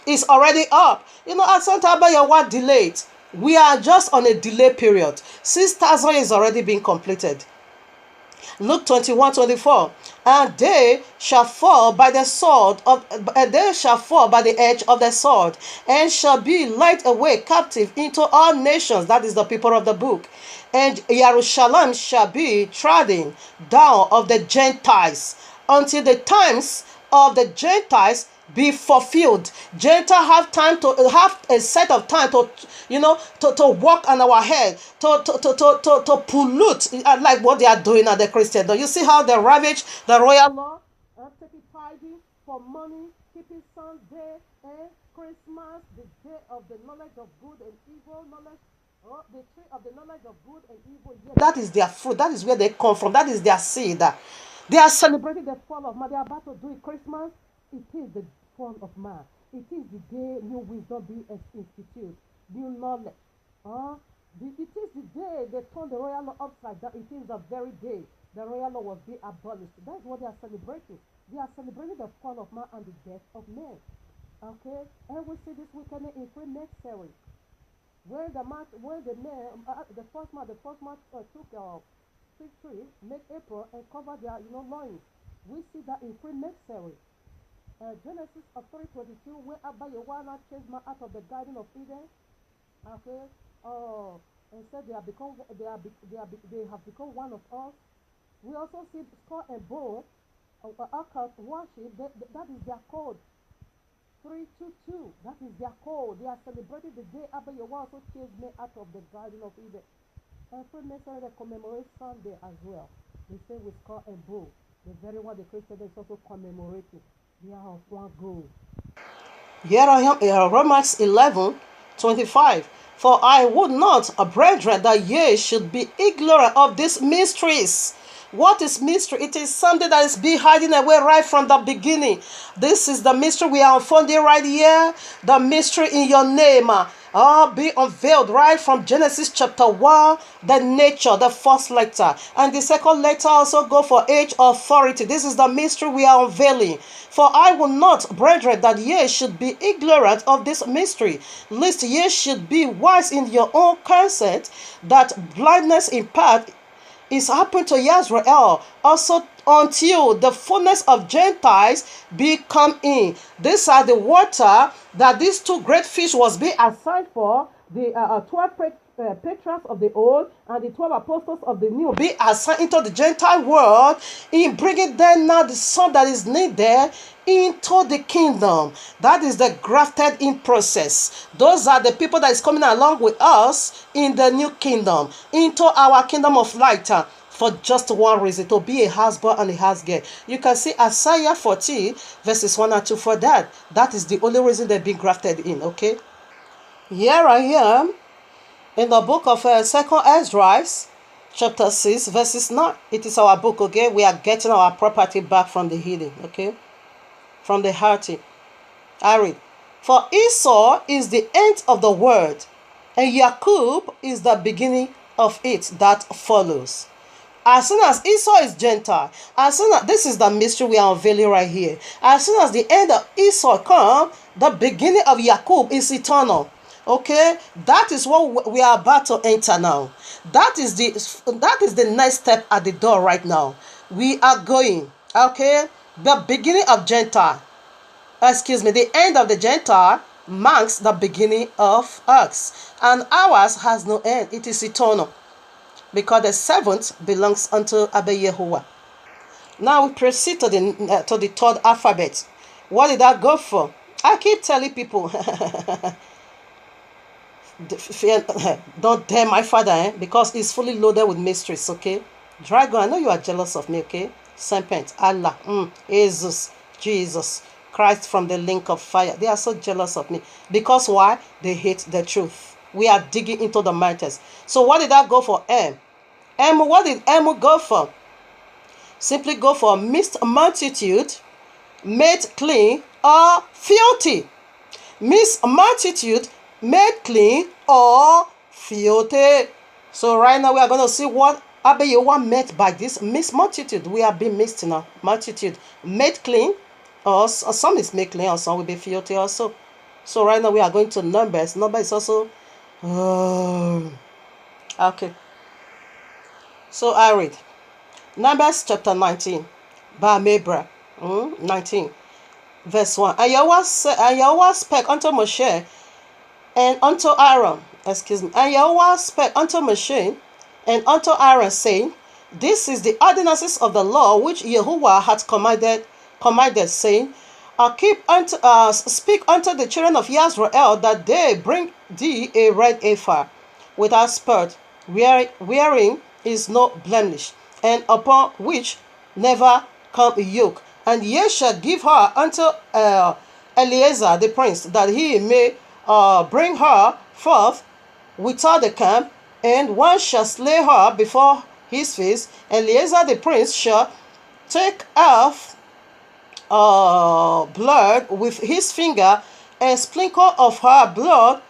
It's already up. At some time Yahweh delayed. We are just on a delay period. 6,000 is already being completed. Luke 21:24. And they shall fall by the sword and they shall fall by the edge of the sword, and shall be led away captive into all nations. That is the people of the book. And Jerusalem shall be trodden down of the Gentiles, until the times of the Gentiles be fulfilled. Gentiles have a set of time to work on our head, to pollute, like what they are doing at the Christian. You see how they ravage the royal law, taking tithing for money, keeping Sunday and Christmas, the day of the knowledge of good and evil, the tree of the knowledge of good and evil. Yes. That is their fruit. That is where they come from. That is their seed. They are celebrating the fall of man. They are about to do it. Christmas. It is the fall of man. It is the day new wisdom be instituted, new knowledge. It is the day they turn the royal law upside down. It is the very day the royal law was being abolished. That's what they are celebrating. They are celebrating the fall of man and the death of man. Okay, and we see this weekend in Freemasonry, where the first man took fig tree, make April and cover their loins. We see that in Freemasonry. Genesis of 3:22, where Abba Yahuwah chased man out of the Garden of Eden. Okay, and said they have become one of us. We also see skull and bone, occult worship. That is their code. 322. That is their code. They are celebrating the day Abba Yahuwah also chased men out of the Garden of Eden. And Freemasonry they commemorate Sunday as well. They say with skull and bone. The very one the Christian is also commemorating. They are of one goal. Here I am in Romans 11:25. For I would not, brethren, that ye should be ignorant of these mysteries. What is mystery? It is something that is being hiding away right from the beginning. This is the mystery we are unfolding right here. The mystery in your name. Be unveiled right from Genesis chapter 1, the nature, the first letter. And the second letter also go for age, authority. This is the mystery we are unveiling. For I will not, brethren, that ye should be ignorant of this mystery, lest ye should be wise in your own consent, that blindness in part is happened to Israel, also until the fullness of Gentiles be come in. These are the water that these two great fish was being assigned for, the 12 patriarchs of the old and the 12 apostles of the new, be assigned into the Gentile world in bringing them now the son that is needed into the kingdom. That is the grafted in process. Those are the people that is coming along with us in the new kingdom, into our kingdom of light, for just one reason, to be a husband and a housegirl. You can see Isaiah 40 verses 1 and 2 for that. That is the only reason they've been grafted in. Okay, here I am in the book of 2nd Esdras chapter 6 verses 9. It is our book. Okay, we are getting our property back from the heathen. Okay, from the hearty. I read, for Esau is the end of the word, and Jacob is the beginning of it that follows. As soon as Esau is Gentile, as soon as, this is the mystery we are unveiling right here. As soon as the end of Esau comes, the beginning of Jacob is eternal. Okay, that is what we are about to enter now. That is the next step at the door right now. We are going. Okay, the beginning of Gentile. The end of the Gentile marks the beginning of us, and ours has no end. It is eternal, because the seventh belongs unto Abba Yahuwah. Now we proceed to the third alphabet. What did that go for? I keep telling people, don't dare my father, because he's fully loaded with mysteries. Okay, Dragon, I know you are jealous of me. Okay, Serpent, Allah, Jesus, Jesus Christ from the link of fire. They are so jealous of me. Because why? They hate the truth. We are digging into the matters. So what did that go for? M. What did M go for? Simply go for mixed multitude, made clean or filthy. Mixed multitude, made clean or filthy. So right now we are going to see what Abba Yahuwah meant by this mixed multitude. We have been mixed now. Multitude, made clean, or some is made clean, or some will be filthy also. So right now we are going to Numbers. Number is also okay. So I read Numbers chapter 19, Bamebra 19, verse 1. And Yahuwah spake unto Moshe and unto Aaron. And Yahuwah spake unto Moshe and unto Aaron, saying, this is the ordinances of the law which Yahuwah hath commanded, saying, speak unto the children of Israel that they bring thee a red ephah without spot, wherein is no blemish, and upon which never come yoke. And ye shall give her unto Eleazar the prince, that he may bring her forth without the camp, and one shall slay her before his face. And Eleazar the prince shall take off blood with his finger, and sprinkle of her blood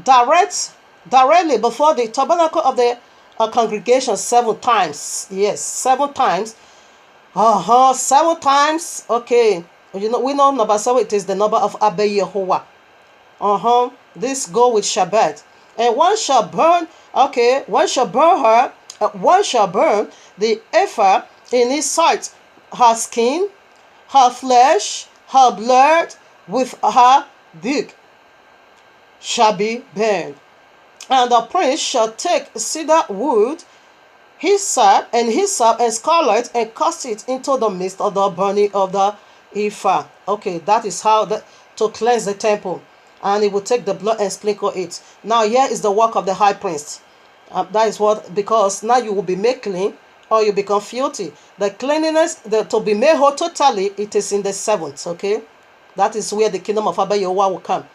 directly before the tabernacle of the congregation 7 times. Yes, 7 times. 7 times. Okay, we know number 7. It is the number of Abba Yahuwah. This go with Shabbat. And one shall burn. Okay, one shall burn her. One shall burn the ephah in his sight, her skin, her flesh, her blood, with her dick shall be burned. And the prince shall take cedar wood, hyssop and scarlet, and cast it into the midst of the burning of the ephah. Okay, that is how to cleanse the temple. And he will take the blood and sprinkle it. Now here is the work of the high priest. That is what, because now you will be made clean, or you become filthy. The cleanliness, to be made whole totally, it is in the seventh, okay? That is where the kingdom of Abba Yahuwah will come.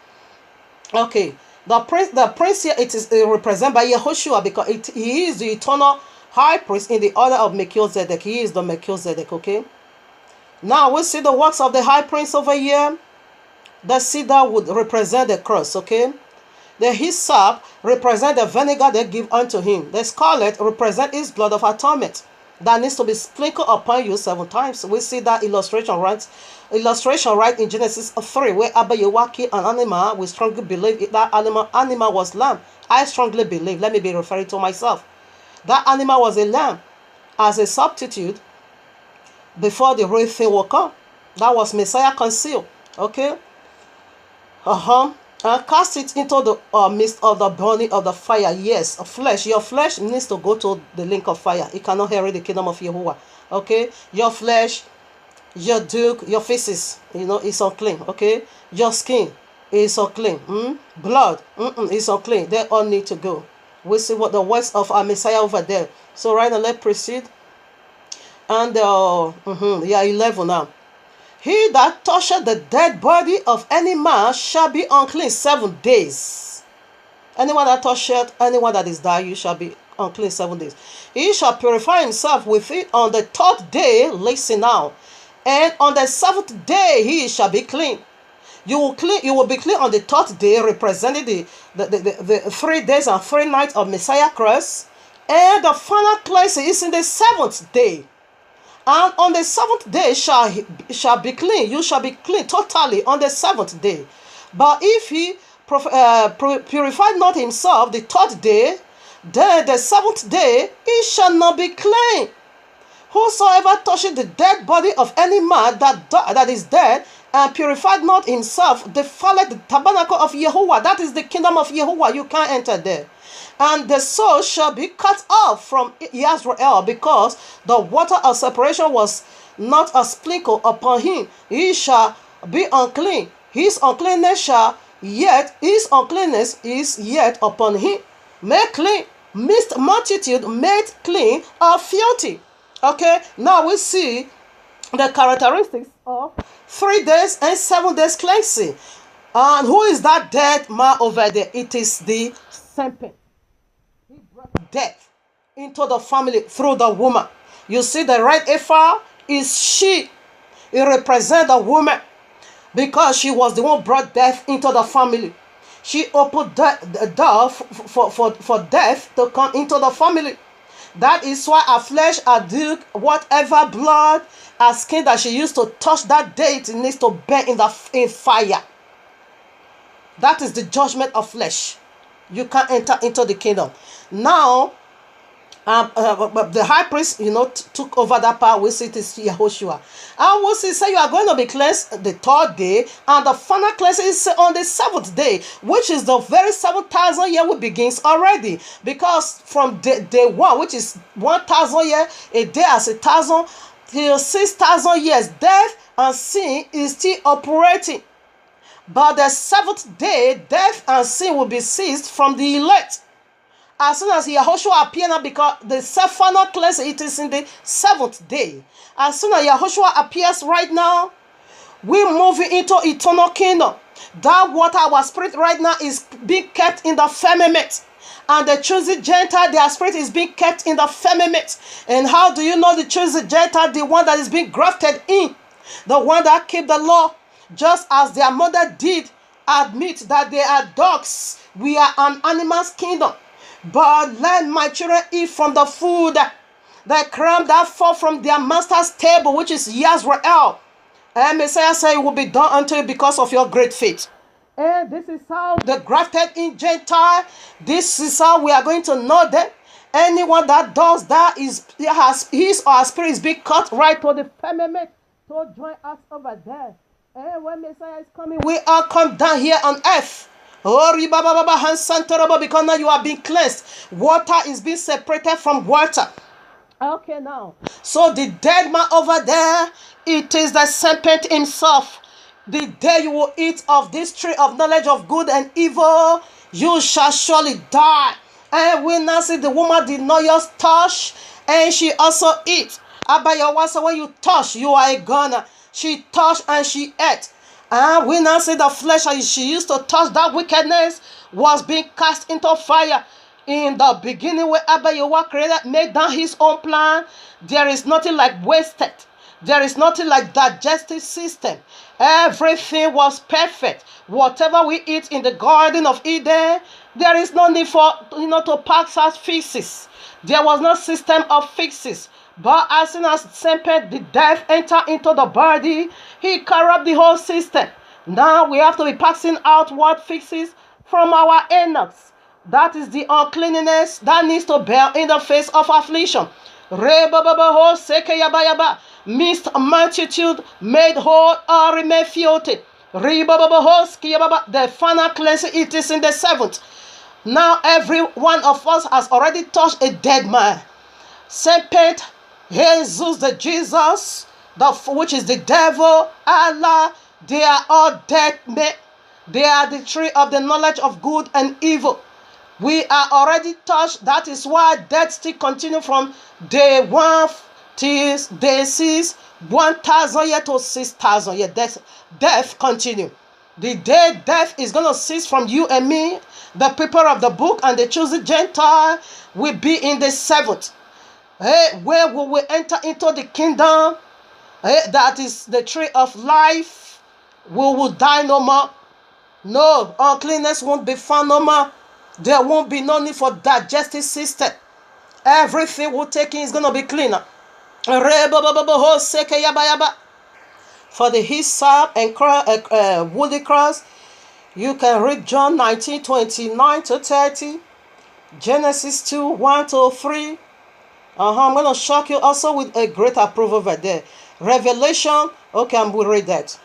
Okay, the prince here, it represented by Yehoshua, because he is the eternal high priest in the order of Melchizedek. He is the Melchizedek, okay? Now we see the works of the high priest over here. The cedar would represent the cross, okay? The hyssop represent the vinegar they give unto him. The scarlet represent his blood of atonement that needs to be sprinkled upon you 7 times. We see that illustration right in Genesis 3, where Abba Yahuwah killed an animal. We strongly believe that animal was lamb. I strongly believe, let me be referring to myself, that animal was a lamb as a substitute before the real thing will come. That was Messiah concealed, okay? And cast it into the midst of the burning of the fire. Yes, flesh. Your flesh needs to go to the link of fire. It cannot inherit the kingdom of Yahuwah. Okay? Your flesh, your duke, your faces, it's unclean. Okay? Your skin is unclean. Blood is unclean. They all need to go. We see what the words of our Messiah over there. So right now, let's proceed. And 11 now. He that toucheth the dead body of any man shall be unclean 7 days. Anyone that toucheth anyone that is dead, you shall be unclean 7 days. He shall purify himself with it on the 3rd day. Listen now. And on the 7th day he shall be clean. You will be clean on the 3rd day, representing the 3 days and 3 nights of Messiah cross. And the final cleansing is in the 7th day. And on the 7th day shall be clean. You shall be clean totally on the 7th day. But if he purified not himself the 3rd day, then the 7th day he shall not be clean. Whosoever touches the dead body of any man that is dead, and purified not himself, defileth the tabernacle of Yahuwah. That is the kingdom of Yahuwah. You can't enter there. And the soul shall be cut off from Israel, because the water of separation was not a sprinkle upon him. He shall be unclean. His uncleanness is yet upon him. Made clean, mixed multitude made clean or filthy. Okay, now we see the characteristics of 3 days and 7 days cleansing. And who is that dead man over there? It is the serpent. He brought death into the family through the woman. You see, the right ephah is she. It represents the woman, because she was the one who brought death into the family. She opened the door for death to come into the family. That is why her flesh, her duke, whatever blood, her skin that she used to touch that day, it needs to burn in fire. That is the judgment of flesh. You can't enter into the kingdom. Now, the high priest, took over that part. We see it is Yehoshua. And we see, you are going to be cleansed the 3rd day, and the final cleansing is on the 7th day, which is the very 7,000 year, which begins already. Because from day 1, which is 1,000 years, a day as 1,000, till 6,000 years, death and sin is still operating. But the 7th day, death and sin will be ceased from the elect. As soon as Yahushua appears now, because the final cleansing, it is in the 7th day. As soon as Yahushua appears right now, we move into eternal kingdom. That water, our spirit right now, is being kept in the firmament. And the chosen Gentile, their spirit is being kept in the firmament. And how do you know the chosen Gentile? The one that is being grafted in. The one that keep the law. Just as their mother did admit that they are dogs. We are an animal's kingdom. But let my children eat from the food, the crumb that fall from their master's table, which is Yisrael. And Messiah said, it will be done unto you because of your great faith. And this is how the grafted in Gentile, this is how we are going to know them. Anyone that does that has his or her spirit is being cut right to the firmament to join us over there. And when Messiah is coming, we all come down here on earth. Oh, because now you are being cleansed. Water is being separated from water. Okay, now. So the dead man over there, it is the serpent himself. The day you will eat of this tree of knowledge of good and evil, you shall surely die. And we now see the woman did not just touch and she also eat. Abba Yahuwah said, when you touch, you are a gunner. She touched and she ate. And we now see the flesh that she used to touch, that wickedness was being cast into fire. In the beginning, where Abba Yahuwah created, made down his own plan, there is nothing like wasted. There is nothing like digestive system. Everything was perfect. Whatever we eat in the Garden of Eden, there is no need for to pass out fixes. There was no system of fixes. But as soon as serpent, the death, enter into the body, he corrupt the whole system. Now we have to be passing out what fixes from our anus. That is the uncleanness that needs to bear in the face of affliction. Missed multitude made whole or remain filthy. The final cleansing, it is in the 7th. Now every one of us has already touched a dead man. Serpent, Jesus, the Jesus, which is the devil, Allah, they are all dead men. They are the tree of the knowledge of good and evil. We are already touched. That is why death still continue from day 1 till day 6, 1,000 years to 6,000 years. Death continue. The day death is going to cease from you and me, the people of the book and the chosen Gentile, will be in the 7th. Where we will enter into the kingdom, that is the tree of life. We will die no more. No, uncleanness won't be found no more. There won't be no need for digestive system. Everything we're taking is going to be cleaner. For the hyssop and woody cross, you can read John 19:29 to 30, Genesis 2:1 to 3. I'm going to shock you also with a great approval over there. Revelation, okay, I'm going to read that.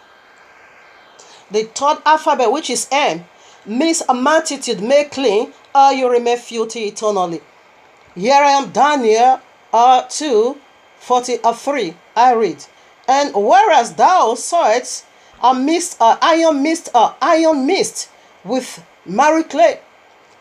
The third alphabet, which is M, means a multitude made clean, or you remain filthy eternally. Here I am, Daniel 2:43. I read, and whereas thou sawest a iron mist with miry clay,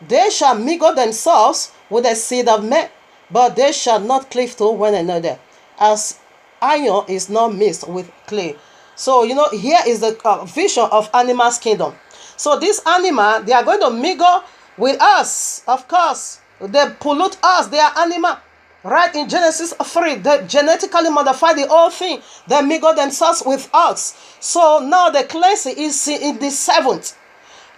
they shall mingle themselves with the seed of men, but they shall not cleave to one another, as iron is not mixed with clay. So, here is the vision of animal's kingdom. So this animal, they are going to mingle with us, of course. They pollute us, they are animal. Right in Genesis 3, they genetically modify the whole thing. They mingle themselves with us. So now the cleansing is in the 7th.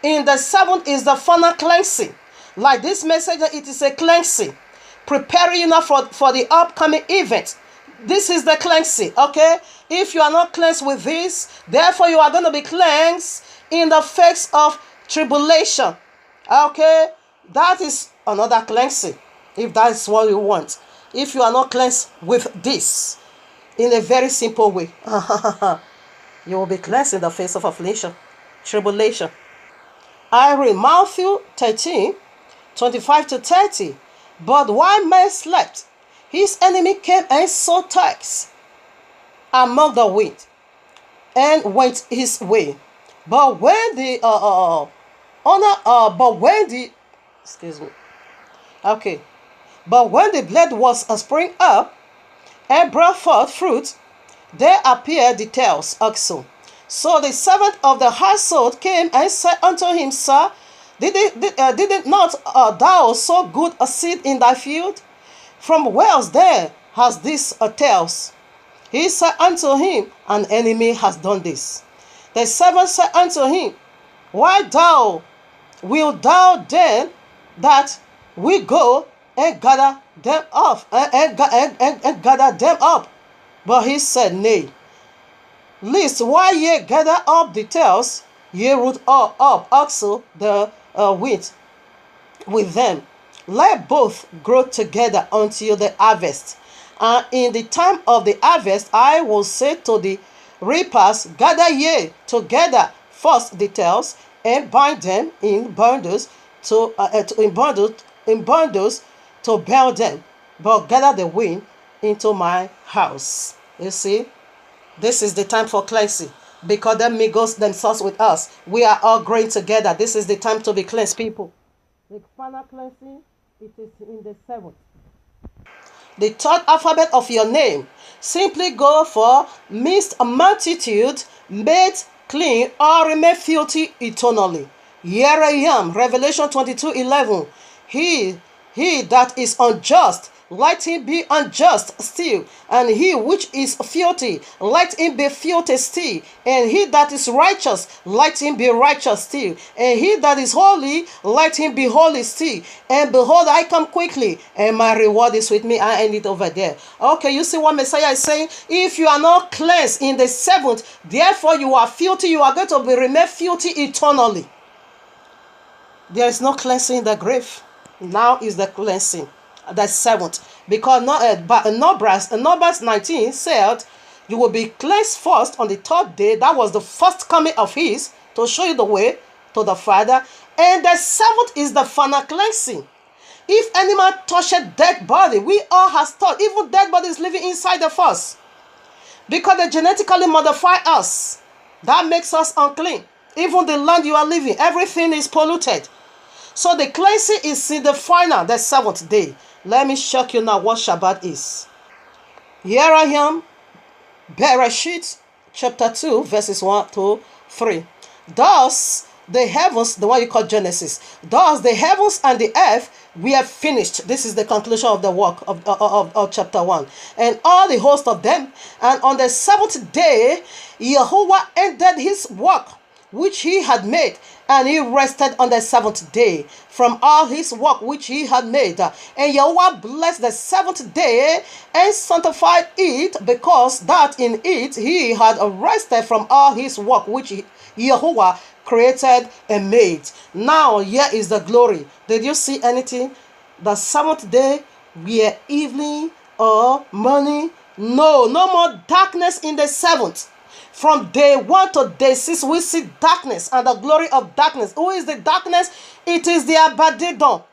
In the 7th is the final cleansing. Like this message, it is a cleansing. Preparing you now for the upcoming event. This is the cleansing, okay? If you are not cleansed with this, therefore you are going to be cleansed in the face of tribulation, okay? That is another cleansing, if that is what you want. If you are not cleansed with this, in a very simple way, you will be cleansed in the face of affliction, tribulation. I read Matthew 13:25 to 30. But while man slept, his enemy came and sowed tares among the wheat, and went his way. But when the But when the blade was spring up and brought forth fruit, there appeared the tares also. So the servant of the household came and said unto him, Sir, did it not thou sow good a seed in thy field? From whence then has this tares? He said unto him, An enemy has done this. The servant said unto him, Why wilt thou then that we go and gather them up and gather them up? But he said, Nay, lest while ye gather up the tares, ye root up also the wheat with them. Let both grow together until the harvest. And in the time of the harvest, I will say to the reapers, Gather ye together first the tares, and bind them in bundles to bear them, but gather the wheat into my house. You see, this is the time for cleansing, because them mingles themselves with us. We are all growing together. This is the time to be cleansed, people. The final cleansing, it is in the 7th. the third alphabet of your name. Simply go for mixed multitude, made clean, or remain filthy eternally. Here I am, Revelation 22:11. He that is unjust, let him be unjust still, and he which is filthy, let him be filthy still, and he that is righteous, let him be righteous still, and he that is holy, let him be holy still. And behold, I come quickly, and my reward is with me. I end it over there. Okay, you see what Messiah is saying? If you are not cleansed in the seventh, therefore you are filthy, you are going to remain filthy eternally. There is no cleansing in the grave. Now is the cleansing, the seventh. Because Numbers 19 said, you will be cleansed first on the third day. That was the first coming of his to show you the way to the Father. And the seventh is the final cleansing. If any man touch a dead body, we all have thought, even dead bodies living inside of us. Because they genetically modify us. That makes us unclean. Even the land you are living, everything is polluted. So the cleansing is in the final, the seventh day. Let me show you now what Shabbat is. Here I am, Bereshit chapter 2, verses 1 to 3. Thus the heavens, the one you call Genesis, thus the heavens and the earth were finished. This is the conclusion of the work of chapter 1. And all the host of them. And on the seventh day, Yahuwah ended his work which he had made, and he rested on the seventh day from all his work which he had made. And Yahuwah blessed the seventh day and sanctified it, because that in it he had rested from all his work which Yahuwah created and made. Now here is the glory. Did you see anything? The seventh day were evening or morning? No more darkness in the seventh. From day 1 to day 6, we see darkness and the glory of darkness. Who is the darkness? It is the Abadidon.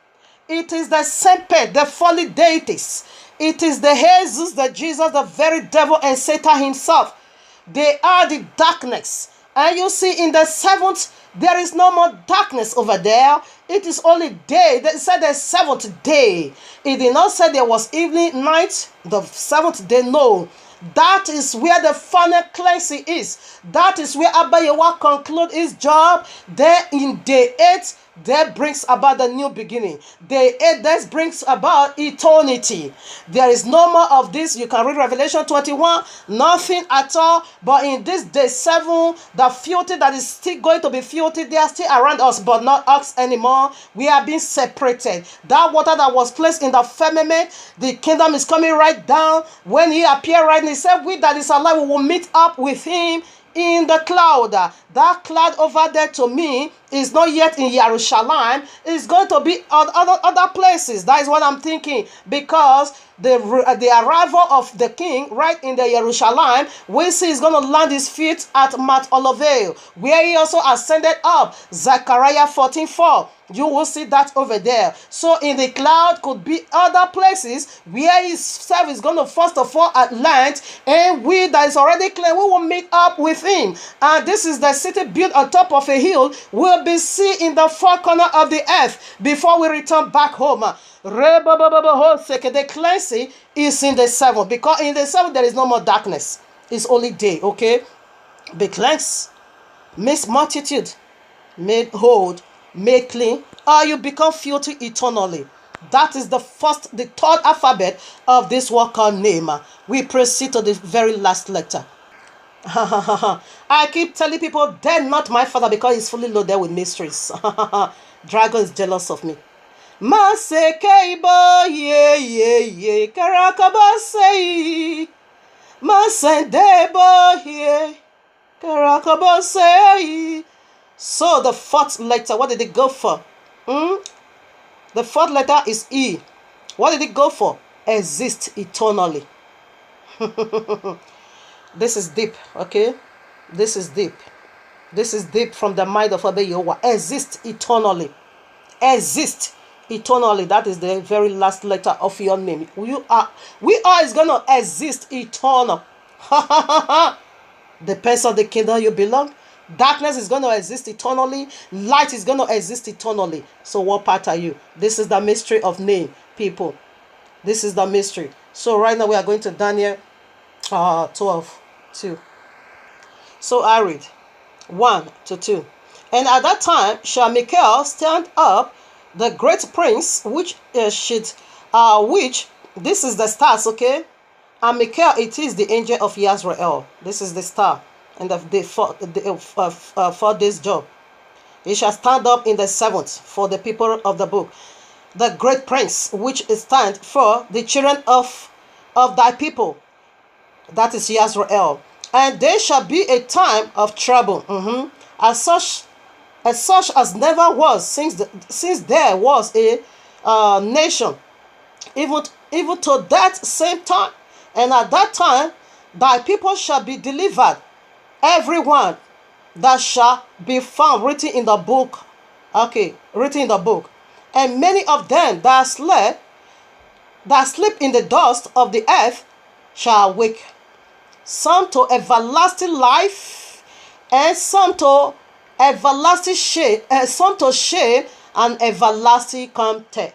It is the Semper, the folly deities. It is the Jesus, the Jesus, the very devil, and Satan himself. They are the darkness. And you see in the seventh, there is no more darkness over there. It is only day. They said the seventh day. It did not say there was evening, night, the seventh day. No. That is where the final cleansing is. That is where Abba Yahweh conclude his job. There in day 8, that brings about the new beginning. Day 8, that brings about eternity. There is no more of this. You can read Revelation 21. Nothing at all. But in this day 7, the filthy that is still going to be filthy, they are still around us, but not us anymore. We are being separated. That water that was placed in the firmament, the kingdom is coming right down. When he appeared right now, he said, we that is alive, we will meet up with him in the cloud. That cloud over there to me is not yet in Jerusalem. It's going to be on other places. That is what I'm thinking. Because the arrival of the king right in the Jerusalem, we see is going to land his feet at Mount Olivet, where he also ascended up. Zechariah 14:4. You will see that over there. So in the cloud could be other places where himself is going to first of all at land, and we that is already clear, we will meet up with him. And this is the city built on top of a hill, will be seen in the four corners of the earth before we return back home. The cleansing is in the seventh, because in the seventh there is no more darkness. It's only day. Okay, be cleansed, mixed multitude, made whole, made clean, or you become filthy eternally. That is the third alphabet of this word called name. We proceed to the very last letter. I keep telling people, they're not my father, because he's fully loaded with mysteries. Dragon is jealous of me. Masekeibo ye karakabasei. Masendebo ye karakabasei. So the fourth letter, what did it go for? The fourth letter is E. What did it go for? Exist eternally. This is deep, okay? This is deep. This is deep from the mind of Abba Yahweh. Exist eternally. Exist eternally. That is the very last letter of your name. We are is going to exist eternal. Depends on the kingdom you belong. Darkness is going to exist eternally. Light is going to exist eternally. So what part are you? This is the mystery of name, people. This is the mystery. So right now we are going to Daniel 12:2. So I read 1 to 2. And at that time shall Michael stand up, the great prince, which which this is the stars, okay? And Michael, it is the angel of Yisrael. This is the star, and for this job. He shall stand up in the seventh for the people of the book. The great prince, which stand for the children of thy people, that is Yisrael. And there shall be a time of trouble, as such as never was since there was a nation, even to that same time. And at that time thy people shall be delivered, everyone that shall be found written in the book. Okay, written in the book. And many of them that sleep in the dust of the earth shall awake, some to everlasting life, and some to everlasting shame, some to shame and everlasting contempt.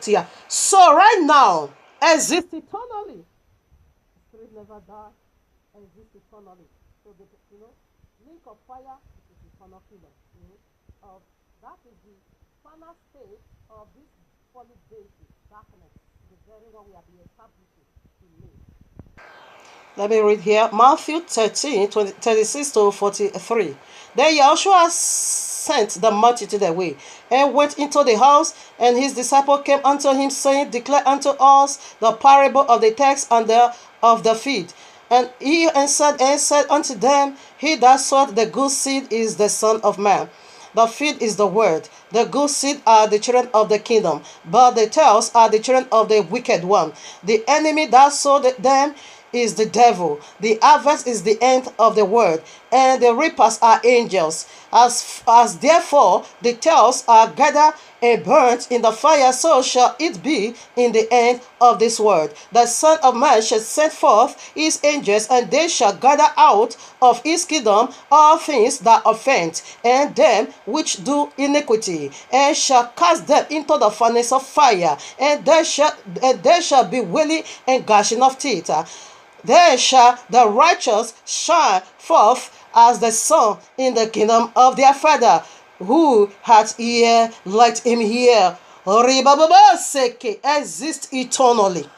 Yeah. So right now, exist eternally. Spirit never die. Exist eternally. So the link of fire is eternal kingdom. That is the final state of this fallen deity, darkness, the very one we have been establishing in me. Let me read here. Matthew 13:36-43. Then Yahushua sent the multitude away, and went into the house, and his disciples came unto him, saying, Declare unto us the parable of the tares and of the field. And he answered unto them, He that sowed the good seed is the Son of Man. The field is the word. The good seed are the children of the kingdom, but the tares are the children of the wicked one. The enemy that sowed them is the devil. The harvest is the end of the word, and the reapers are angels. As therefore the tares are gathered and burnt in the fire, so shall it be in the end of this world. The Son of Man shall send forth his angels, and they shall gather out of his kingdom all things that offend, and them which do iniquity, and shall cast them into the furnace of fire, and there shall be wailing and gnashing of teeth. Then shall the righteous shine forth as the sun in the kingdom of their Father. Who hath ear, let him hear. Exist eternally.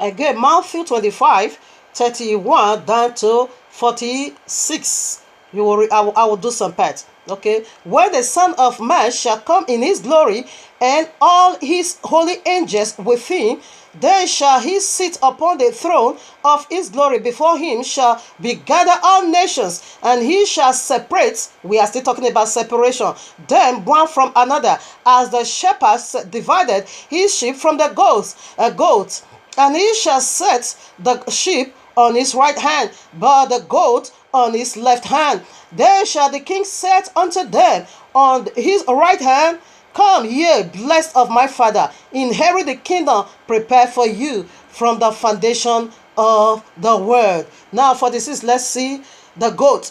Again, Matthew 25:31 down to 46. I will do some parts. Okay. When the Son of Man shall come in his glory, and all his holy angels with him, then shall he sit upon the throne of his glory. Before him shall be gathered all nations, and he shall separate. We are still talking about separation. Them one from another, as the shepherd divided his sheep from the goats. And he shall set the sheep on his right hand, but the goat on his left hand. Then shall the king set unto them on his right hand, Come, ye blessed of my Father, inherit the kingdom prepared for you from the foundation of the world. Now, 46, let's see. The goat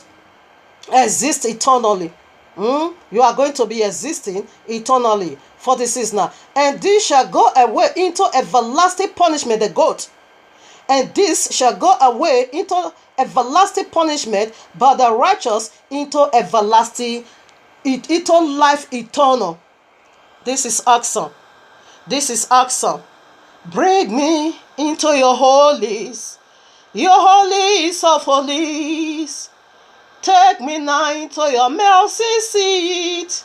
exists eternally. You are going to be existing eternally. 46 now. And this shall go away into everlasting punishment, the goat. And this shall go away into everlasting punishment, but the righteous into everlasting, eternal life, eternal. This is awesome. This is awesome. Bring me into your holies of holies. Take me now into your mercy seat,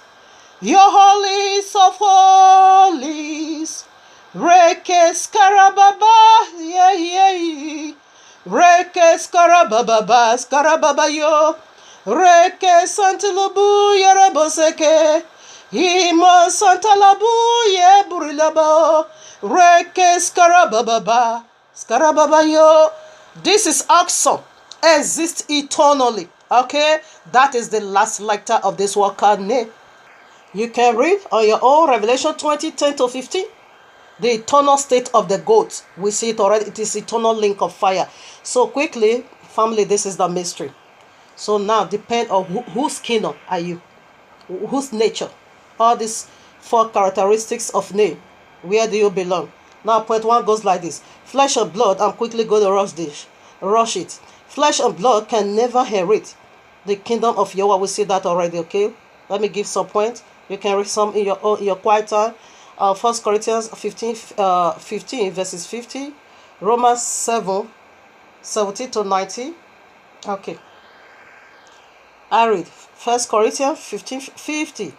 your holies of holies. Reke skarababa, yeah. Reke skarababa yo. Reke santilubu yaraboseke. Ima santalabu ye burilabo. Reke skarababa yo. This is awesome. Exist eternally. Okay, that is the last lecture of this work called name. You can read on your own Revelation 20:10-15. The eternal state of the goat. We see it already. It is eternal link of fire. So quickly, family, this is the mystery. So now depend on whose kingdom are you? Whose nature? All these 4 characteristics of name. Where do you belong? Now, point one goes like this. Flesh and blood, I'm quickly going to rush it. Flesh and blood can never inherit the kingdom of Yahuwah. We see that already, okay? Let me give some points. You can read some in your quiet time. 1 Corinthians 15 verses 50. Romans 7, 17 to 19. Okay. I read 1 Corinthians 15, 50.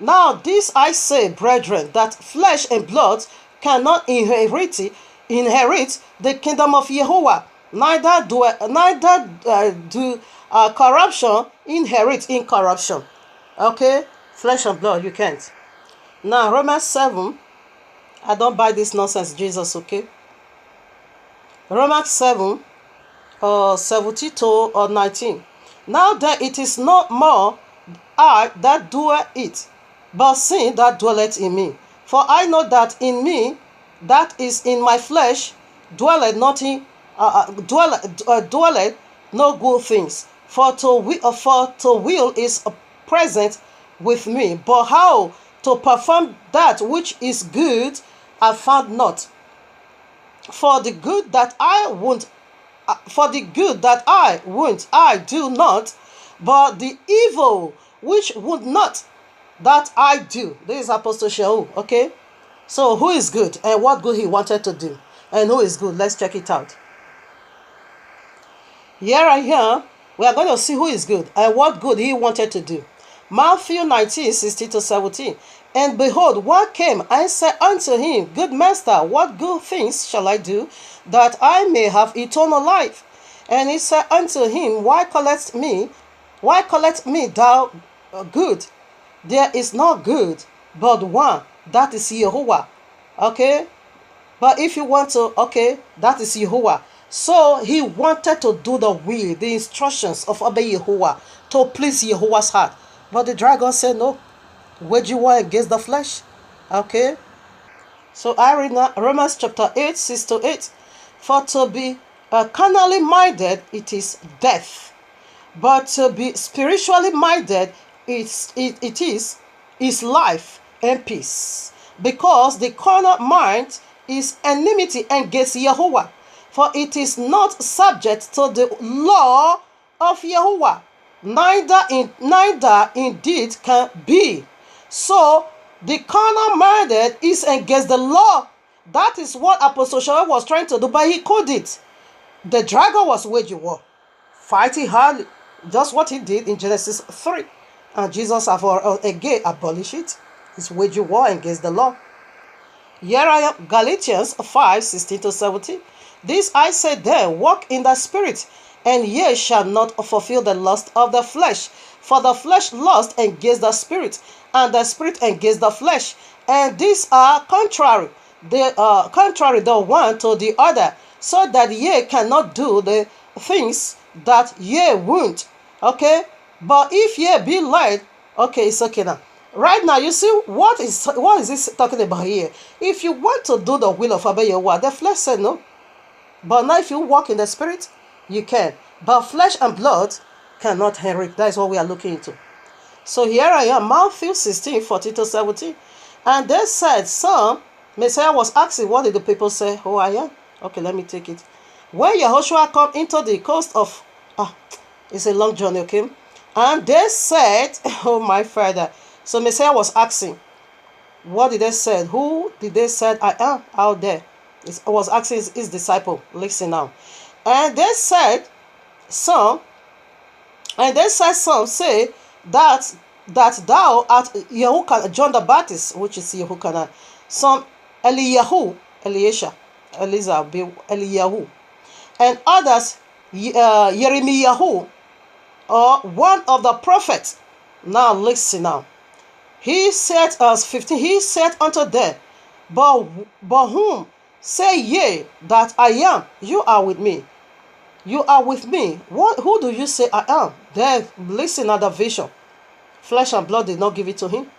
Now this I say, brethren, that flesh and blood cannot inherit the kingdom of Yahuwah. Neither do corruption inherit incorruption. Okay? Flesh and blood, you can't. Now, Romans 7, I don't buy this nonsense, Jesus, okay? Romans 7, 72 or 19. Now then it is not more I that doeth it, but sin that dwelleth in me. For I know that in me, that is in my flesh, dwelleth no good things. For to will is present with me, but how to perform that which is good I found not. For the good that I won't, I do not, but the evil which would not, that I do. This is Apostle Shaul, okay? So who is good and what good he wanted to do? And who is good? Let's check it out. Here, we are going to see who is good and what good he wanted to do. Matthew 19, 16 to 17. And behold, one came and said unto him, Good master, what good things shall I do, that I may have eternal life? And he said unto him, Why callest me thou good? There is not good but one, that is Yahuwah. Okay? But if you want to, okay, that is Yahuwah. So he wanted to do the will, the instructions of obey Yahuwah, to please Yahuwah's heart. But the dragon said, No, wage you war against the flesh. Okay? So I read now Romans chapter 8, 6 to 8. For to be carnally minded, it is death. But to be spiritually minded, it is life and peace. Because the carnal mind is enmity against Yahuwah. For it is not subject to the law of Yahuwah, neither indeed can be. So the carnal minded is against the law. That is what Apostle Shaul was trying to do, but he couldn't. The dragon was waging war, fighting hard, just what he did in Genesis 3. And Jesus have again abolished it. He's waging war against the law. Here I am, Galatians 5, 16 to 17. This I say then, walk in the spirit, and ye shall not fulfill the lust of the flesh. For the flesh lusts against the spirit, and the spirit against the flesh. And these are contrary. They are contrary the one to the other, so that ye cannot do the things that ye won't. Okay? But if ye be led, okay, it's okay now. Right now, you see, what is this talking about here? If you want to do the will of Abba Yahuwah, the flesh said no. But now if you walk in the spirit, you can. But flesh and blood cannot inherit. That is what we are looking into. So here I am, Matthew 16, 14 to 17. And they said, some, Messiah was asking, what did the people say? Who I am? Okay, let me take it. When Yahushua come into the coast of, it's a long journey, okay? And they said, oh my Father. So Messiah was asking, what did they say? Who did they say I am out there? It was asking his disciple. Listen now. And they said some say that thou art Yahuwah, John the Baptist, which is Yahuwah. Some Eliyahu, Eliyahu, and others Yeremiyahu, or one of the prophets. Now listen now. He said us 15. He said unto them, but whom say ye that I am? You are with me. You are with me. Who do you say I am? Then listen at the vision. Flesh and blood did not give it to him.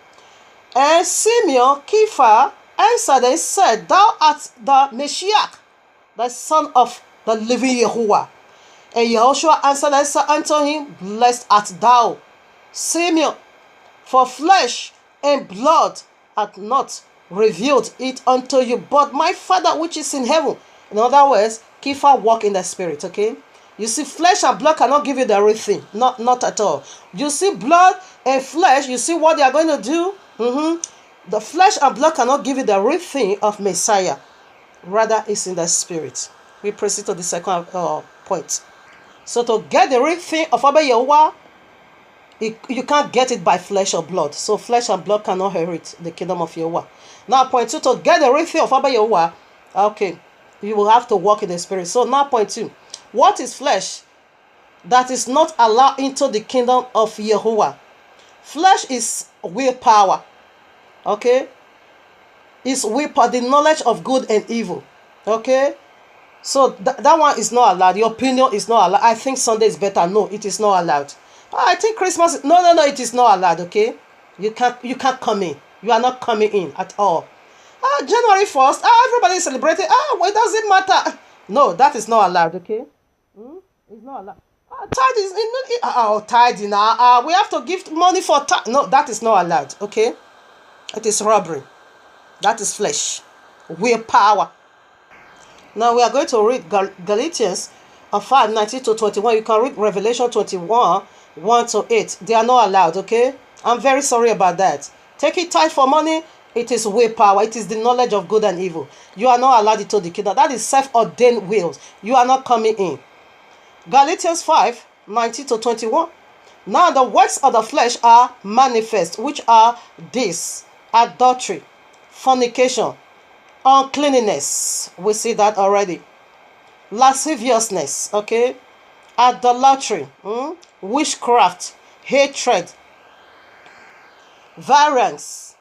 And Simeon Kepha answered and said, Thou art the Messiah, the son of the living Yahuwah. And Yahushua answered and said unto him, Blessed art thou, Simeon, for flesh and blood hath not revealed it unto you, but my Father which is in heaven. In other words, Kepha walk in the spirit, okay? You see, flesh and blood cannot give you the real thing. Not at all. You see, blood and flesh, you see what they are going to do? The flesh and blood cannot give you the real thing of Messiah. Rather, it's in the spirit. We proceed to the second point. So to get the real thing of Abba Yahuwah, you can't get it by flesh or blood. So flesh and blood cannot inherit the kingdom of Yahuwah. Now point 2, to get the real thing of Abba Yahuwah, okay, you will have to walk in the spirit. So now point 2, what is flesh that is not allowed into the kingdom of Yahuwah? Flesh is willpower, okay? It's willpower, the knowledge of good and evil, okay? So that one is not allowed. Your opinion is not allowed. I think Sunday is better. No, it is not allowed. I think Christmas. No, it is not allowed. Okay, you can't come in. You are not coming in at all. January 1st. Everybody is celebrating. It doesn't matter. No, that is not allowed. Okay, it's not allowed. Tithe is tithing. We have to give money for tithe. No, that is not allowed. Okay, it is robbery. That is flesh, willpower. Now we are going to read Galatians 5:19-21. You can read Revelation 21, 1-8. They are not allowed, okay? I'm very sorry about that. Taking tithe for money, it is willpower. It is the knowledge of good and evil. You are not allowed into the kingdom. That is self-ordained wills. You are not coming in. Galatians 5:19-21. Now the works of the flesh are manifest, which are this: adultery, fornication, uncleanness, we see that already. Lasciviousness, okay? Idolatry, witchcraft, hatred, variance,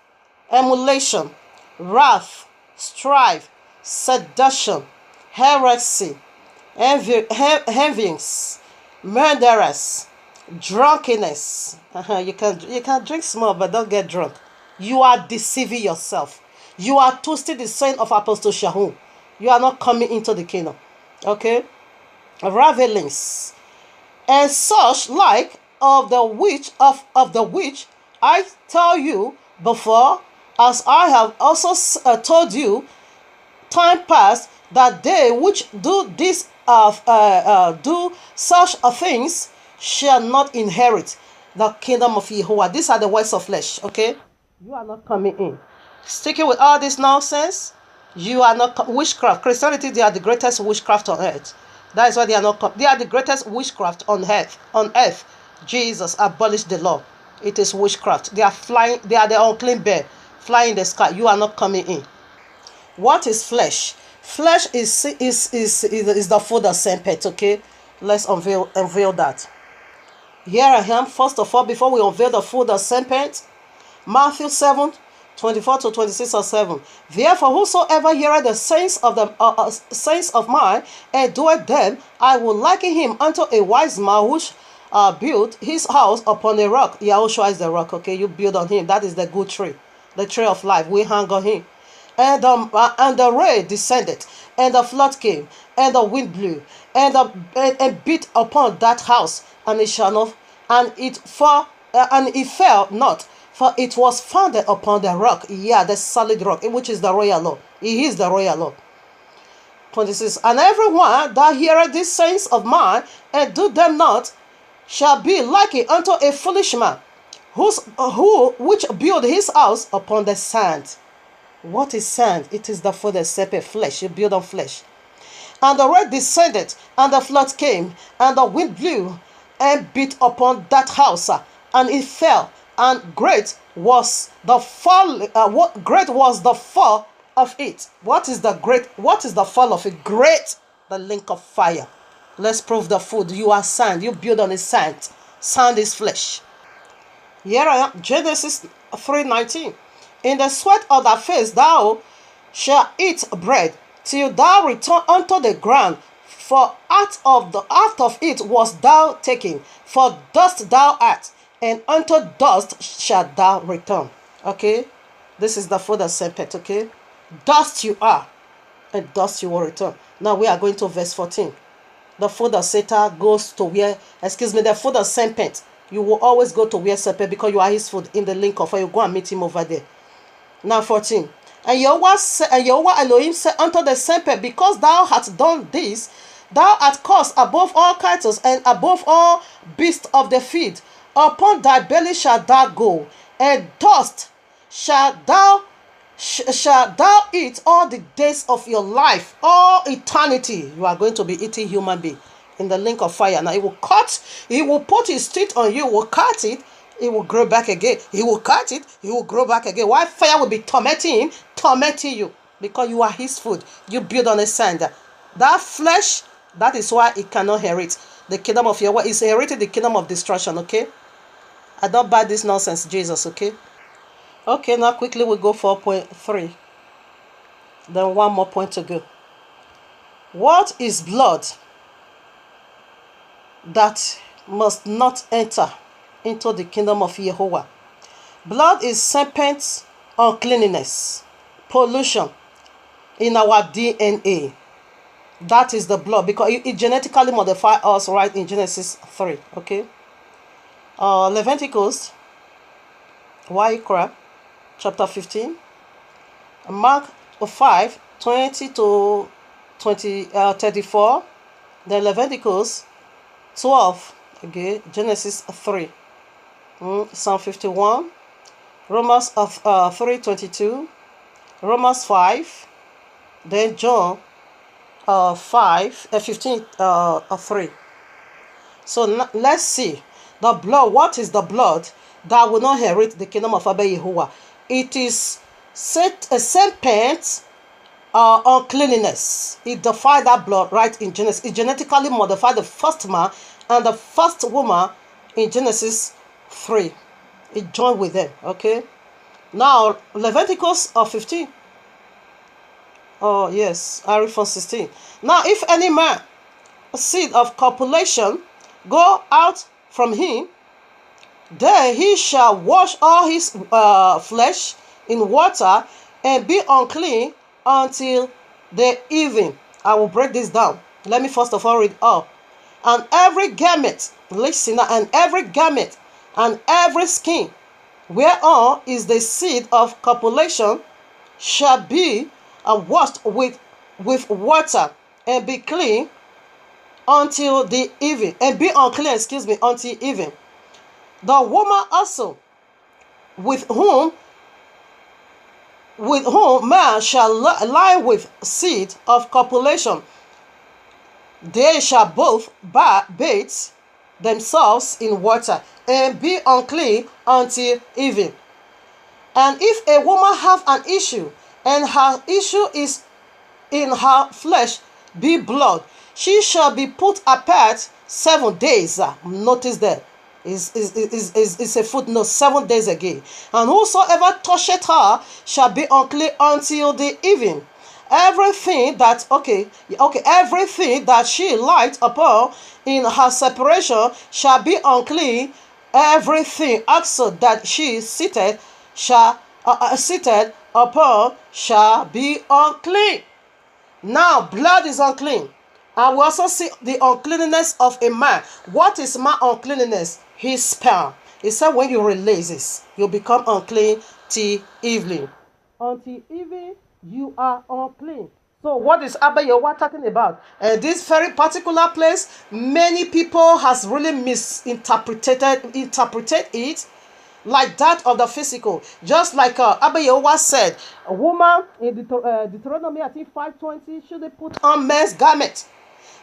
emulation, wrath, strife, seduction, heresy, envyings, murderers, drunkenness. You can drink small, but don't get drunk. You are deceiving yourself. You are twisting the saying of Apostle Shahum. You are not coming into the kingdom. Okay? Ravelings and such like of the which I tell you before, as I have also told you time past, that they which do this do such things shall not inherit the kingdom of Yahuwah. These are the works of flesh. Okay? You are not coming in. Sticking with all this nonsense, you are not witchcraft. Christianity, they are the greatest witchcraft on earth. That is why they are not. They are the greatest witchcraft on earth. On earth, Jesus abolished the law. It is witchcraft. They are flying. They are the unclean bear flying in the sky. You are not coming in. What is flesh? Flesh is the food of serpent. Okay, let's unveil that. Here I am. First of all, before we unveil the food of serpent, Matthew 7:24-26 or 7. Therefore, whosoever heareth the sayings of the sayings of mine and doeth them, I will liken him unto a wise man which built his house upon a rock. Yahushua is the rock. Okay, you build on him. That is the good tree, the tree of life. We hang on him. And the rain descended, and the flood came, and the wind blew, and beat upon that house, and it shall not, and it fell not. For it was founded upon the rock, the solid rock, which is the royal law. He is the royal law. 26. And everyone that heareth these sayings of mine, and do them not, shall be likened unto a foolish man, which built his house upon the sand. What is sand? It is the food of serpent, flesh. You build on flesh. And the rain descended, and the flood came, and the wind blew, and beat upon that house, and it fell. And great was the fall. Great was the fall of it. What is the fall of it? Great, the link of fire. Let's prove the food. You are sand. You build on the sand. Sand is flesh. Here I am. Genesis 3:19. In the sweat of thy face thou shalt eat bread till thou return unto the ground. For out of it was thou taken. For dust thou art, and unto dust shalt thou return. Okay? This is the food of serpent, okay? Dust you are, and dust you will return. Now we are going to verse 14. The food of Satan goes to where, the food of serpent. You will always go to where serpent, because you are his food in the link of fire. You go and meet him over there. Now 14. And Yahuwah Elohim said unto the serpent, because thou hast done this, thou art cursed above all cattle and above all beasts of the field. Upon thy belly shalt thou go, and dust shalt thou eat all the days of your life, all eternity. You are going to be eating human being in the link of fire. Now he will put his teeth on you, will cut it, it will grow back again. He will cut it, he will grow back again. Why? Fire will be tormenting him, tormenting you, because you are his food. You build on the sand. That flesh, that is why it cannot inherit the kingdom of Yahweh. It's inherited the kingdom of destruction, okay? I don't buy this nonsense, Jesus, okay? Okay, now quickly we go 4.3. Then one more point to go. What is blood that must not enter into the kingdom of Yahuwah? Blood is serpent's uncleanness, pollution in our DNA. That is the blood, because it genetically modifies us, right, in Genesis 3, okay? Leviticus, chapter 15, Mark 5, 20 to 34, then Leviticus 12, okay, Genesis 3, Psalm 51, Romans 3:22, Romans 5, then John 15, 3. So let's see the blood. What is the blood that will not inherit the kingdom of Abba Yahuwah? It is a serpent uncleanness. It defied that blood, right, in Genesis. It genetically modified the first man and the first woman in Genesis 3. It joined with them, okay? Now, Leviticus 15. Oh, yes, I read from 16. Now, if any man, a seed of copulation, go out from him, then he shall wash all his flesh in water and be unclean until the evening. I will break this down. Let me first of all read up. And every garment, listen, and every garment and every skin whereon is the seed of copulation shall be washed with water and be clean until the evening, and be unclean, until evening. The woman also with whom man shall lie with seed of copulation, they shall both bathe themselves in water and be unclean until evening. And if a woman have an issue, and her issue is in her flesh be blood, she shall be put apart 7 days. Notice that is a footnote, 7 days again. And whosoever toucheth her shall be unclean until the evening. Everything that everything that she light upon in her separation shall be unclean. Everything also that she seated upon shall be unclean. Now, blood is unclean. And we also see the uncleanness of a man. What is my uncleanness? His sperm. It said when you release this, you become unclean till evening. Until evening, you are unclean. So what is Abba Yahuwah talking about? This very particular place, many people has really misinterpreted it like that of the physical. Just like Abba Yahuwah said, a woman in Deuteronomy, I think 5:20, should they put on men's garment.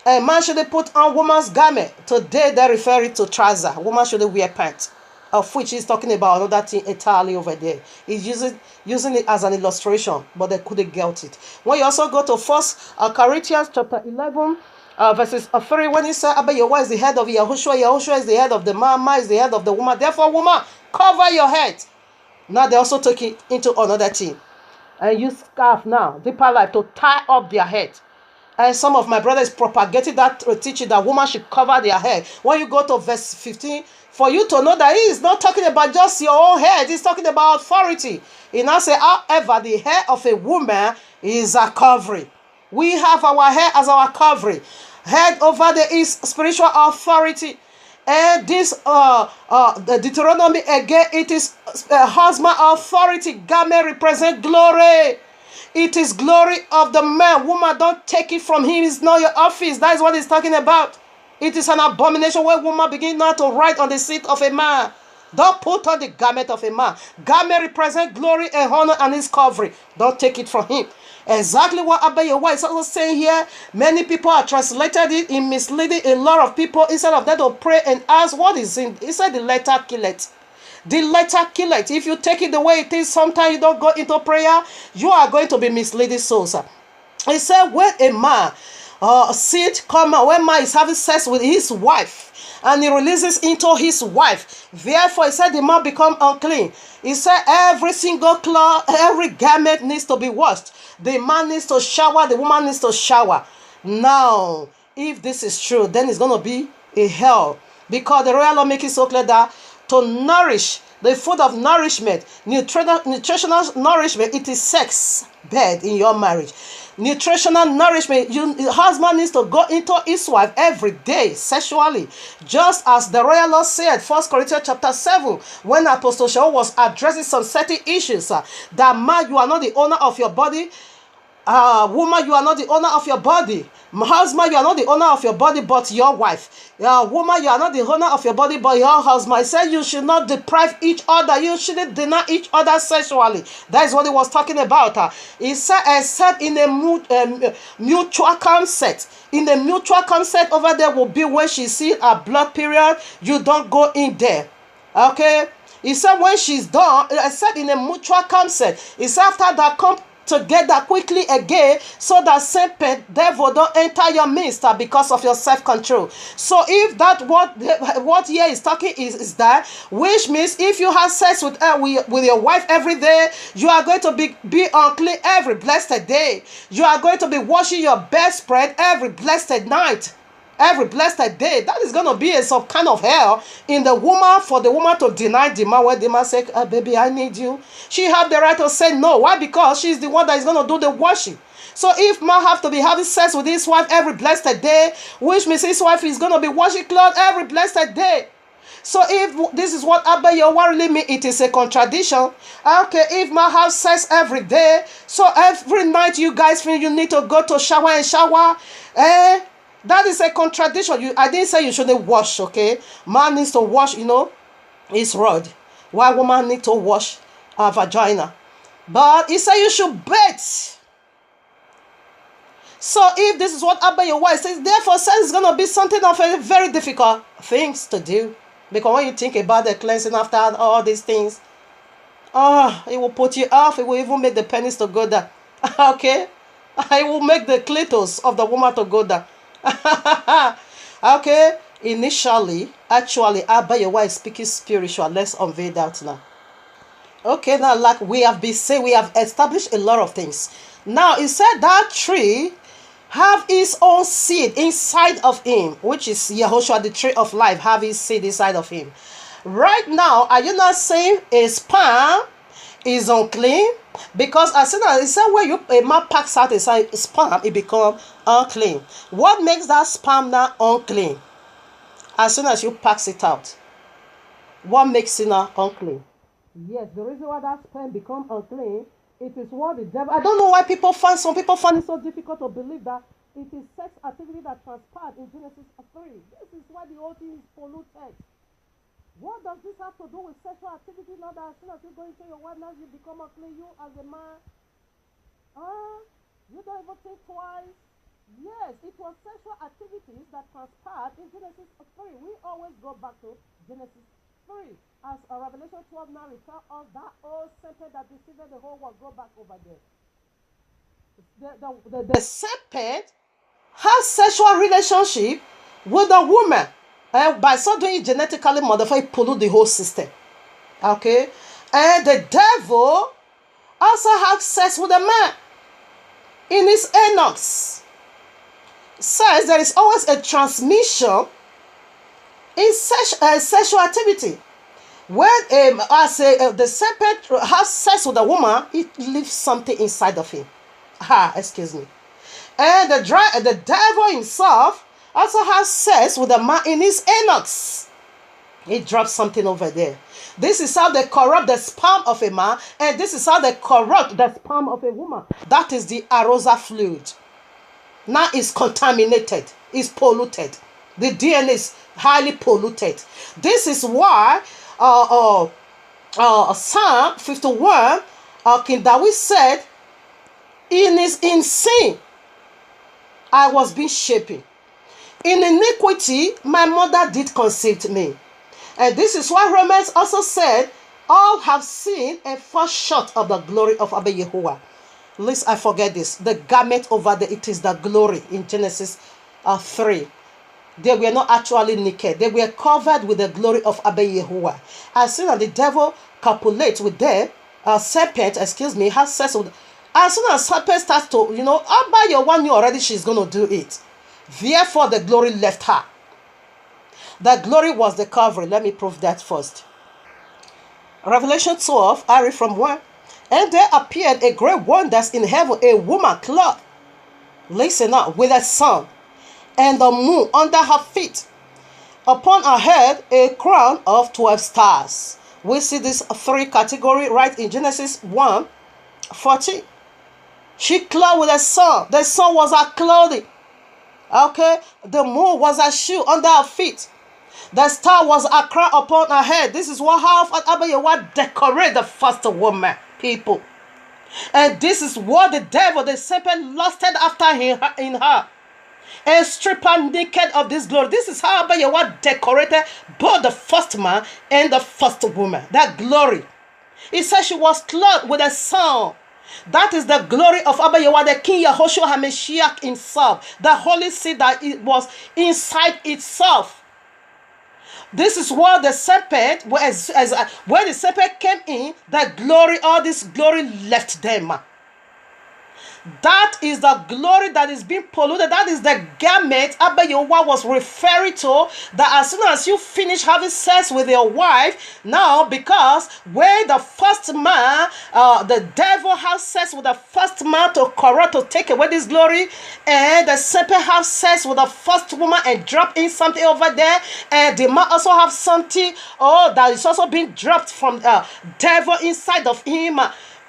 A man should put on woman's garment. Today they refer it to trouser. Woman should wear pants, of which he's talking about another thing entirely over there. He's using it as an illustration, but they couldn't get it. When you also go to 1 Corinthians chapter 11, verses 3, when he said Abba Yahuwah is the head of Yahushua, Yahushua is the head of the man, man is the head of the woman. Therefore, woman, cover your head. Now they also took it into another thing and use scarf now, deeper life, to tie up their head. And some of my brothers propagated that teaching that women should cover their head. When you go to verse 15, for you to know that he is not talking about just your own head, he's talking about authority. He now says, however, the hair of a woman is a covering. We have our hair as our covering. Head over there is spiritual authority. And this the Deuteronomy again, it is husband authority. Garment represent glory. It is glory of the man. Woman, don't take it from him. It's not your office. That is what he's talking about. It is an abomination where woman begin not to write on the seat of a man. Don't put on the garment of a man. Garment represent glory and honor and his covering. Don't take it from him. Exactly what Abba Yahuwah is also saying here. Many people have translated it in misleading a lot of people. Instead of that, to pray and ask what is in. He said the letter kill it. The letter kill it. If you take it the way it is, sometimes you don't go into prayer, you are going to be misleading souls. He said when a man seed come out, when man is having sex with his wife, and he releases into his wife, therefore he said the man become unclean. He said every single cloth, every garment needs to be washed. The man needs to shower, the woman needs to shower. Now, if this is true, then it's going to be a hell, because the royal law makes it so clear that to nourish, the food of nourishment, nutritional nourishment, it is sex bed in your marriage. Nutritional nourishment, your husband needs to go into his wife every day sexually, just as the royal law said, 1 Corinthians chapter 7, when Apostle Shaul was addressing some certain issues, that man, you are not the owner of your body. Woman, you are not the owner of your body. Husband, you are not the owner of your body, but your wife. Woman, you are not the owner of your body, but your husband. I said you should not deprive each other. You shouldn't deny each other sexually. That is what he was talking about. He said, except in a mutual consent. In the mutual consent over there will be when she sees a blood period. You don't go in there. Okay? He said when she's done, except in a mutual consent. He said after that come together quickly again, so that serpent devil don't enter your midst because of your self-control. So if that what here is talking is that, which means if you have sex with your wife every day, you are going to be unclean every blessed day. You are going to be washing your bedspread every blessed night, every blessed day. That is going to be some kind of hell in the woman, for the woman to deny the man when the man say, baby, I need you. She have the right to say no. Why? Because she's the one that is going to do the washing. So if man have to be having sex with his wife every blessed day, which means his wife is going to be washing clothes every blessed day. So if this is what Abba Yahuwah really mean, it is a contradiction. Okay, if man have sex every day, so every night you guys feel you need to go to shower and shower, that is a contradiction. I didn't say you shouldn't wash, okay? Man needs to wash, his rod, while woman needs to wash her vagina. But he said you should bathe. So if this is what Abba Yahuwah says, therefore sex is going to be something of a very difficult things to do. Because when you think about the cleansing after all these things, it will put you off. It will even make the penis to go down. Okay? It will make the clitoris of the woman to go down. Okay, initially, actually, Abba Yahuwah is speaking spiritual. Let's unveil that now. Okay, now, like we have been saying, we have established a lot of things. Now, he said that tree have his own seed inside of him, which is Yahushua, the tree of life, have his seed inside of him. Right now, are you not saying a sperm is unclean? Because as soon as it said when a man packs out his sperm, it becomes unclean. What makes that sperm now unclean? As soon as you pack it out, what makes it now unclean? Yes, the reason why that sperm becomes unclean, it is what the devil. I don't know why some people find it so difficult to believe that it is sex activity that transpired in Genesis 3. This is why the whole thing is polluted. What does this have to do with sexual activity? Now that as soon as you go into your wife, now you become unclean, you as a man. You don't even think twice. Yes, it was sexual activities that transpired in Genesis 3. We always go back to Genesis 3. As Revelation 12 now retells us that old serpent that deceived the whole world. Go back over there. The serpent has sexual relationship with a woman. By so doing, genetically modified, pollute the whole system. Okay? And the devil also has sex with a man in his anus. Says there is always a transmission in sexual activity. When the serpent has sex with a woman, it leaves something inside of him. Excuse me. And the devil himself also has sex with a man in his anus. He drops something over there. This is how they corrupt the sperm of a man, and this is how they corrupt the sperm of a woman. That is the arousal fluid. Now it's contaminated, it's polluted. The DNA is highly polluted. This is why Psalm 51, King David said, in sin I was being shapen. In iniquity my mother did conceive me. And this is why Romans also said, all have sinned and fall short of the glory of Abba Yahuwah. Lest I forget this. The garment over there, it is the glory in Genesis 3. They were not actually naked. They were covered with the glory of Abba Yahuwah. As soon as the devil copulates with them, serpent, has sex with. As soon as serpent starts to, Abba Yahuwah knew already she's going to do it. Therefore, the glory left her. The glory was the covering. Let me prove that first. Revelation 12, I read from 1. And there appeared a great wonders in heaven, a woman clothed, listen up, with a sun, and the moon under her feet. Upon her head, a crown of 12 stars. We see this 3 category right in Genesis 1:14. She clothed with a sun. The sun was her clothing. Okay, the moon was her shoe under her feet. The star was a crown upon her head. This is how Abba Yahuwah decorated the first woman, people. And this is what the devil, the serpent, lusted after in her. And stripped her naked of this glory. This is how Abba Yahuwah decorated both the first man and the first woman. That glory. He said she was clothed with a sun. That is the glory of Abba Yahuwah, the King Yahushua HaMashiach himself. The Holy Seed that it was inside itself. This is what the serpent, when the serpent came in, the glory, all this glory left them. That is the glory that is being polluted. That is the garment Abba Yahuwah was referring to. That as soon as you finish having sex with your wife, now because when the first man, the devil has sex with the first man to corrupt, to take away this glory, and the serpent has sex with the first woman and drop in something over there, and the man also have something that is also being dropped from the devil inside of him.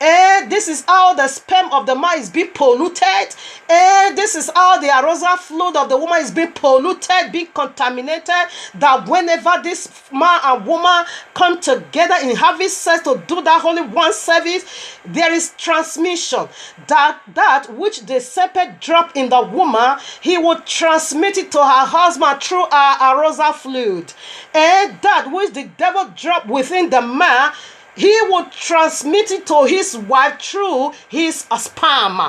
And this is how the sperm of the man is being polluted. And this is how the arousal fluid of the woman is being polluted, being contaminated. That whenever this man and woman come together in having sex to do that holy one service, there is transmission. That which the serpent dropped in the woman, he would transmit it to her husband through her arousal fluid. And that which the devil dropped within the man, he would transmit it to his wife through his sperm.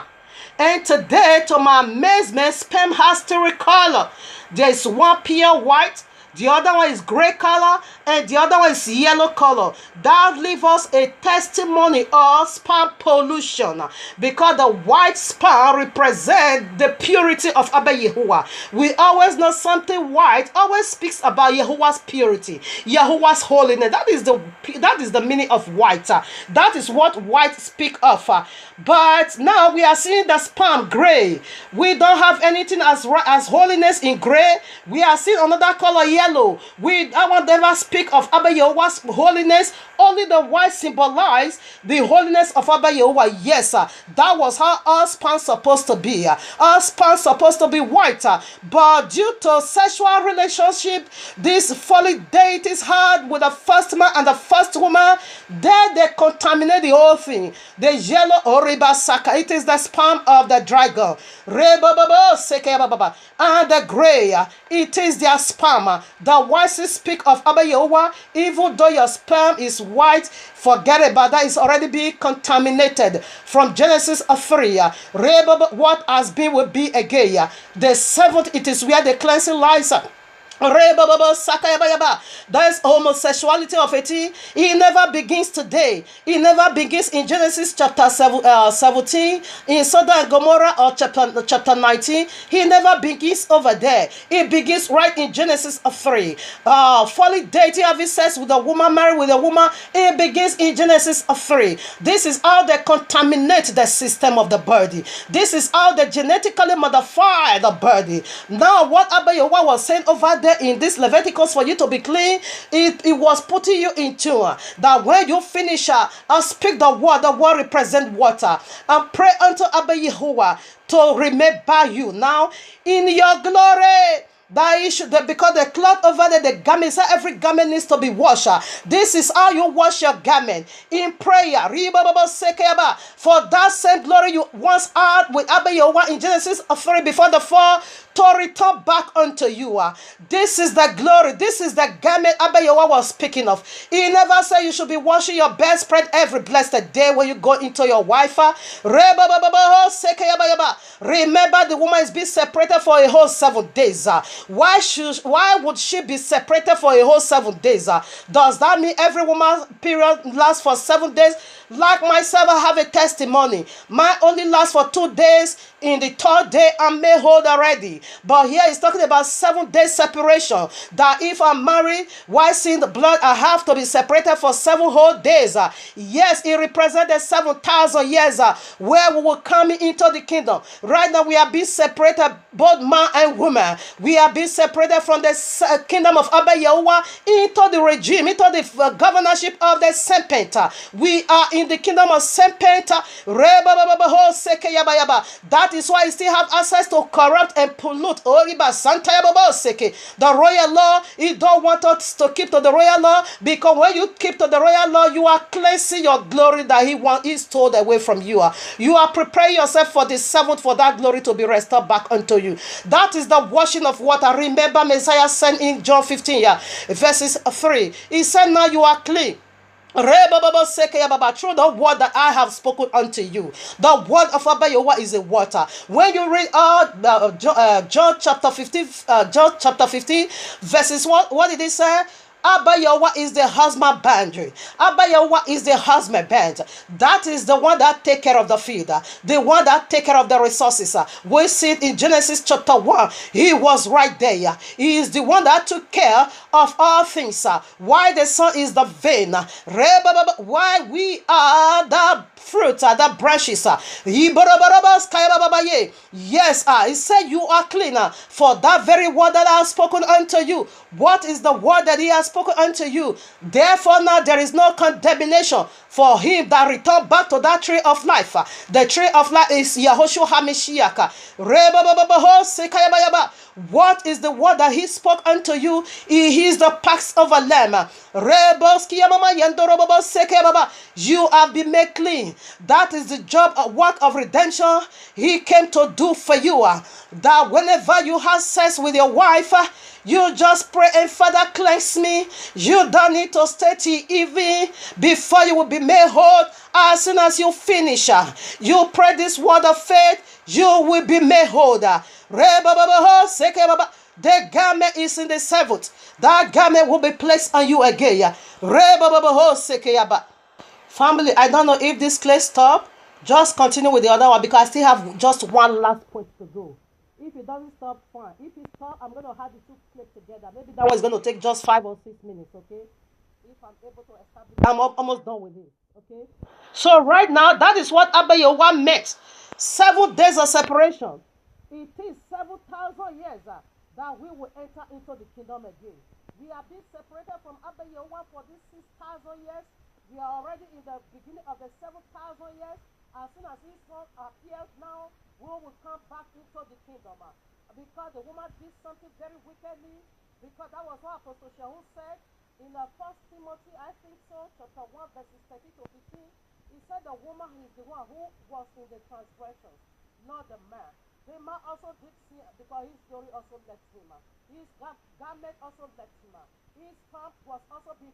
And today, to my amazement, sperm has 3 color. There is one pure white, the other one is gray color, and the other one is yellow color. That leaves us a testimony of sperm pollution, because the white sperm represents the purity of Abba Yahuwah. We always know something white always speaks about Yahuwah's purity, Yahuwah's holiness. That is the meaning of white. That is what white speak of. But now we are seeing the sperm gray. We don't have anything as holiness in gray. We are seeing another color, yellow. I want never speak of Abba Yahuwah's holiness. Only the white symbolize the holiness of Abba Yahuwah. Yes, that was how our sperm supposed to be. Our sperm supposed to be white. But due to sexual relationship, these fallen deities had with the first man and the first woman, then they contaminate the whole thing. The yellow oriba saka, it is the sperm of the dragon. And the gray, it is their sperm. The white speak of Abba Yahuwah. Even though your sperm is white, forget about that. It's already being contaminated. From Genesis 3, what has been will be again. The 7th, it is where the cleansing lies. That is homosexuality of it. It never begins today. It never begins in Genesis chapter 17, in Sodom and Gomorrah, or chapter 19. It never begins over there. It begins right in Genesis 3. Folly dating, having sex with a woman, married with a woman. It begins in Genesis 3. This is how they contaminate the system of the body. This is how they genetically modify the body. Now, what Abba Yahuwah was saying over there, there in this Leviticus for you to be clean, it was putting you into that when you finish, speak the word represent water, and pray unto Abba Yahuwah to remember you now in your glory. That issue, that because the cloth over there, the garment, so every garment needs to be washed. This is how you wash your garment in prayer. For that same glory you once had with Abba Yahuwah in Genesis 3 before the fall, to return back unto you. This is the glory. This is the garment Abba Yahuwah was speaking of. He never said you should be washing your bedspread every blessed day when you go into your wife. Remember, the woman is being separated for a whole 7 days. Why would she be separated for a whole 7 days? Does that mean every woman's period lasts for 7 days? Like myself, I have a testimony. Mine only lasts for 2 days. In the 3rd day, I'm made whole already. But here he's talking about 7 days separation. That if I'm married, while seeing the blood, I have to be separated for 7 whole days. Yes, it represented 7,000 years where we will come into the kingdom. Right now, we are being separated, both man and woman. We are being separated from the kingdom of Abba Yahuwah into the regime, into the governorship of the serpent. We are in the kingdom of serpent. That is why you still have access to corrupt and pollute. The royal law, you don't want us to keep to the royal law, because when you keep to the royal law, you are cleansing your glory that he stole away from you. You are preparing yourself for the 7th for that glory to be restored back unto you. That is the washing of water. Remember, Messiah said in John 15, verses 3. He said, now you are clean. Through the word that I have spoken unto you. The word of Abba Yahuwah is a water. When you read John chapter 15, verses 1, what did he say? Abba Yahuwah is the husband. Abba Yahuwah is the husband. That is the one that take care of the field, the one that take care of the resources. We see it in Genesis chapter 1. He was right there. He is the one that took care of all things. Why the sun is the vein. Why we are the fruit, the branches. Yes, he said you are cleaner for that very word that I have spoken unto you. What is the word that he has spoken unto you? Therefore now there is no condemnation for him that returned back to that tree of life. The tree of life is Yahushua HaMashiach. What is the word that he spoke unto you? He is the Passover lamb. You have been made clean. That is the job, work of redemption he came to do for you. That whenever you have sex with your wife, you just pray and Father cleanse me. You don't need to stay till evening before you will be made whole. As soon as you finish, you pray this word of faith, you will be made whole. The garment is in the 7th. That garment will be placed on you again. Family, I don't know if this class stop. Just continue with the other one because I still have just one last point to go. If it doesn't stop, fine. If it stops, I'm going to have the 2 clips together. Maybe that one is going to take just 5 or 6 minutes, okay? If I'm able to establish, I'm almost done with it, okay? So right now, that is what Abba Yahuwah meant. 7 days of separation. It is 7,000 years that we will enter into the kingdom again. We have been separated from Abba Yahuwah for these 6,000 years. We are already in the beginning of the 7,000 years. As soon as his son appears now, we will come back into the kingdom. Because the woman did something very wickedly. Because that was what Apostle Shaul said in 1 Timothy, I think so, chapter 1, verses 13 to 15. He said the woman is the one who was in the transgression, not the man. The man also did sin because his glory also left him. His garment also left him. His camp was also being